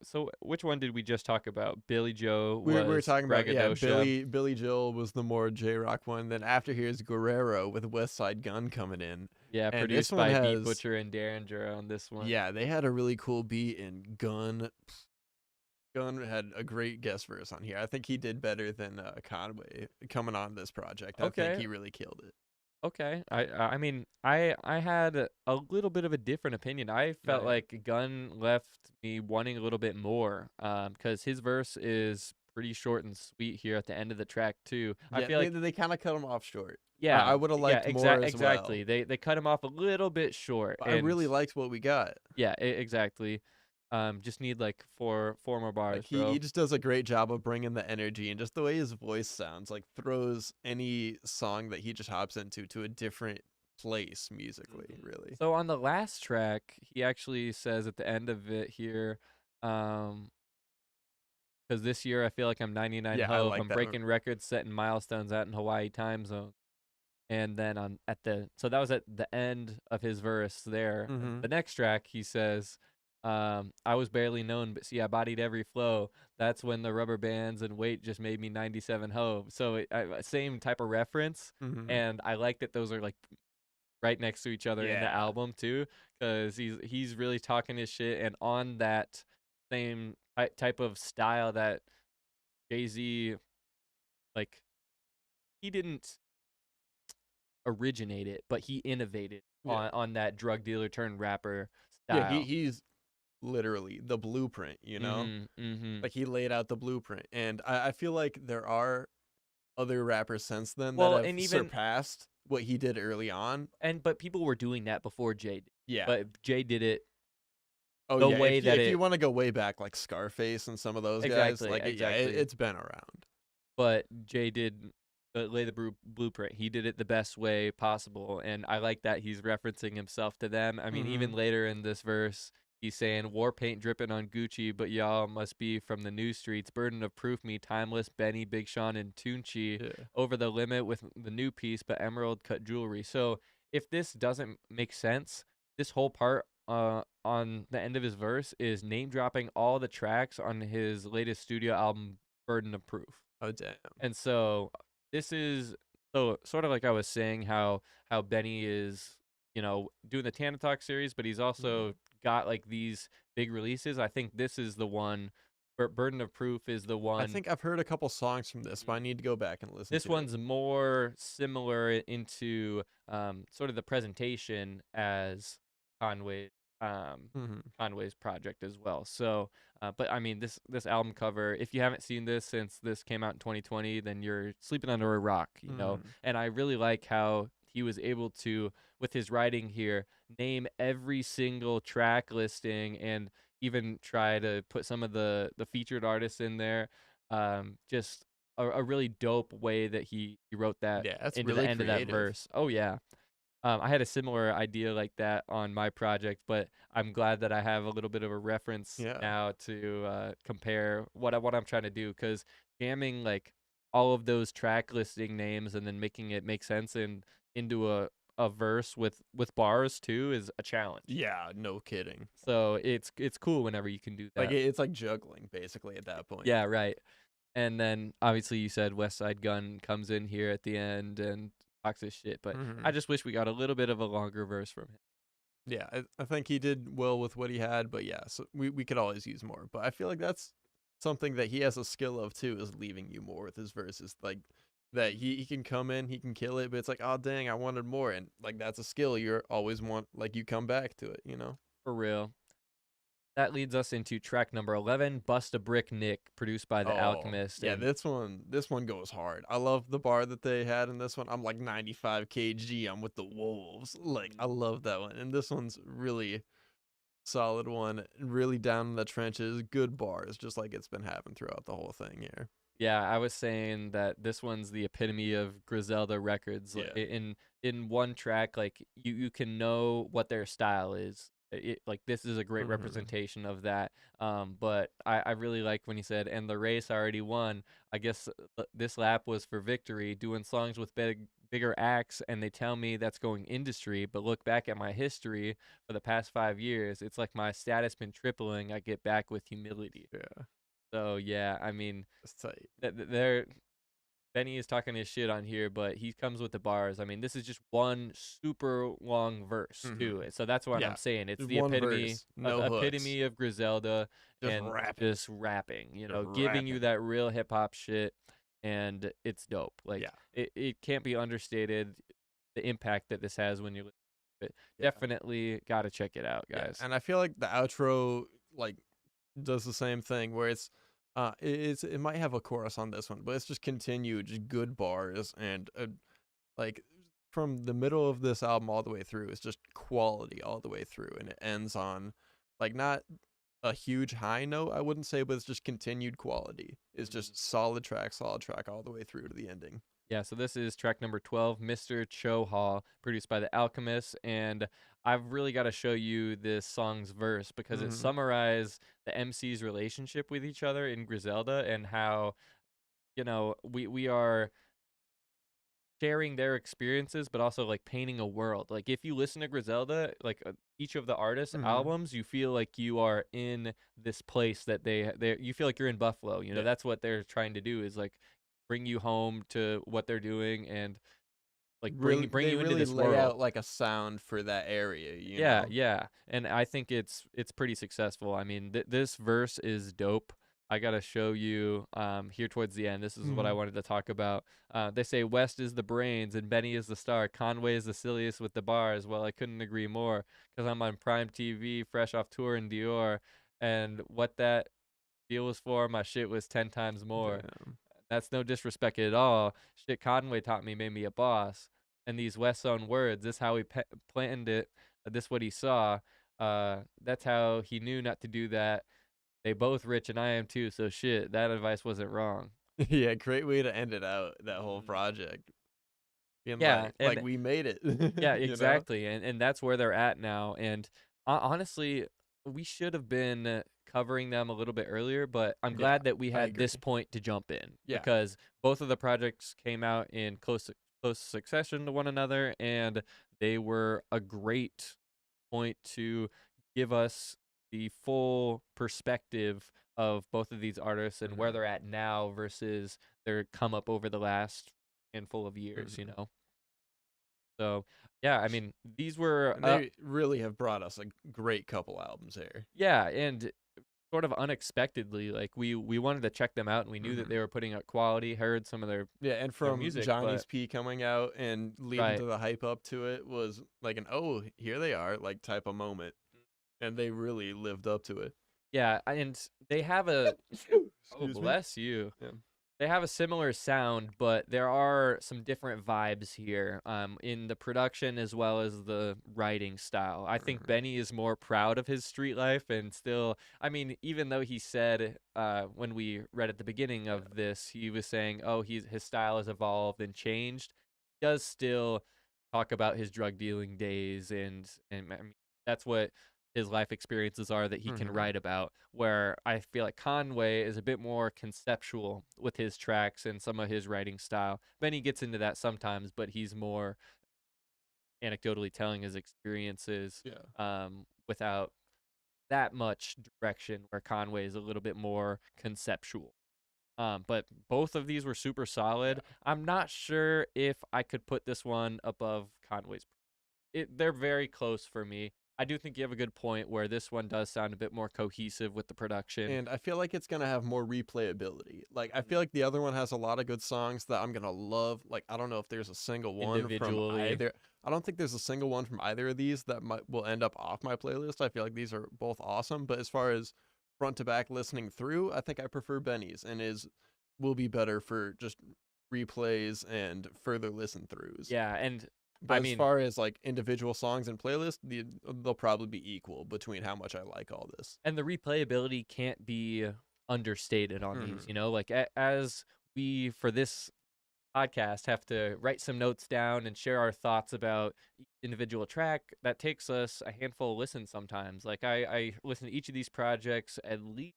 so which one did we just talk about? Billy Joe We were was talking about Braggadocio. Billy Joel was the more J Rock one. Then after here's Guerrero with West Side Gun coming in, Yeah, and this produced one by Beat has Butcher and Derringer on this one. yeah they had a really cool beat and Gun had a great guest verse on here. I think he did better than Conway coming on this project. I think Okay, he really killed it. okay. I had a little bit of a different opinion. I Oh felt yeah, like Gunn left me wanting a little bit more, because his verse is pretty short and sweet here at the end of the track too. I yeah. feel like They kind of cut him off short. I yeah, would have yeah, liked more as exactly. well. They cut him off a little bit short, But I and really liked what we got. yeah, exactly. Just need like four more bars, Like bro. he just does a great job of bringing the energy, and just the way his voice sounds like throws any song that he just hops into to a different place musically, really. So on the last track, he actually says at the end of it here, because this year I feel like I'm 99 Yeah, I Hove. like I'm that. breaking records, setting milestones out in Hawaii time zone. And then so that was at the end of his verse there. Mm-hmm. The next track, he says, I was barely known, but see, I bodied every flow. That's when the rubber bands and weight just made me 97 Hove. So same type of reference. Mm-hmm. And I like that those are like right next to each other in the Yeah. album too, because he's really talking his shit and on that same type of style that Jay-Z, like, he didn't originate it, but he innovated Yeah. on that drug dealer turned rapper Yeah, style. he's literally the blueprint, you know? Like he laid out the blueprint. And I feel like there are other rappers since then that Well, have and even surpassed what he did early on. but people were doing that before Jay did. Yeah. But Jay did it Oh the yeah, way that if it you want to go way back, like Scarface and some of those guys, exactly, like exactly. it's been around. But Jay did lay the blueprint. He did it the best way possible, and I like that he's referencing himself to them. I mean, even later in this verse, he's saying, "War paint dripping on Gucci, but y'all must be from the new streets. Burden of proof, me timeless, Benny, Big Sean, and Tunchi Yeah. over the limit with the new piece, but emerald cut jewelry." So if this doesn't make sense, this whole part on the end of his verse is name dropping all the tracks on his latest studio album, Burden of Proof. Oh damn. And so this is sort of like I was saying how Benny is, doing the Tana Talk series, but he's also got like these big releases. I think this is the one. Burden of Proof is the one. I think I've heard a couple songs from this, but I need to go back and listen This to one's it. more similar into sort of the presentation as Conway Conway's project as well. So, but I mean, this album cover, if you haven't seen this since this came out in 2020, then you're sleeping under a rock, you know. And I really like how he was able to, with his writing here, name every single track listing and even try to put some of the featured artists in there. Just a really dope way that he wrote that Yeah, that's into the really end of that creative. verse. Oh yeah. I had a similar idea like that on my project, but I'm glad that I have a little bit of a reference now to compare what I'm trying to do. Because jamming like all of those track listing names and then making it make sense into a verse with bars too is a challenge. Yeah, no kidding. So it's cool whenever you can do that. Like it's like juggling basically at that point. Yeah, right. And then obviously you said West Side Gun comes in here at the end and talks his shit, but I just wish we got a little bit of a longer verse from him. Yeah, I think he did well with what he had, but yeah, so we could always use more. But I feel like that's something that he has a skill of too, is leaving you more with his verses. Like that he can come in, he can kill it, but it's like, oh dang, I wanted more. And like that's a skill you always want, like you come back to it, you know? For real. That leads us into track number 11, Bust a Brick Nick, produced by The Alchemist. Yeah, this one goes hard. I love the bar that they had in this one. I'm like 95 kg. I'm with the wolves. Like I love that one. And this one's really solid one. Really down in the trenches. Good bars, just like it's been having throughout the whole thing here. Yeah, I was saying that this one's the epitome of Griselda records. Yeah. In one track, like you can know what their style is. Like this is a great representation of that. But I really like when he said, "And the race already won." I guess this lap was for victory. Doing songs with bigger acts, and they tell me that's going industry. But look back at my history for the past 5 years. It's like my status been tripling. I get back with humility. Yeah. So yeah, I mean, That's tight. Benny is talking his shit on here, but he comes with the bars. I mean, this is just one super long verse too. So that's what I'm saying. It's Just the one epitome, verse, no epitome of Griselda Just and rapping. just rapping. You know, Just giving you rapping. that real hip hop shit, and it's dope. Like it can't be understated the impact that this has when you listen to it. Definitely got to check it out, guys. And I feel like the outro like does the same thing where it might have a chorus on this one, but it's just continued, just good bars and like from the middle of this album all the way through, it's just quality all the way through, and it ends on like not a huge high note, I wouldn't say, but it's just continued quality. It's just solid track all the way through to the ending. Yeah, so this is track number 12, Mr. Cho Ha, produced by The Alchemist, and I've really got to show you this song's verse because it summarizes the MC's relationship with each other in Griselda and how, we are sharing their experiences, but also like painting a world. Like if you listen to Griselda, like each of the artists' albums, you feel like you are in this place that you feel like you're in Buffalo. That's what they're trying to do is like bring you home to what they're doing and like bring you into this lay world. out like a sound for that area. Yeah, and I think it's pretty successful. I mean, this verse is dope. I gotta show you here towards the end. This is what I wanted to talk about. They say West is the brains and Benny is the star. Conway is the silliest with the bars. Well, I couldn't agree more because I'm on Prime TV, fresh off tour in Dior, and what that deal was for, my shit was 10 times more. Damn. That's no disrespect at all. Shit Conway taught me made me a boss. And these West Zone words, this how he planned it. This what he saw. That's how he knew not to do that. They both rich and I am too, so shit, that advice wasn't wrong. Yeah, great way to end it out, that whole project. Being Yeah, like we made it. Yeah, exactly. And that's where they're at now. And honestly, we should have been covering them a little bit earlier, but I'm glad that we had this point to jump in. Yeah. Because both of the projects came out in close succession to one another, and they were a great point to give us the full perspective of both of these artists and where they're at now versus their come up over the last handful of years, So, yeah, I mean, these were they really have brought us a great couple albums here. Yeah, and sort of unexpectedly, like we wanted to check them out, and we knew that they were putting out quality. Heard some of their and from music, Johnny's P coming out and leading to the hype up to it was like an here they are like type of moment, and they really lived up to it. Yeah, and they have a bless you. Yeah. They have a similar sound, but there are some different vibes here in the production as well as the writing style. I think Benny is more proud of his street life and still, I mean, even though he said when we read at the beginning of this, he was saying, his style has evolved and changed, he does still talk about his drug dealing days and I mean, that's what his life experiences are that he can write about, where I feel like Conway is a bit more conceptual with his tracks and some of his writing style. Benny gets into that sometimes, but he's more anecdotally telling his experiences without that much direction, where Conway is a little bit more conceptual. But both of these were super solid. I'm not sure if I could put this one above Conway's. They're very close for me. I do think you have a good point where this one does sound a bit more cohesive with the production. And I feel like it's going to have more replayability. Like, I feel like the other one has a lot of good songs that I'm going to love. Like, I don't know if there's a single one from either. I don't think there's a single one from either of these that will end up off my playlist. I feel like these are both awesome. But as far as front to back listening through, I think I prefer Benny's and will be better for just replays and further listen throughs. Yeah, and but as far as like individual songs and playlists, they'll probably be equal between how much I like all this. And the replayability can't be understated on these, like as we, for this podcast, have to write some notes down and share our thoughts about each individual track. That takes us a handful of listens sometimes. Like I listen to each of these projects at least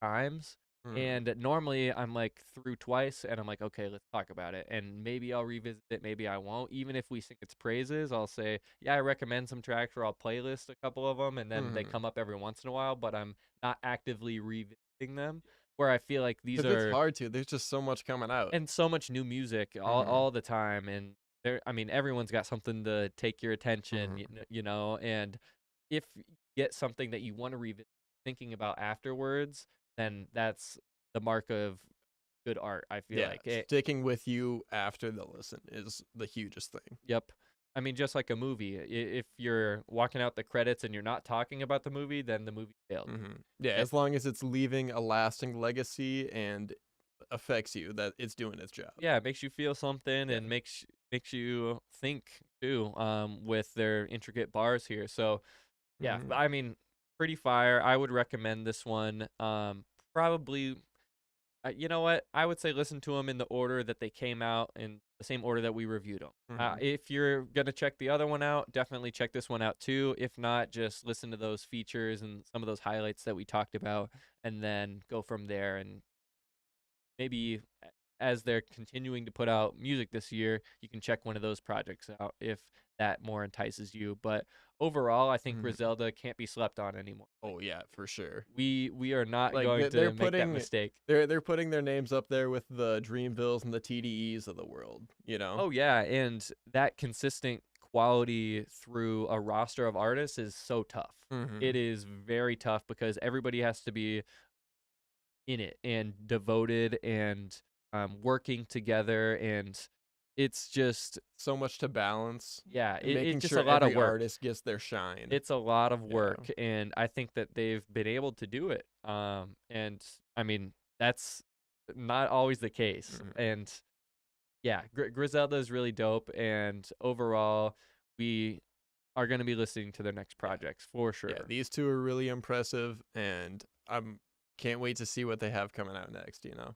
times. And normally I'm like through twice and I'm like, okay, let's talk about it. And maybe I'll revisit it, maybe I won't. Even if we sing its praises, I'll say, yeah, I recommend some tracks, or I'll playlist a couple of them, and then they come up every once in a while, but I'm not actively revisiting them. Where I feel like these are... It's hard to. There's just so much coming out. And so much new music all the time. And everyone's got something to take your attention, and if you get something that you want to revisit thinking about afterwards, then that's the mark of good art, I feel like. Sticking with you after the listen is the hugest thing. Yep. I mean, just like a movie. If you're walking out the credits and you're not talking about the movie, then the movie failed. Yeah, as long as it's leaving a lasting legacy and affects you, that it's doing its job. Yeah, it makes you feel something and makes you think, too, with their intricate bars here. So, yeah, I mean... pretty fire. I would recommend this one. Probably, you know what? I would say listen to them in the order that they came out, in the same order that we reviewed them. If you're going to check the other one out, definitely check this one out too. If not, just listen to those features and some of those highlights that we talked about, and then go from there. And maybe as they're continuing to put out music this year, you can check one of those projects out if that more entices you. But overall, I think Griselda can't be slept on anymore. Oh yeah, for sure. We are not going to make that mistake. They're putting their names up there with the Dreamvilles and the TDEs of the world, you know? Oh yeah, and that consistent quality through a roster of artists is so tough. It is very tough because everybody has to be in it and devoted and working together, and it's just so much to balance. Yeah, it's just sure a lot of every work. Artist gets their shine. It's a lot of work, and I think that they've been able to do it. And I mean, that's not always the case. And yeah, Griselda is really dope, and overall, we are going to be listening to their next projects for sure. Yeah, these two are really impressive, and can't wait to see what they have coming out next, you know?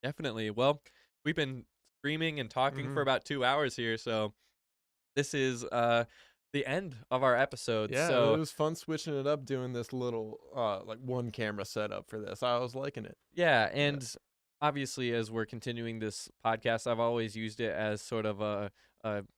Definitely. Well, we've been streaming and talking for about 2 hours here, so this is the end of our episode. Yeah, so it was fun switching it up, doing this little like one camera setup for this. I was liking it. Yeah, and obviously as we're continuing this podcast, I've always used it as sort of a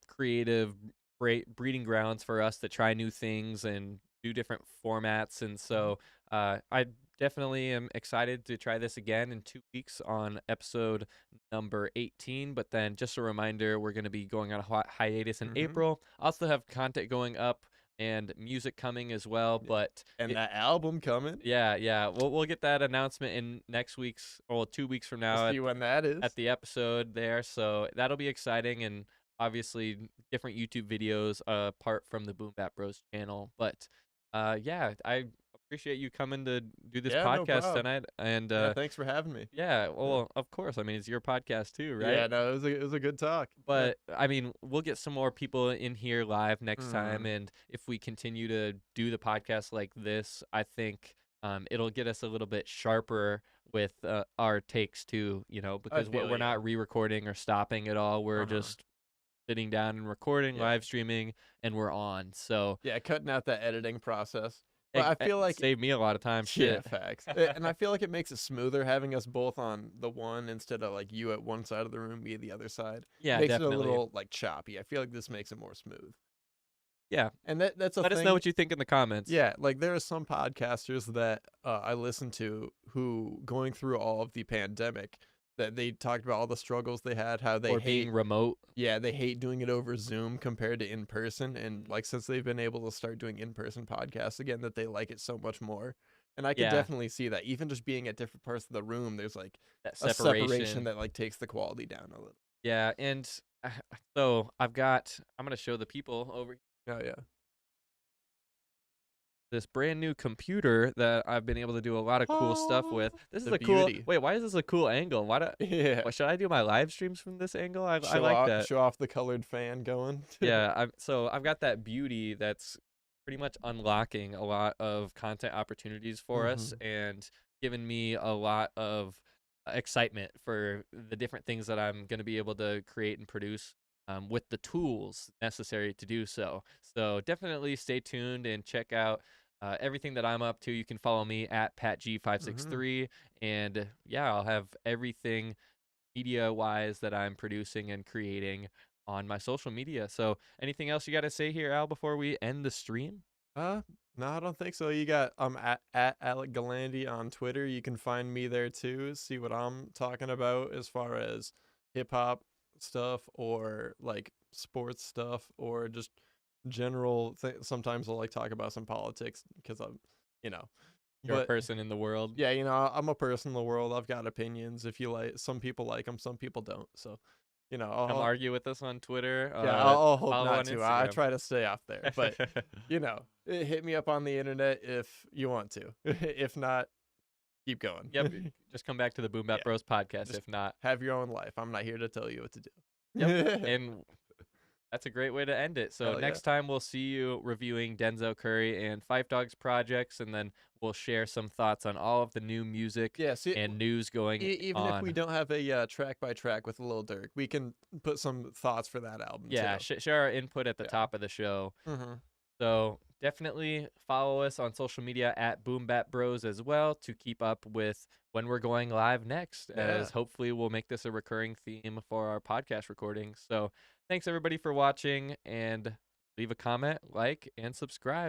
creative breeding grounds for us to try new things and do different formats. And so I definitely am excited to try this again in 2 weeks on episode number 18. But then just a reminder, we're going to be going on a hiatus in April. I'll still have content going up and music coming as well. But that album coming. Yeah. We'll get that announcement in next week's, or 2 weeks from now. See when that is. At the episode there. So that'll be exciting. And obviously different YouTube videos apart from the Boom Bap Bros channel. But yeah, I appreciate you coming to do this podcast tonight. And thanks for having me. Yeah, well, of course. I mean, it's your podcast too, right? Yeah, no, it was a good talk. But I mean, we'll get some more people in here live next time, and if we continue to do the podcast like this, I think it'll get us a little bit sharper with our takes too, you know, because we're not re-recording or stopping at all. We're just sitting down and recording, live streaming, and we're on. So yeah, cutting out that editing process. But I feel like saved me a lot of time. Yeah, facts. And I feel like it makes it smoother having us both on the one instead of like you at one side of the room, me at the other side. Yeah, makes definitely. it a little like choppy. I feel like this makes it more smooth. Yeah, and that's a Let us know what you think in the comments. Yeah, like there are some podcasters that I listen to who, going through all of the pandemic, that they talked about all the struggles they had, how they hate being remote. Yeah, they hate doing it over Zoom compared to in person, and like since they've been able to start doing in person podcasts again, that they like it so much more. And I can definitely see that. Even just being at different parts of the room, there's like that a separation that like takes the quality down a little. Yeah, and so I'm gonna show the people over here. Oh yeah. This brand new computer that I've been able to do a lot of cool stuff with. This is a cool. Wait, why is this a cool angle? Should I do my live streams from this angle? I like that. Show off the colored fan going. Yeah, so I've got that beauty that's pretty much unlocking a lot of content opportunities for us and giving me a lot of excitement for the different things that I'm going to be able to create and produce with the tools necessary to do so. So definitely stay tuned and check out everything that I'm up to. You can follow me at PatG563, and yeah, I'll have everything media-wise that I'm producing and creating on my social media. So anything else you got to say here, Al, before we end the stream? No, I don't think so. You got at ALEC Galandi on Twitter. You can find me there too. See what I'm talking about as far as hip hop stuff or like sports stuff or just general sometimes I'll like talk about some politics because I'm you're a person in the world. Yeah, I'm a person in the world. I've got opinions. If you like, some people like them, some people don't. So I'll argue with us on Twitter. Yeah, I'll hope not to. I try to stay off there, but hit me up on the internet if you want to. If not, keep going. Yep. Just come back to the Boom Bap Bros podcast. If not, have your own life. I'm not here to tell you what to do. Yep. And That's a great way to end it. So Hell yeah. next time we'll see you reviewing Denzel Curry and Five Dogs projects, and then we'll share some thoughts on all of the new music and news going even on. if we don't have a track by track with Lil Durk, we can put some thoughts for that album too. Share our input at the top of the show. So definitely follow us on social media at Boom Bap Bros as well to keep up with when we're going live next, as hopefully we'll make this a recurring theme for our podcast recordings. So thanks everybody for watching, and leave a comment, like, and subscribe.